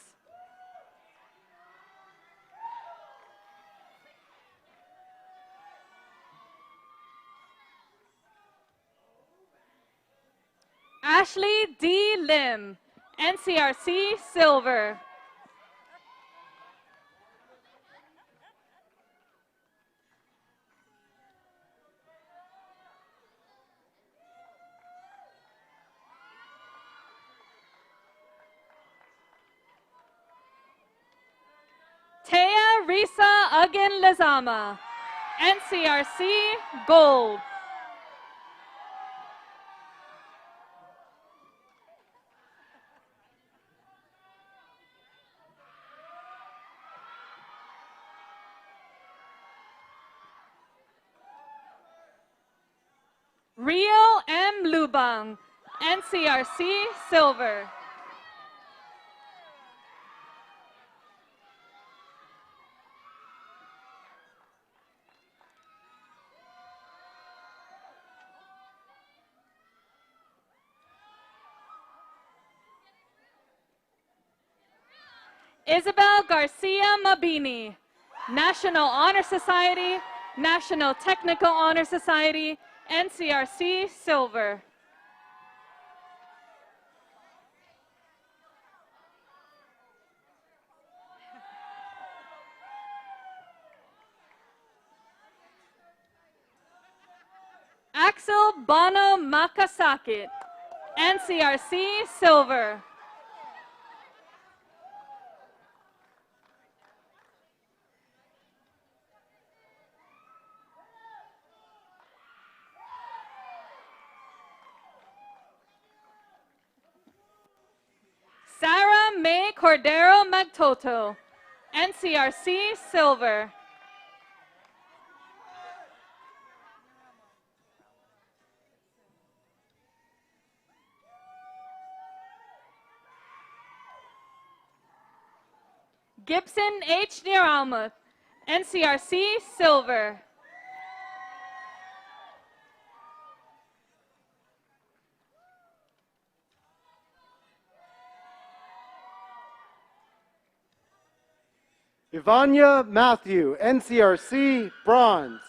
Ashley D. Lim, NCRC, silver. Taya Risa Ugin Lizama, NCRC, gold. Rio M. Lubang, NCRC, silver. Isabel Garcia Mabini, National Honor Society, National Technical Honor Society, NCRC, silver. Axel Bono Makasakit, NCRC Silver. Sarah May Cordero Magtoto, NCRC Silver. Gibson H. Niralmuth, NCRC Silver. Ivania Matthew, NCRC Bronze.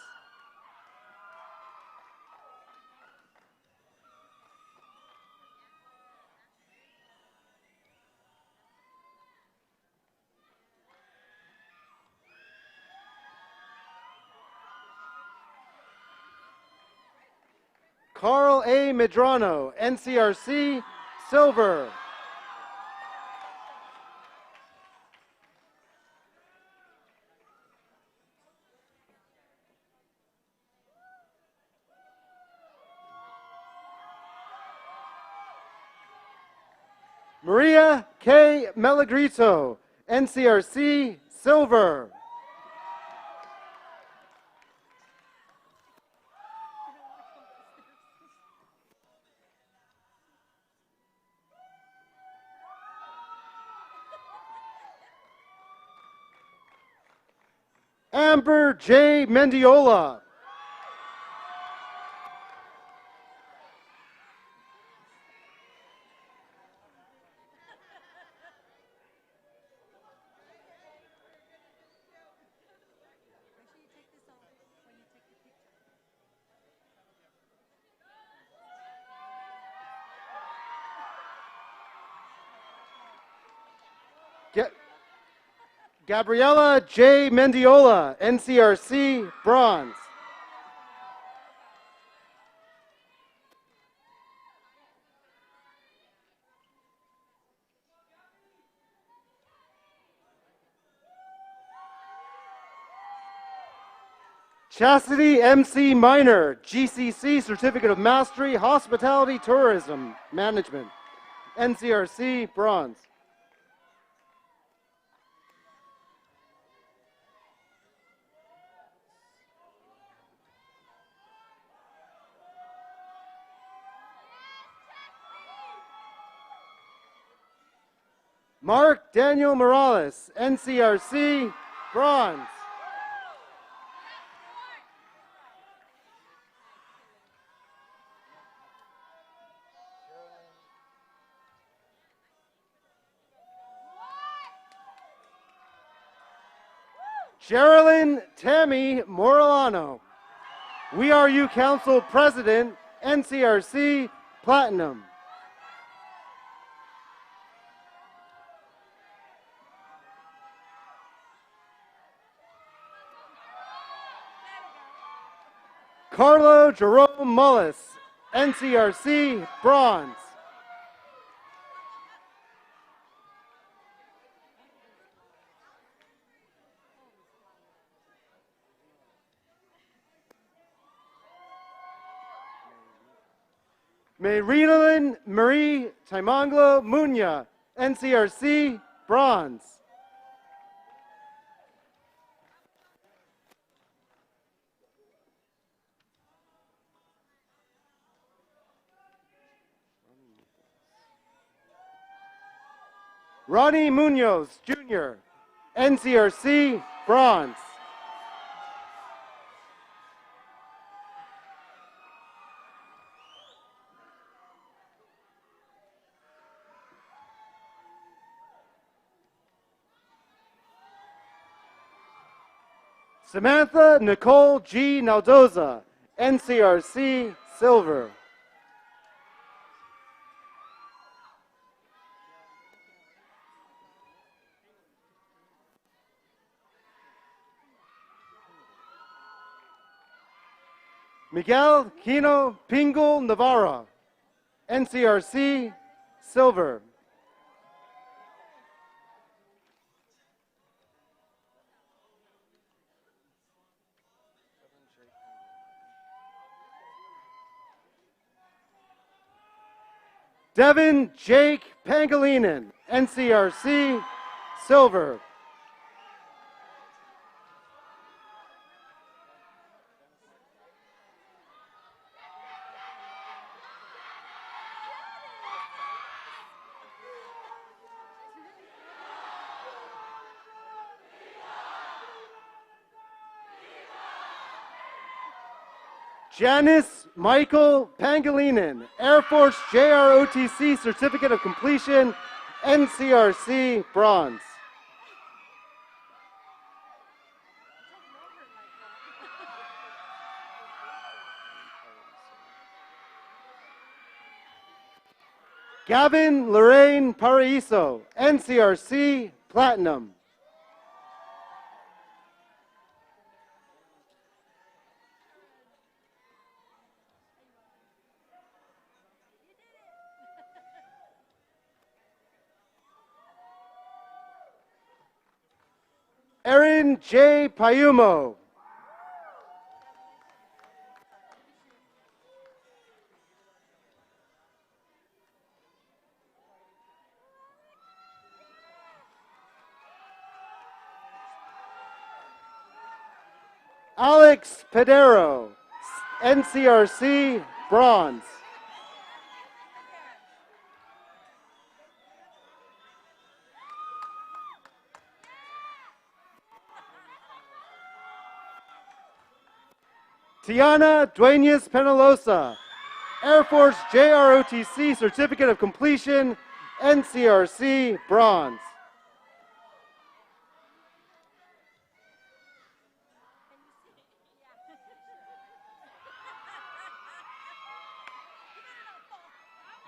Carl A. Medrano, NCRC Silver. Maria K. Melagrito, NCRC Silver. Amber J. Mendiola. Gabriella J. Mendiola, NCRC Bronze. Chastity MC Minor, GCC Certificate of Mastery, Hospitality Tourism Management, NCRC Bronze. Mark Daniel Morales, NCRC Bronze. Sherilyn Tammy Morellano, We Are You Council President, NCRC Platinum. Carlo Jerome Mullis, NCRC Bronze. Marilyn Marie Taimanglo Munya, NCRC Bronze. Ronnie Munoz, Jr., NCRC Bronze. Samantha Nicole G. Naldoza, NCRC Silver. Miguel Quino Pingle Navarra, NCRC, silver. Devin Jake Pangilinan, NCRC, silver. Janice Michael Pangilinan, Air Force JROTC Certificate of Completion, NCRC, bronze. Gavin Lorraine Paraiso, NCRC, platinum. Erin J. Payumo. Alex Pedero, NCRC, bronze. Tiana Duenas Penalosa, Air Force JROTC Certificate of Completion, NCRC, bronze.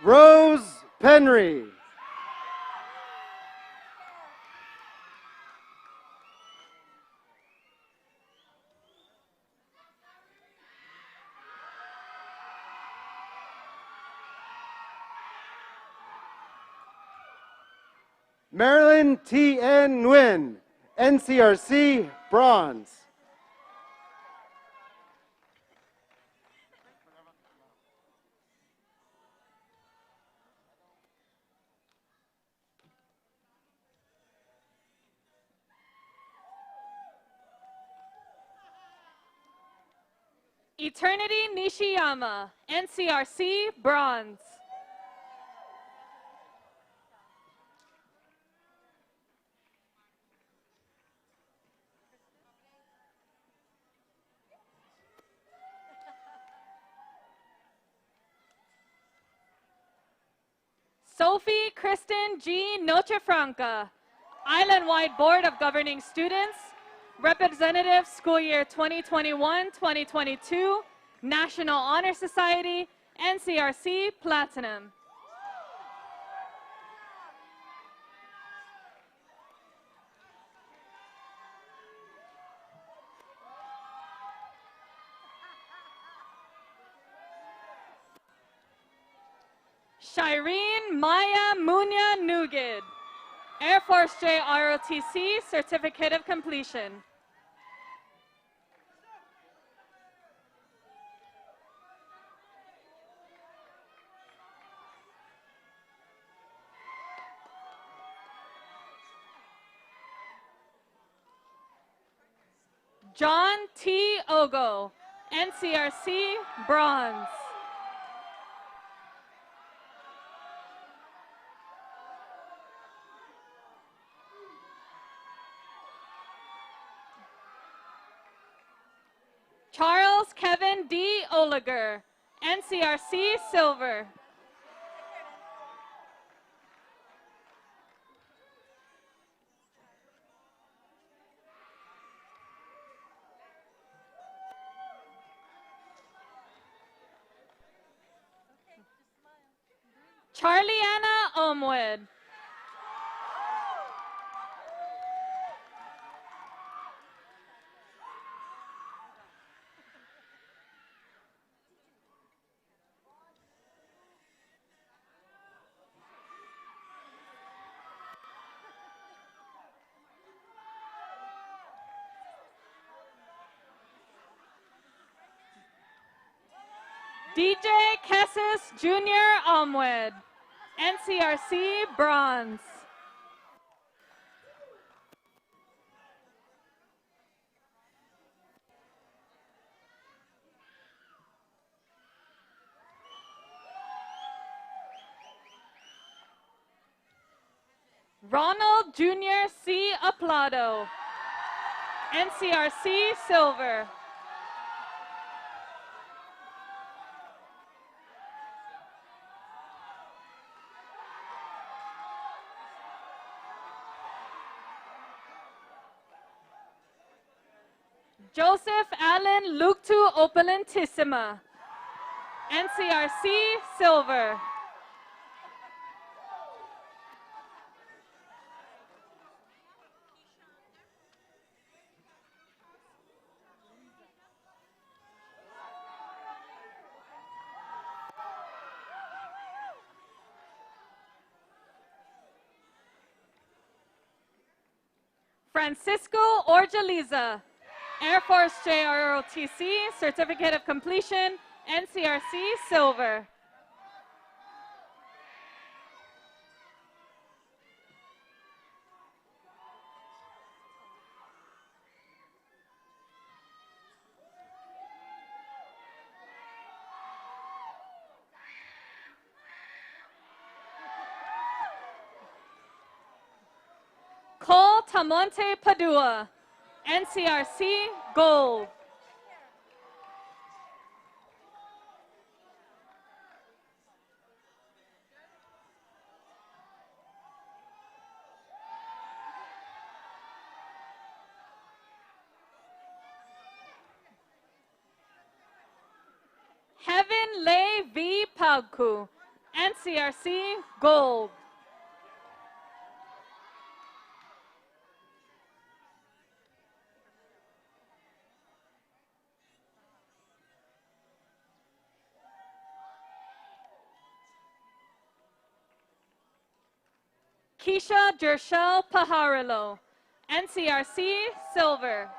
Rose Penry. Marilyn T. N. Nguyen, NCRC, bronze. Eternity Nishiyama, NCRC, bronze. Sophie Kristen G. Nochefranca, Island-wide Board of Governing Students, Representative School Year 2021-2022, National Honor Society, NCRC, Platinum. Shireen Maya Munya Nugid, Air Force JROTC Certificate of Completion. John T. Ogo, NCRC, bronze. Charles Kevin D. Oliger, NCRC, silver. Charliana Omwood. Jfkhs Jr. Almwed, NCRC Bronze. Ronald Jr. C. Aplado, NCRC Silver. Joseph Allen Luktu Opulentissima, NCRC Silver. Francisco Orjaliza, Air Force JROTC, Certificate of Completion, NCRC Silver. Cole Tamonte Padua, NCRC Gold. Heaven Lei V. Pagku, NCRC Gold. Keisha Jershel Pajarilo, NCRC Silver.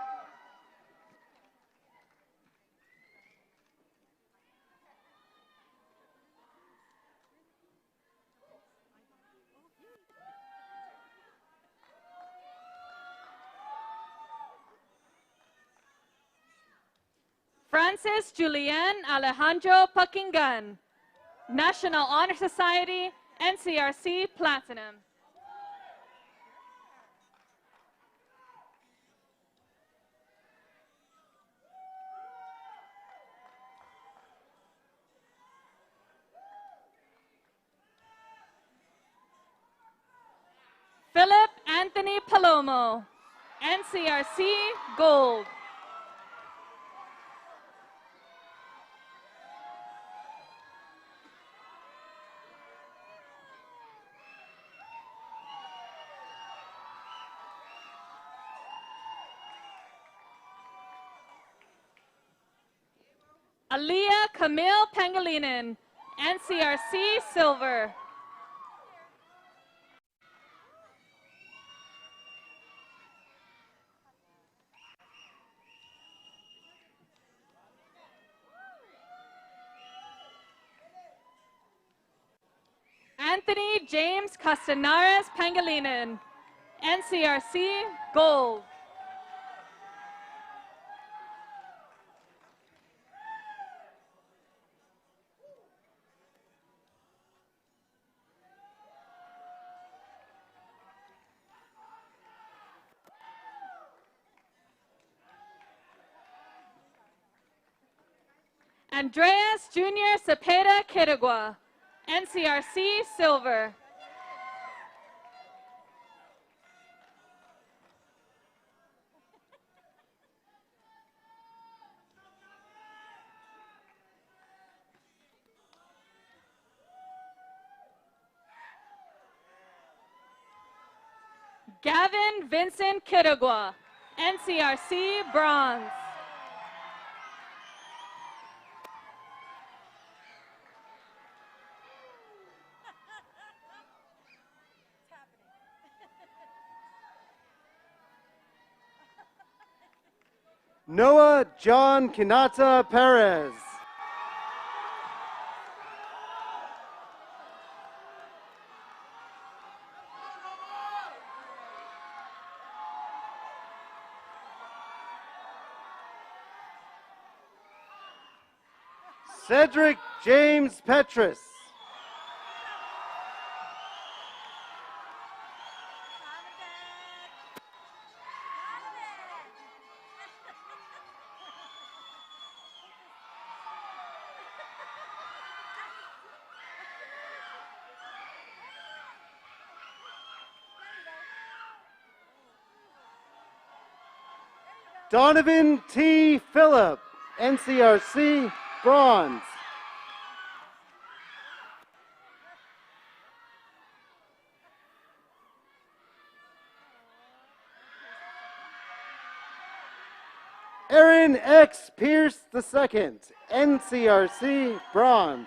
Francis Julian Alejandro Pakingan, National Honor Society, NCRC Platinum. Philip Anthony Palomo, NCRC Gold. Aliyah Camille Pangilinan, NCRC Silver. Anthony James Castanares Pangilinan, NCRC Gold. Andreas Jr. Cepeda Quirigua, NCRC Silver. Gavin Vincent Quirigua, NCRC Bronze. Noah John Kinata Perez. Cedric James Petrus. Donovan T. Phillip, NCRC, bronze. Aaron X. Pierce II, NCRC, bronze.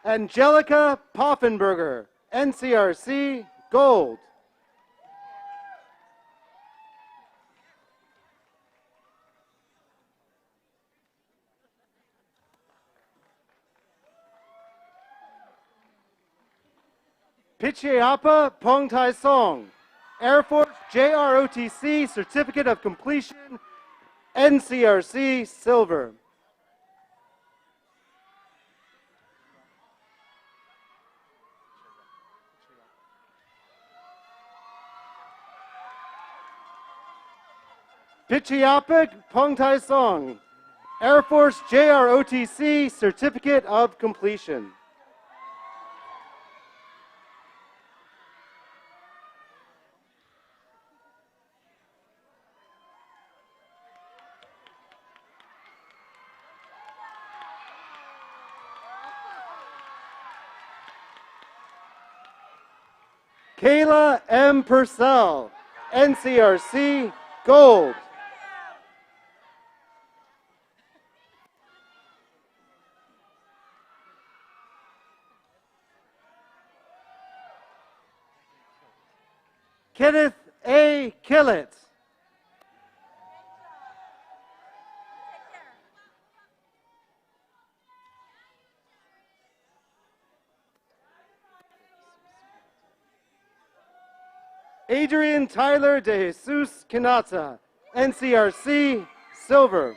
Angelica Poffenberger, NCRC, gold. Pichiapa Pongtai Song, Air Force JROTC Certificate of Completion, NCRC, silver. Pichiapik Pongtai Song, Air Force JROTC Certificate of Completion. Kayla M. Purcell, NCRC, gold. Kenneth A. Killett. Adrian Tyler de Jesus Kanata, NCRC, silver.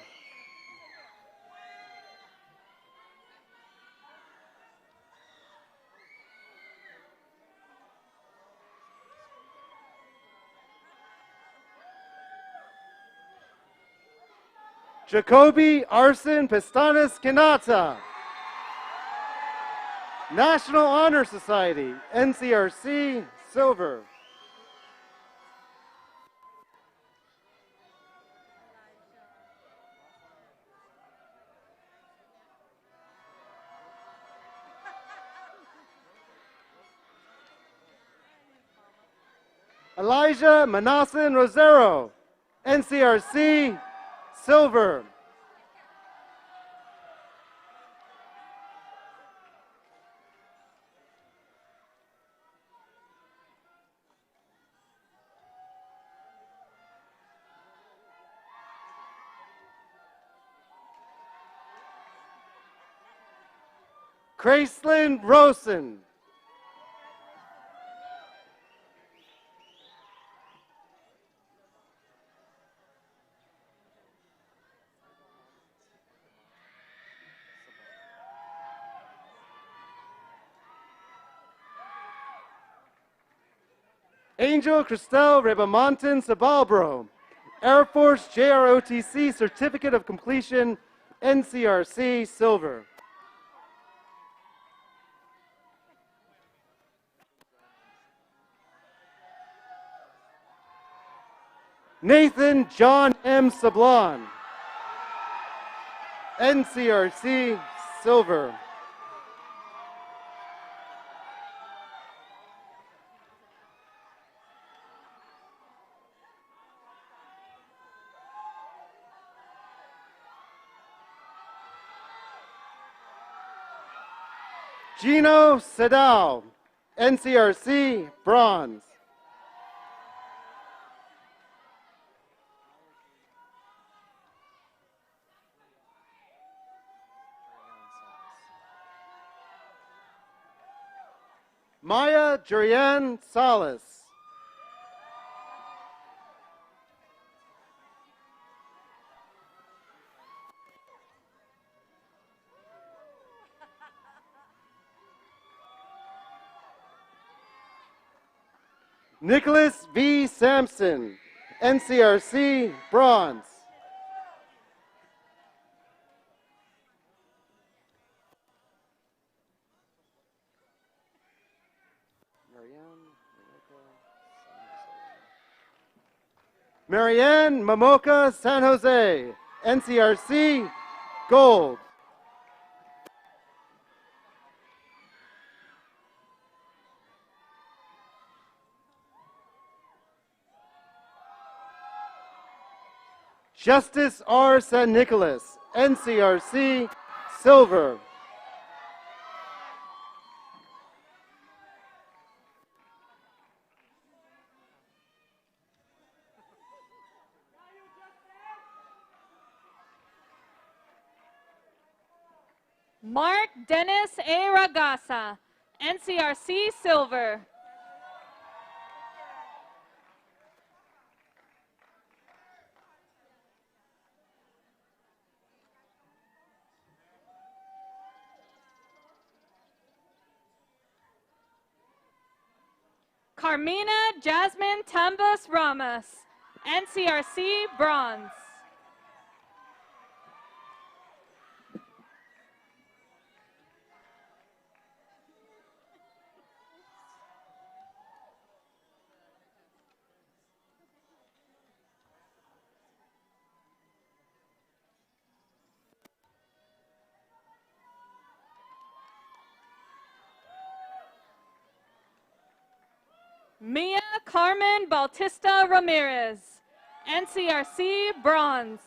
Jacoby Arson Pestanis Kanata, National Honor Society, NCRC, silver. Elijah Manassen Rosero, NCRC, silver. Gracelyn Rosen. Angel Cristel Rebamontan Sabalbro, Air Force JROTC Certificate of Completion, NCRC, silver. Nathan John M. Sablon, NCRC, silver. Gino Sedal, NCRC, bronze. Maya Jurian Salas. Nicholas V. Sampson, NCRC, bronze. Marianne Momoka San Jose, NCRC, gold. Justice R. San Nicolas, NCRC, silver. Mark Dennis A. Ragasa, NCRC, silver. Carmina Jasmine Tambas Ramos, NCRC, bronze. Mia Carmen Bautista Ramirez, NCRC, bronze.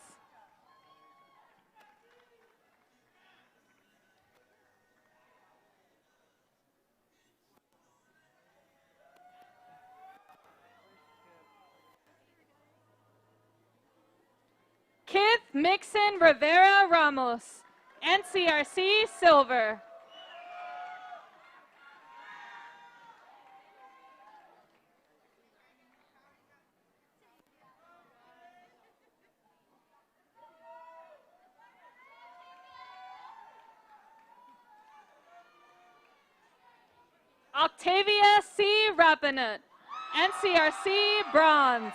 Kith Mixon Rivera Ramos, NCRC, silver. Octavia C. Rapinut, NCRC, bronze.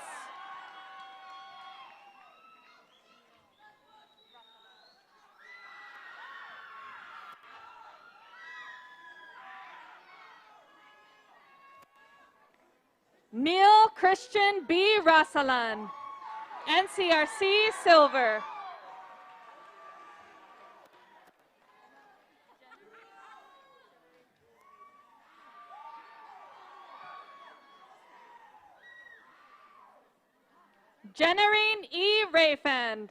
Neil Christian B. Rasalan, NCRC, silver. Jennerine E. Rayfand,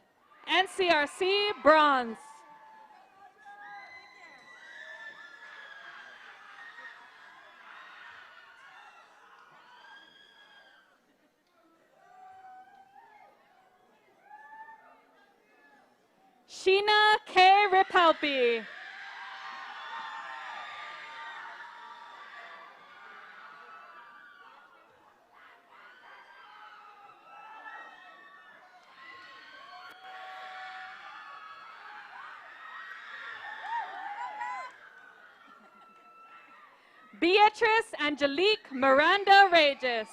NCRC, bronze. Sheena K. Ripalpi. Beatrice Angelique Miranda Regis,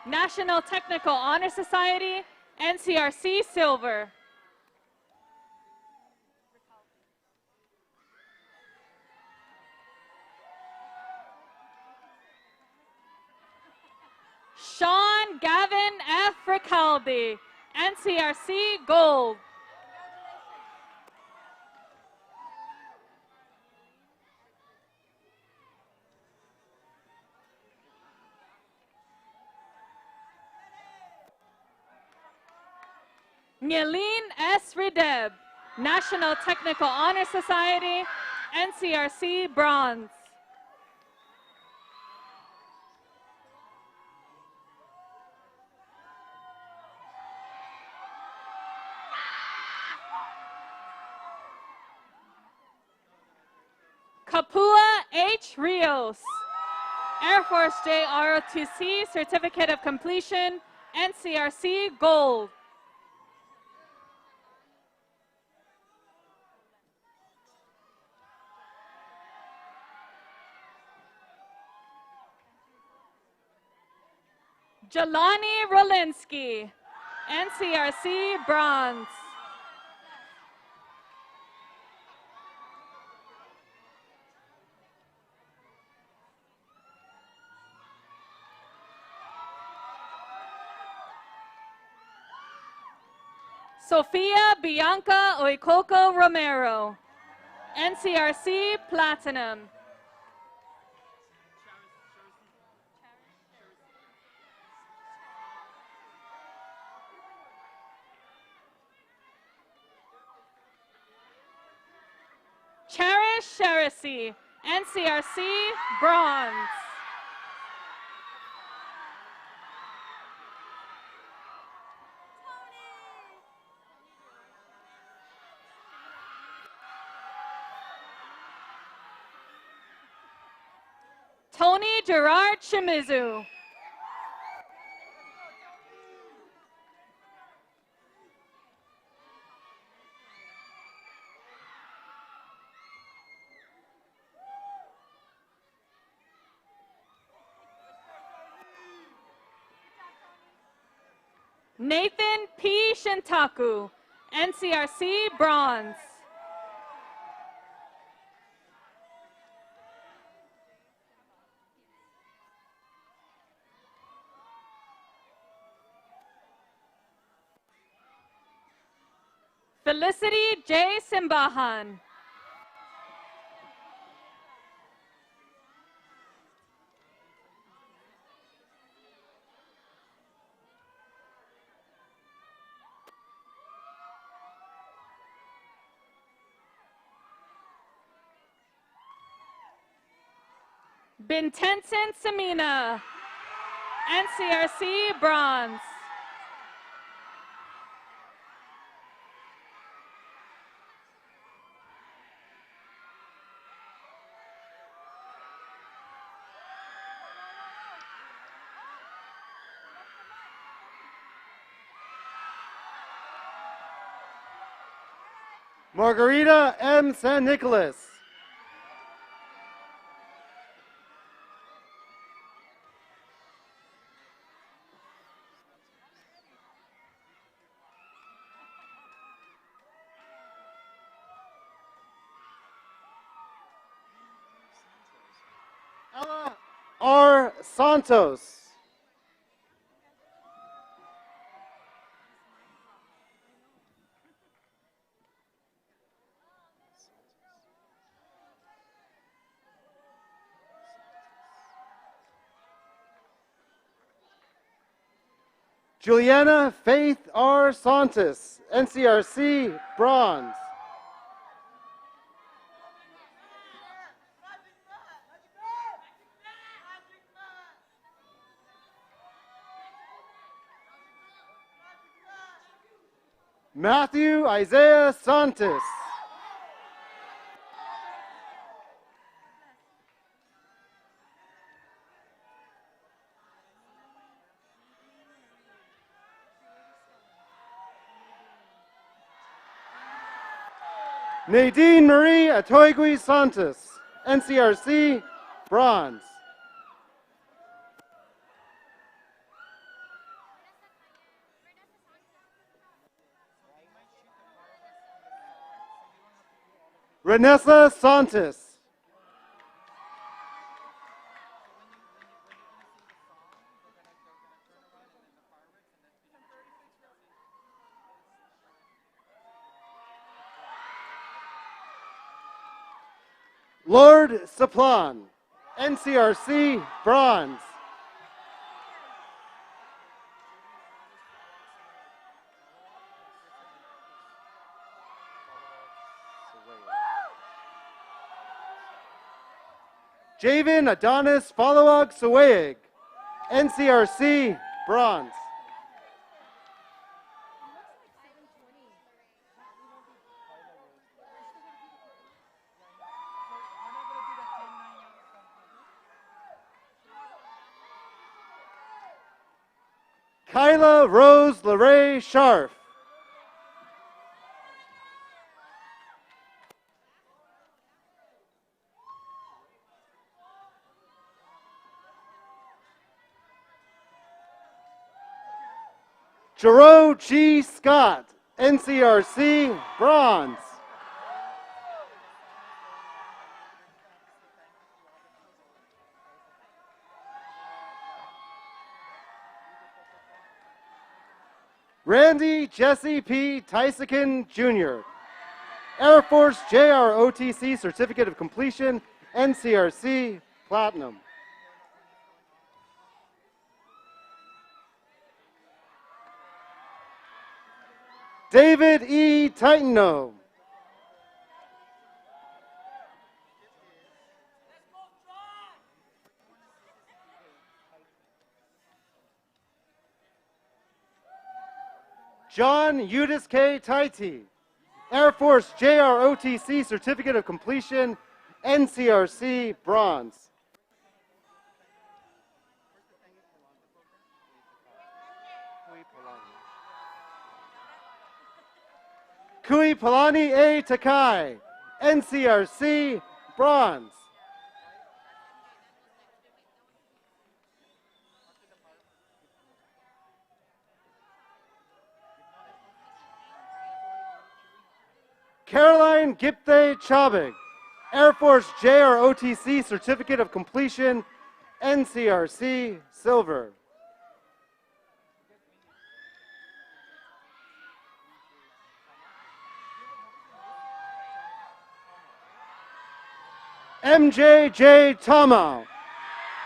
National Technical Honor Society, NCRC, silver. Sean Gavin F. Ricaldi, NCRC, gold. Nyeline S. Redeb, National Technical Honor Society, NCRC, bronze. Kapua H. Rios, Air Force J ROTC Certificate of Completion, NCRC Gold. Jelani Rolinski, NCRC Bronze. Sofia Bianca Oikoko Romero, NCRC Platinum. Cherish Sherisi, NCRC Bronze. Tony Gerard Shimizu. Nathan P. Shintaku, NCRC Bronze. Felicity J. Simbahan. Bintensen Samina, NCRC Bronze. Margarita M. San Nicolas. Ella R. Santos. Juliana Faith R. Santos, NCRC Bronze. Matthew Isaiah Santos. Nadine Marie Atoigui Santos, NCRC Bronze. Renessa Santos. Lord Saplan, NCRC Bronze. Javen Adonis Falawag Sawayig, NCRC Bronze. Kyla Rose LeRae Scharf. Jerome G. Scott, NCRC, bronze. Randy Jesse P. Tysican, Jr., Air Force JROTC Certificate of Completion, NCRC, platinum. David E. Titano. John Udis K. Taiti, Air Force JROTC Certificate of Completion, NCRC, bronze. Kui Palani A. Takai, NCRC, bronze. Caroline Gipthe Chabig, Air Force JROTC Certificate of Completion, NCRC, silver. MJJ Tama,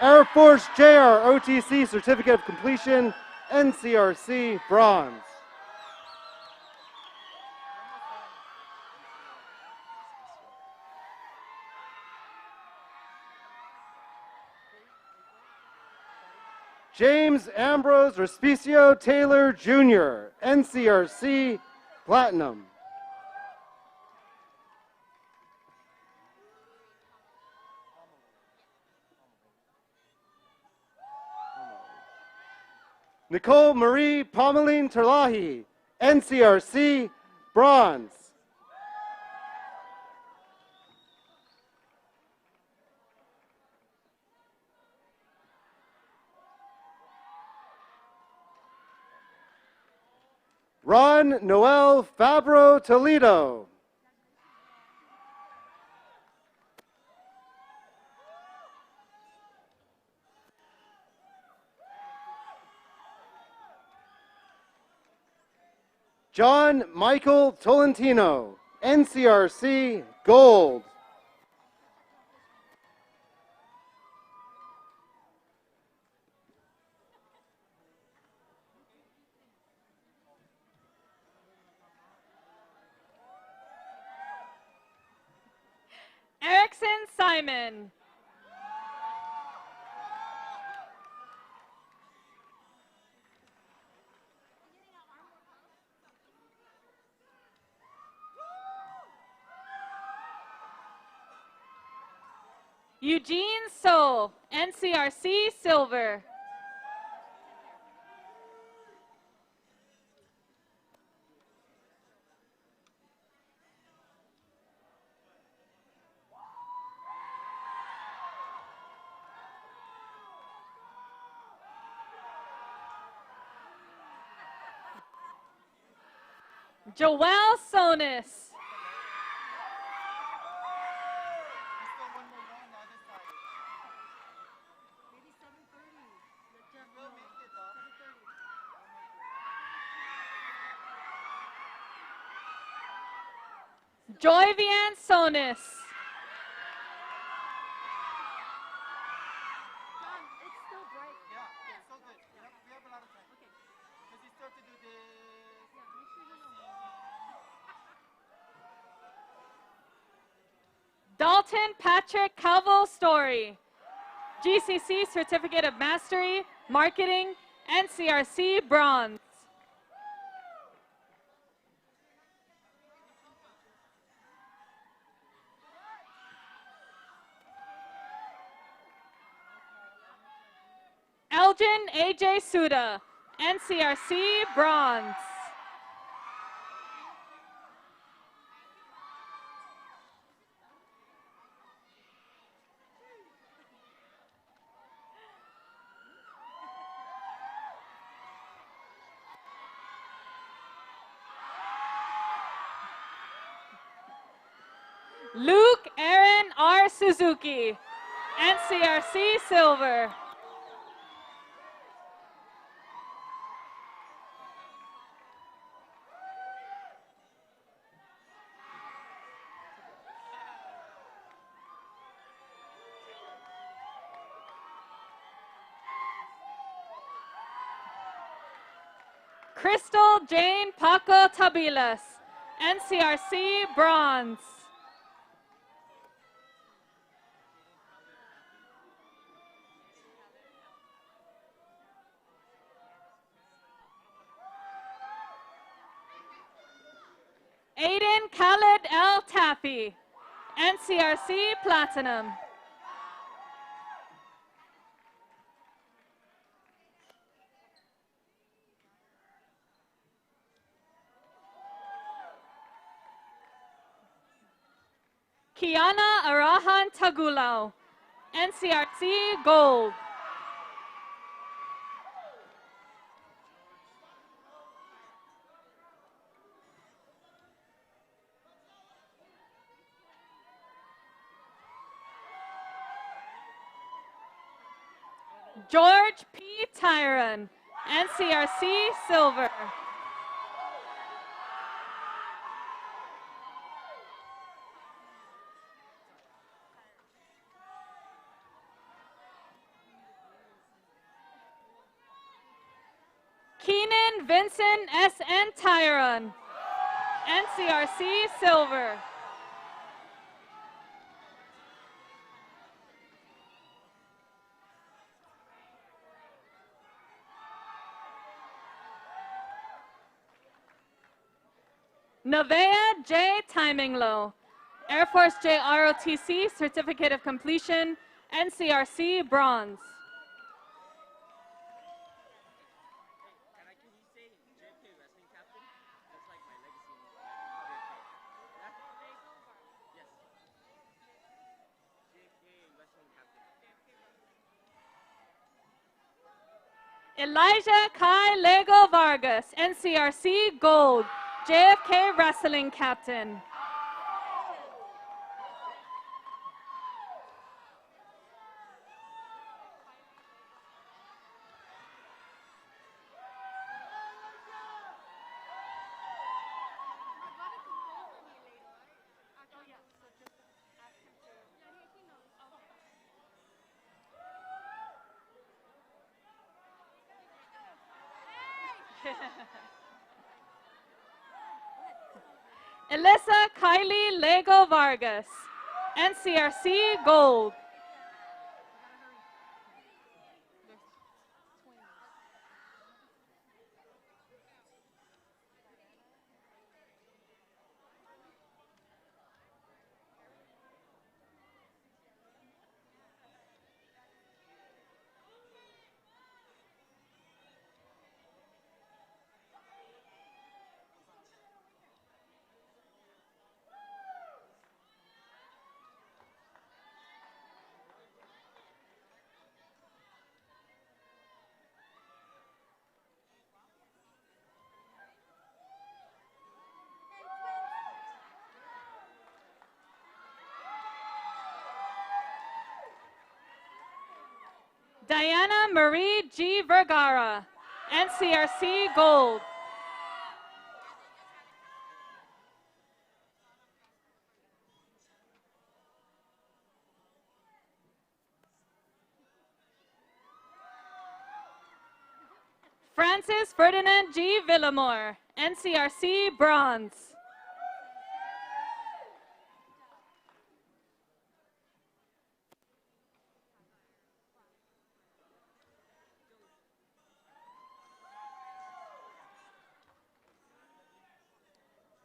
Air Force JROTC Certificate of Completion, NCRC, bronze. James Ambrose Respicio Taylor, Jr., NCRC, platinum. Nicole Marie Pomeline Terlahi, NCRC, bronze. Ron Noel Fabro Toledo. John Michael Tolentino, NCRC, gold. Erickson Simon. Eugene So, NCRC, silver. Joelle Sonis. Joy Vian Sonis. Dalton Patrick Calvo Story, GCC Certificate of Mastery, Marketing, NCRC, bronze. Elgin AJ Suda, NCRC bronze. Luke Aaron R. Suzuki, NCRC silver. Crystal Jane Paco Tabilas, NCRC bronze. Aiden Khaled El Taffy, NCRC platinum. Kiana Arahan Tagulao, NCRC gold. George P. Tyron, NCRC silver. Keenan Vincent S.N. Tyron, NCRC silver. Nevaeh J. Timinglow, Air Force J ROTC Certificate of Completion, NCRC bronze. Elijah Kai Lego Vargas, NCRC gold, JFK wrestling captain. Alyssa Kylie Lego Vargas, NCRC gold. Diana Marie G. Vergara, NCRC gold. Francis Ferdinand G. Villamore, NCRC bronze.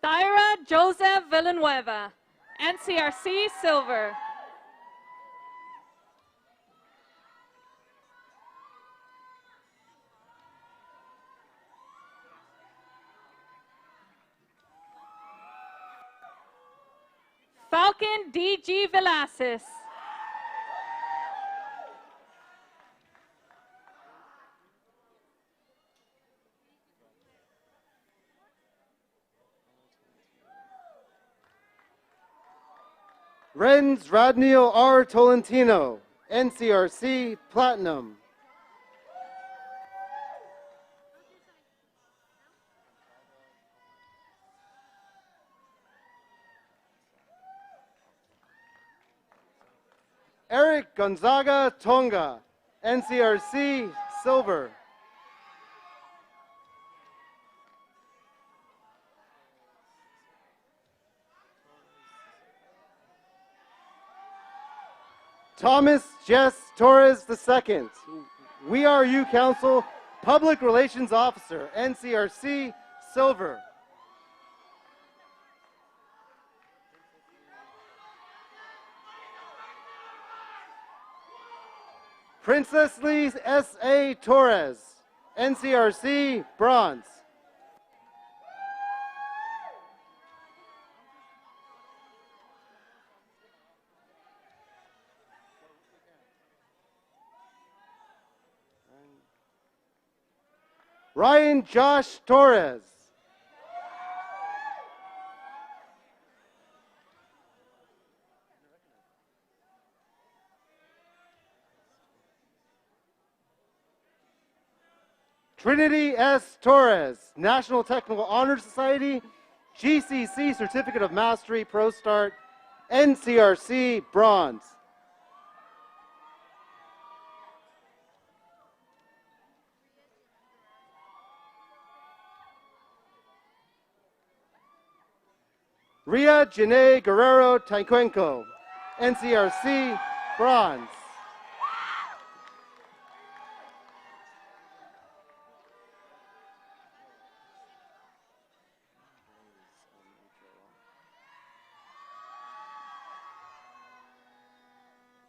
Thyra Joseph Villanueva, NCRC silver. Joaquin D.G. Velasquez. Renz Radniel R. Tolentino, NCRC Platinum. Eric Gonzaga Tonga, NCRC Silver. Thomas Jess Torres II, We Are You Council Public Relations Officer, NCRC Silver. Princess Lee S.A. Torres, NCRC Bronze. Ryan Josh Torres. Trinity S. Torres, National Technical Honor Society, GCC Certificate of Mastery, Pro Start, NCRC Bronze. Ria Janae Guerrero Taekwenko, NCRC Bronze.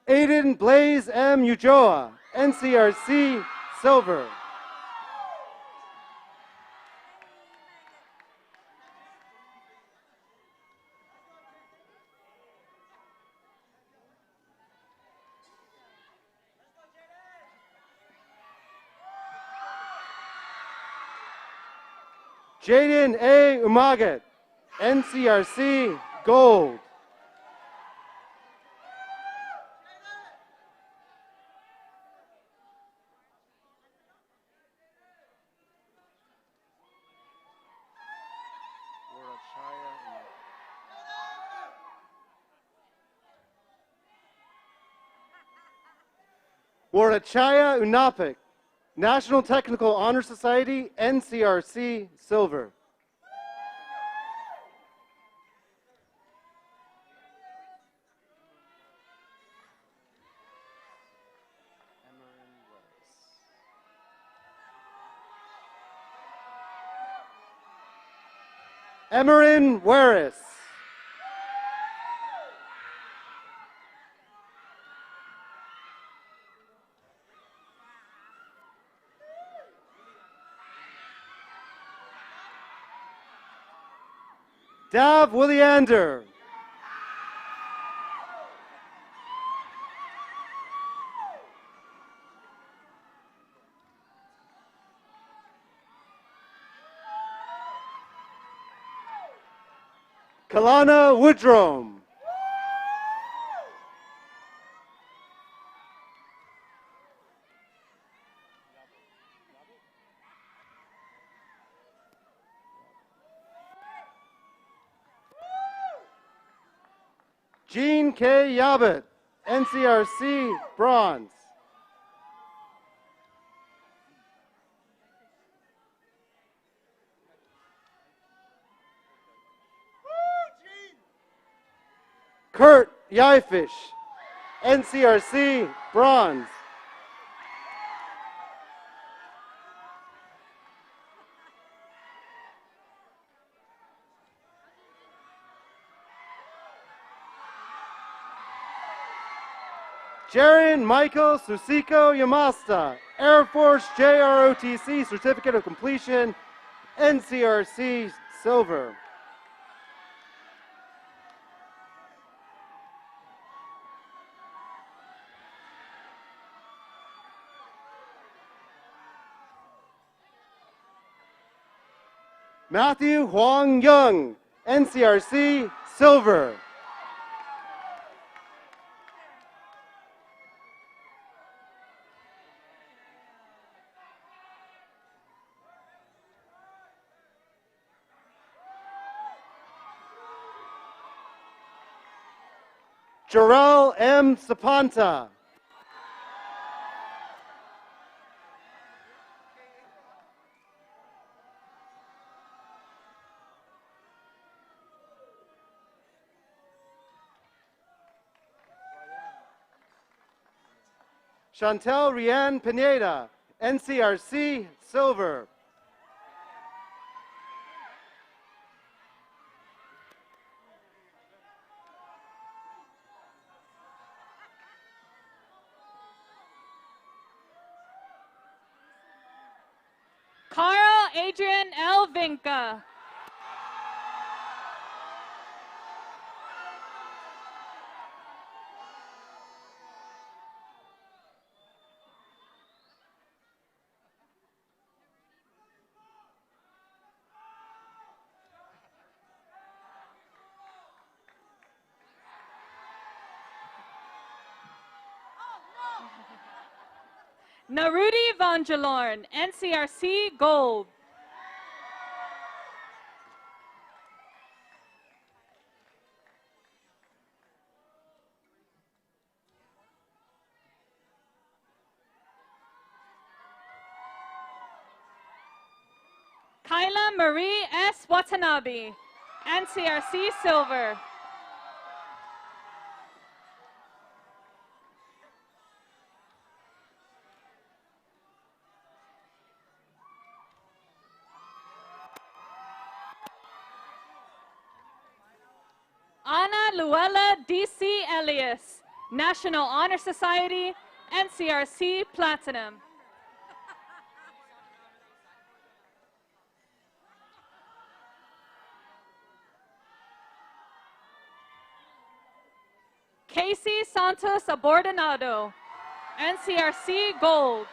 Aiden Blaze M. Ujoa, NCRC Silver. Jaden A. Umagat, NCRC Gold. Warachaya Unapik, National Technical Honor Society, NCRC Silver. Emerin Waris. Dav Williander. Kalana Woodrome. Jean K. Yabit, NCRC Bronze. Kurt Yaifish, NCRC Bronze. Jaren Michael Susiko Yamasta, Air Force JROTC Certificate of Completion, NCRC Silver. Matthew Huang Young, NCRC, silver. Jarrell M. Sapanta. Chantel Rianne Pineda, NCRC, silver. Carl Adrian L. Vinca. Narudi Vangelorn, NCRC, gold. Kyla Marie S. Watanabe, NCRC, silver. Ana Luella D.C. Elias, National Honor Society, NCRC, platinum. Casey Santos Abordonado, NCRC, gold.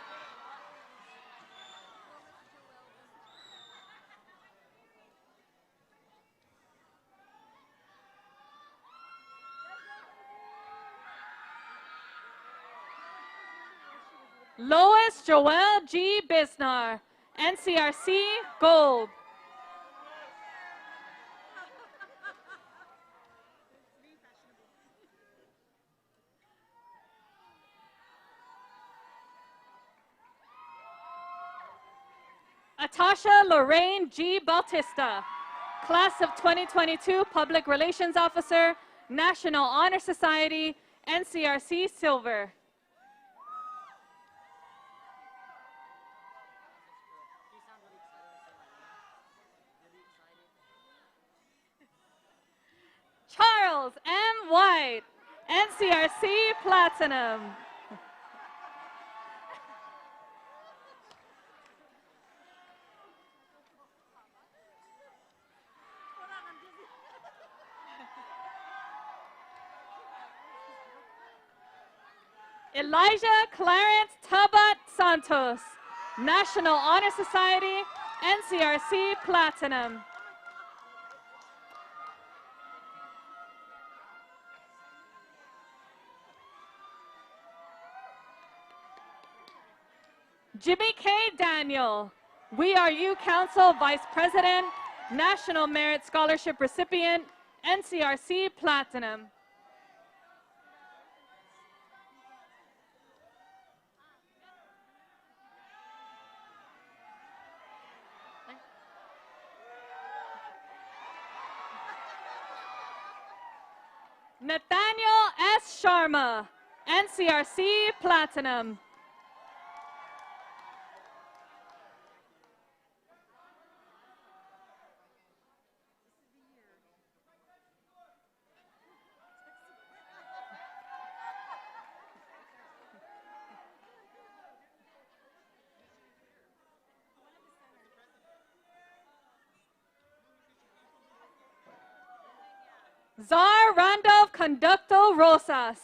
Lois Joelle G. Bisnar, NCRC, gold. Atasha Lorraine G. Bautista, Class of 2022 Public Relations Officer, National Honor Society, NCRC, silver. Charles M. White, NCRC, platinum. Elijah Clarence Tabat Santos, National Honor Society, NCRC, platinum. Jimmy K. Daniel, We Are You Council Vice President, National Merit Scholarship recipient, NCRC, platinum. Nathaniel S. Sharma, NCRC, platinum. Czar Randolph Conducto Rosas,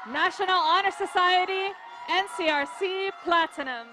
National Honor Society, NCRC, platinum.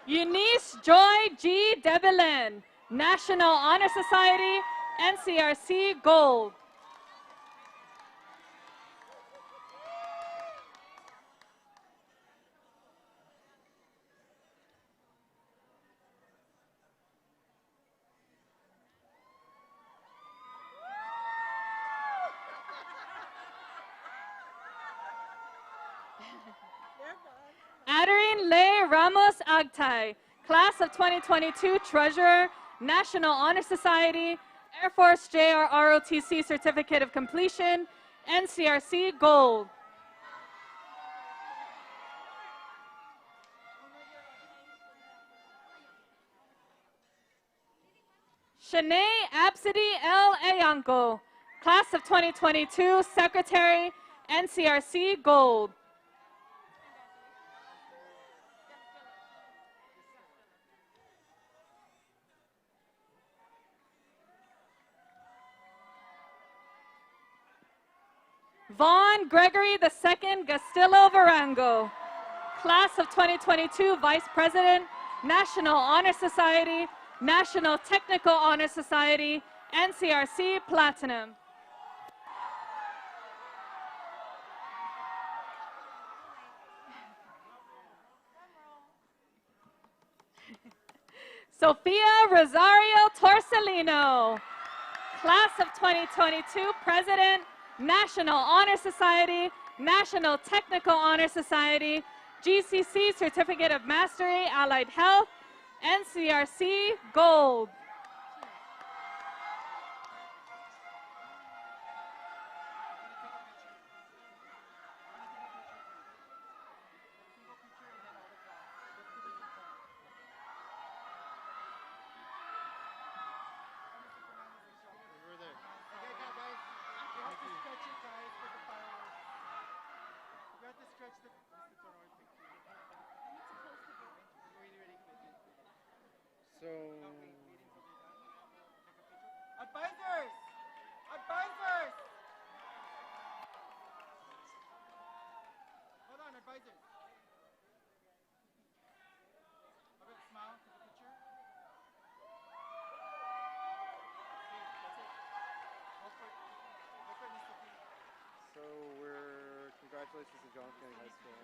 Eunice Joy G. Debelin, National Honor Society, NCRC Gold. Adeline Ley Ramos Agtay, Class of 2022 Treasurer, National Honor Society, Air Force JR ROTC Certificate of Completion, NCRC Gold. Shanae Absidy L. Ayanko, Class of 2022 Secretary, NCRC Gold. Vaughn Gregory II Gastillo Varango, Class of 2022 Vice President, National Honor Society, National Technical Honor Society, NCRC Platinum. Sofia Rosario Torcelino, Class of 2022 President, National Honor Society, National Technical Honor Society, GCC Certificate of Mastery, Allied Health, NCRC Gold. So, Advisors! Advisors! Hold on, advisors. How about smile to the picture? So congratulations to John Kennedy High School.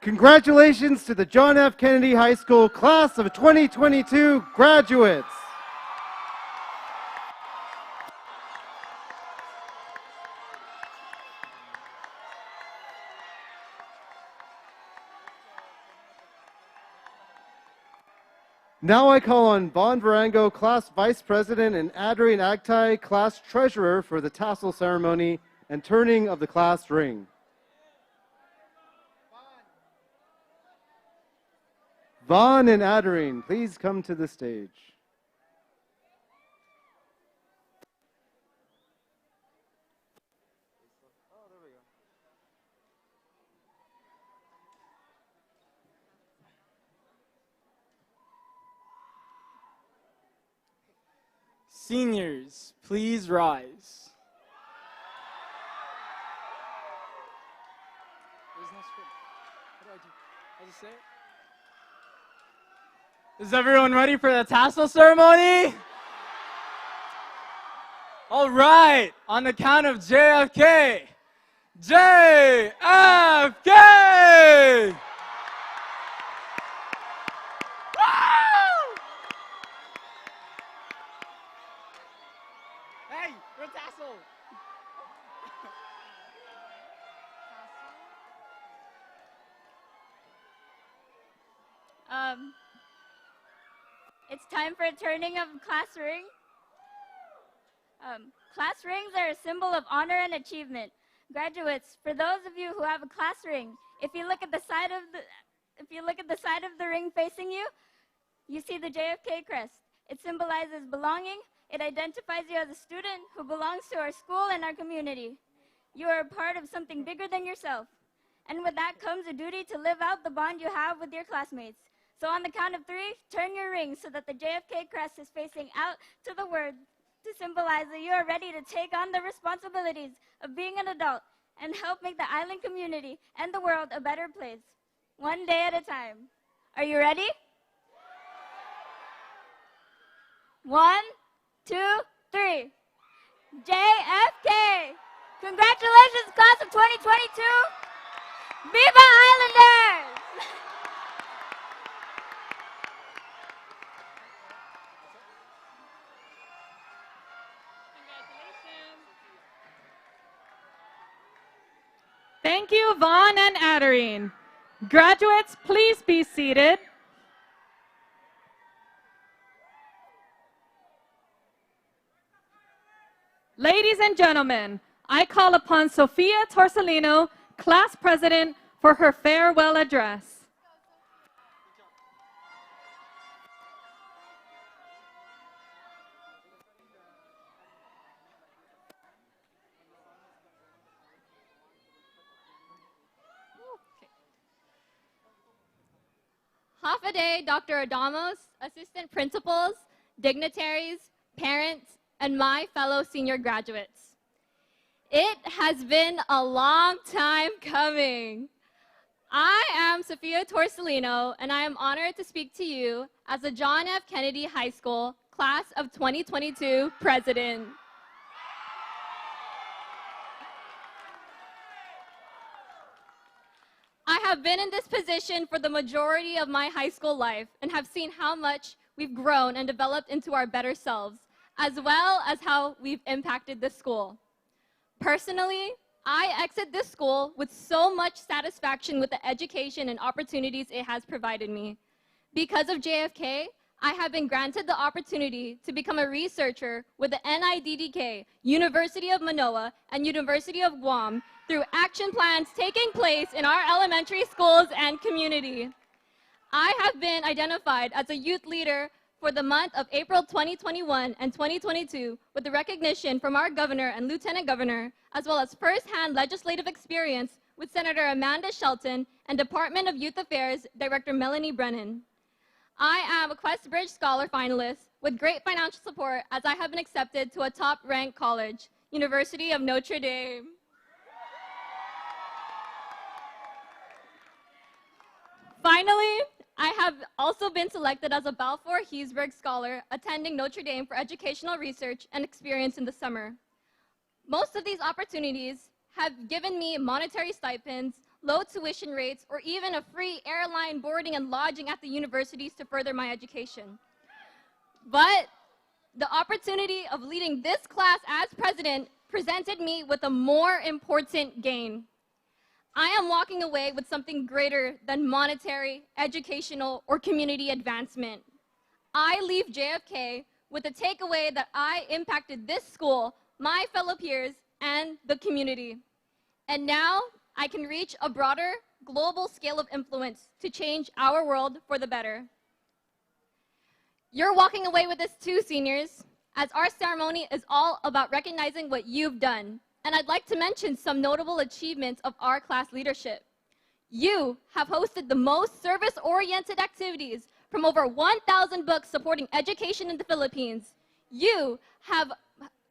Congratulations to the John F. Kennedy High School Class of 2022 graduates. Now I call on Vaughn Varango, Class Vice President, and Adrian Agtai, Class Treasurer, for the Tassel Ceremony and turning of the class ring. Vaughn and Adrian, please come to the stage. Seniors, please rise. There's no script. What do I do? I'll just say it. Is everyone ready for the tassel ceremony? All right, on the count of JFK. JFK! Hey, we're tassel. It's time for a turning of class ring. Class rings are a symbol of honor and achievement. Graduates, for those of you who have a class ring, if you look at the side of the ring facing you, you see the JFK crest. It symbolizes belonging. It identifies you as a student who belongs to our school and our community. You are a part of something bigger than yourself. And with that comes a duty to live out the bond you have with your classmates. So on the count of 3, turn your ring so that the JFK crest is facing out to the word to symbolize that you are ready to take on the responsibilities of being an adult and help make the island community and the world a better place, one day at a time. Are you ready? 1, 2, 3. JFK! Congratulations, class of 2022! Viva Islanders! Thank you, Vaughn and Adarine. Graduates, please be seated. Ladies and gentlemen, I call upon Sophia Torsolino, class president, for her farewell address. Hafaday, Dr. Adamos, assistant principals, dignitaries, parents, and my fellow senior graduates. It has been a long time coming. I am Sophia Torsolino, and I am honored to speak to you as the John F. Kennedy High School Class of 2022 President. I have been in this position for the majority of my high school life and have seen how much we've grown and developed into our better selves, as well as how we've impacted this school. Personally, I exit this school with so much satisfaction with the education and opportunities it has provided me. Because of JFK, I have been granted the opportunity to become a researcher with the NIDDK, University of Manoa, and University of Guam through action plans taking place in our elementary schools and community. I have been identified as a youth leader for the month of April 2021 and 2022 with the recognition from our governor and lieutenant governor, as well as first-hand legislative experience with Senator Amanda Shelton and Department of Youth Affairs Director Melanie Brennan. I am a Quest Bridge Scholar finalist with great financial support as I have been accepted to a top-ranked college, University of Notre Dame. Finally, I have also been selected as a Balfour Heisberg Scholar attending Notre Dame for educational research and experience in the summer. Most of these opportunities have given me monetary stipends, low tuition rates, or even a free airline boarding and lodging at the universities to further my education. But the opportunity of leading this class as president presented me with a more important gain. I am walking away with something greater than monetary, educational, or community advancement. I leave JFK with the takeaway that I impacted this school, my fellow peers, and the community. And now I can reach a broader, global scale of influence to change our world for the better. You're walking away with this too, seniors, as our ceremony is all about recognizing what you've done. And I'd like to mention some notable achievements of our class leadership. You have hosted the most service-oriented activities from over 1,000 books supporting education in the Philippines. You have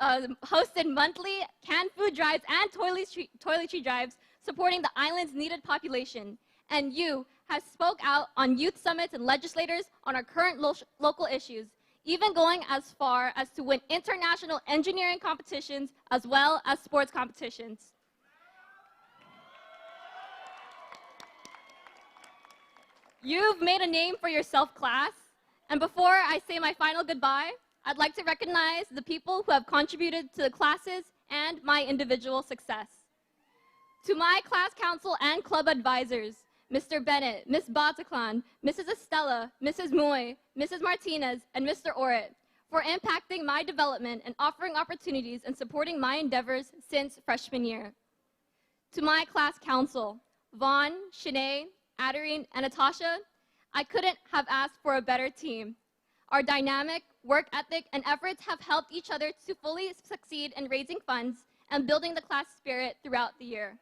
hosted monthly canned food drives and toiletry drives supporting the island's needed population. And you have spoke out on youth summits and legislators on our current local issues, even going as far as to win international engineering competitions as well as sports competitions. You've made a name for yourself, class, and before I say my final goodbye, I'd like to recognize the people who have contributed to the classes and my individual success. To my class council and club advisors, Mr. Bennett, Ms. Bataclan, Mrs. Estella, Mrs. Moy, Mrs. Martinez, and Mr. Orit, for impacting my development and offering opportunities and supporting my endeavors since freshman year. To my class council, Vaughn, Shanae, Adarine, and Natasha, I couldn't have asked for a better team. Our dynamic work ethic and efforts have helped each other to fully succeed in raising funds and building the class spirit throughout the year.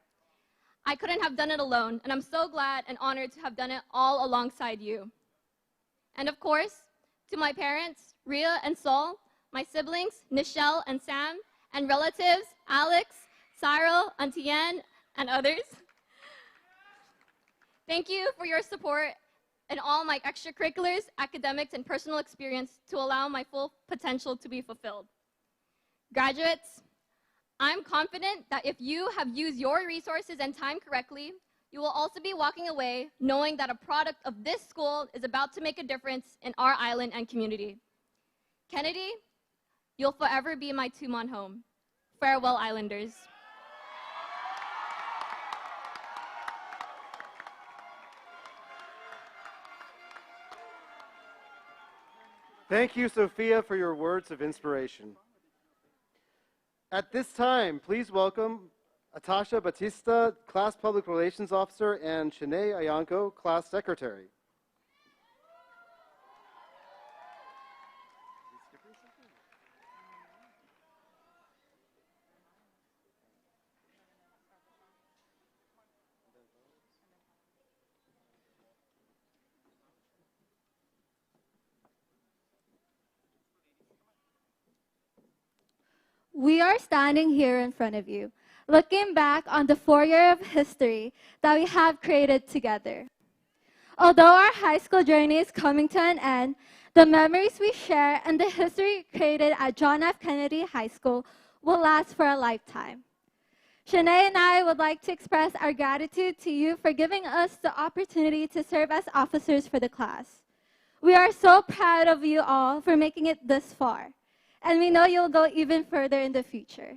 I couldn't have done it alone, and I'm so glad and honored to have done it all alongside you. And of course, to my parents, Rhea and Sol, my siblings, Nichelle and Sam, and relatives, Alex, Cyril, Auntie Ann, and others. Thank you for your support and all my extracurriculars, academics, and personal experience to allow my full potential to be fulfilled. Graduates, I'm confident that if you have used your resources and time correctly, you will also be walking away knowing that a product of this school is about to make a difference in our island and community. Kennedy, you'll forever be my Tumon home. Farewell, Islanders. Thank you, Sophia, for your words of inspiration. At this time, please welcome Atasha Batista, Class Public Relations Officer, and Shanae Ayanko, Class Secretary. We are standing here in front of you, looking back on the 4 years of history that we have created together. Although our high school journey is coming to an end, the memories we share and the history created at John F. Kennedy High School will last for a lifetime. Shanae and I would like to express our gratitude to you for giving us the opportunity to serve as officers for the class. We are so proud of you all for making it this far, and we know you'll go even further in the future.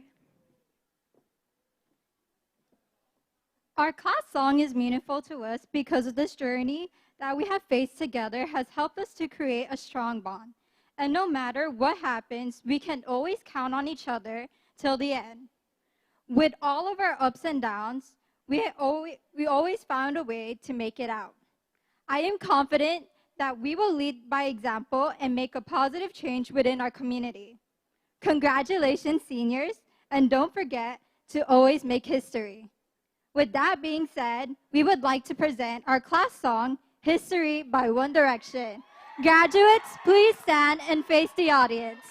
Our class song is meaningful to us because this journey that we have faced together has helped us to create a strong bond. And no matter what happens, we can always count on each other till the end. With all of our ups and downs, we always found a way to make it out. I am confident that we will lead by example and make a positive change within our community. Congratulations, seniors, and don't forget to always make history. With that being said, we would like to present our class song, History by One Direction. Graduates, please stand and face the audience.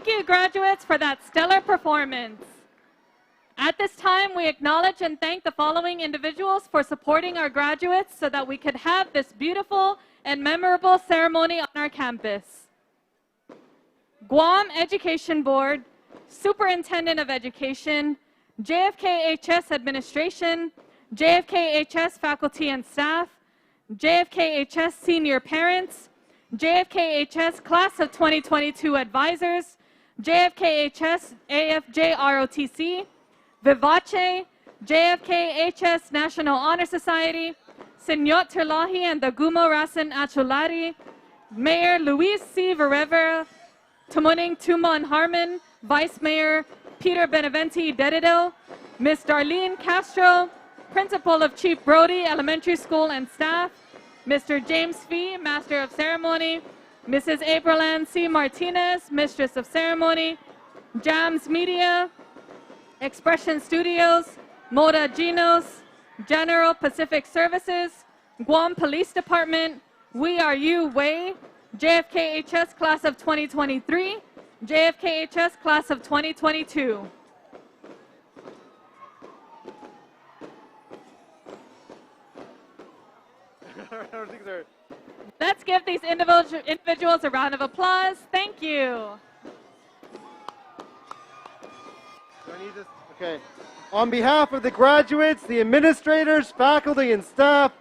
Thank you, graduates, for that stellar performance. At this time, we acknowledge and thank the following individuals for supporting our graduates so that we could have this beautiful and memorable ceremony on our campus. Guam Education Board, Superintendent of Education, JFKHS Administration, JFKHS faculty and staff, JFKHS senior parents, JFKHS Class of 2022 advisors, JFKHS AFJ ROTC, Vivace, JFKHS National Honor Society, Señor Terlahi and the Gumo Rasen Acholari, Mayor Luis C. Verevera, Tumuning Tuma and Harmon, Vice Mayor Peter Beneventi Dedido, Ms. Darlene Castro, Principal of Chief Brody Elementary School and staff, Mr. James Fee, Master of Ceremony, Mrs. April Ann C. Martinez, Mistress of Ceremony, Jams Media, Expression Studios, Moda Genos, General Pacific Services, Guam Police Department, We Are You Way, JFKHS Class of 2023, JFKHS Class of 2022. Let's give these individuals a round of applause. Thank you. Do I need this? Okay. On behalf of the graduates, the administrators, faculty, and staff,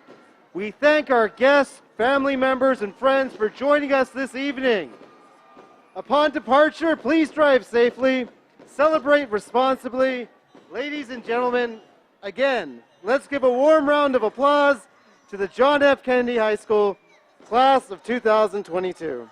we thank our guests, family members, and friends for joining us this evening. Upon departure, please drive safely, celebrate responsibly. Ladies and gentlemen, again, let's give a warm round of applause to the John F. Kennedy High School Class of 2022.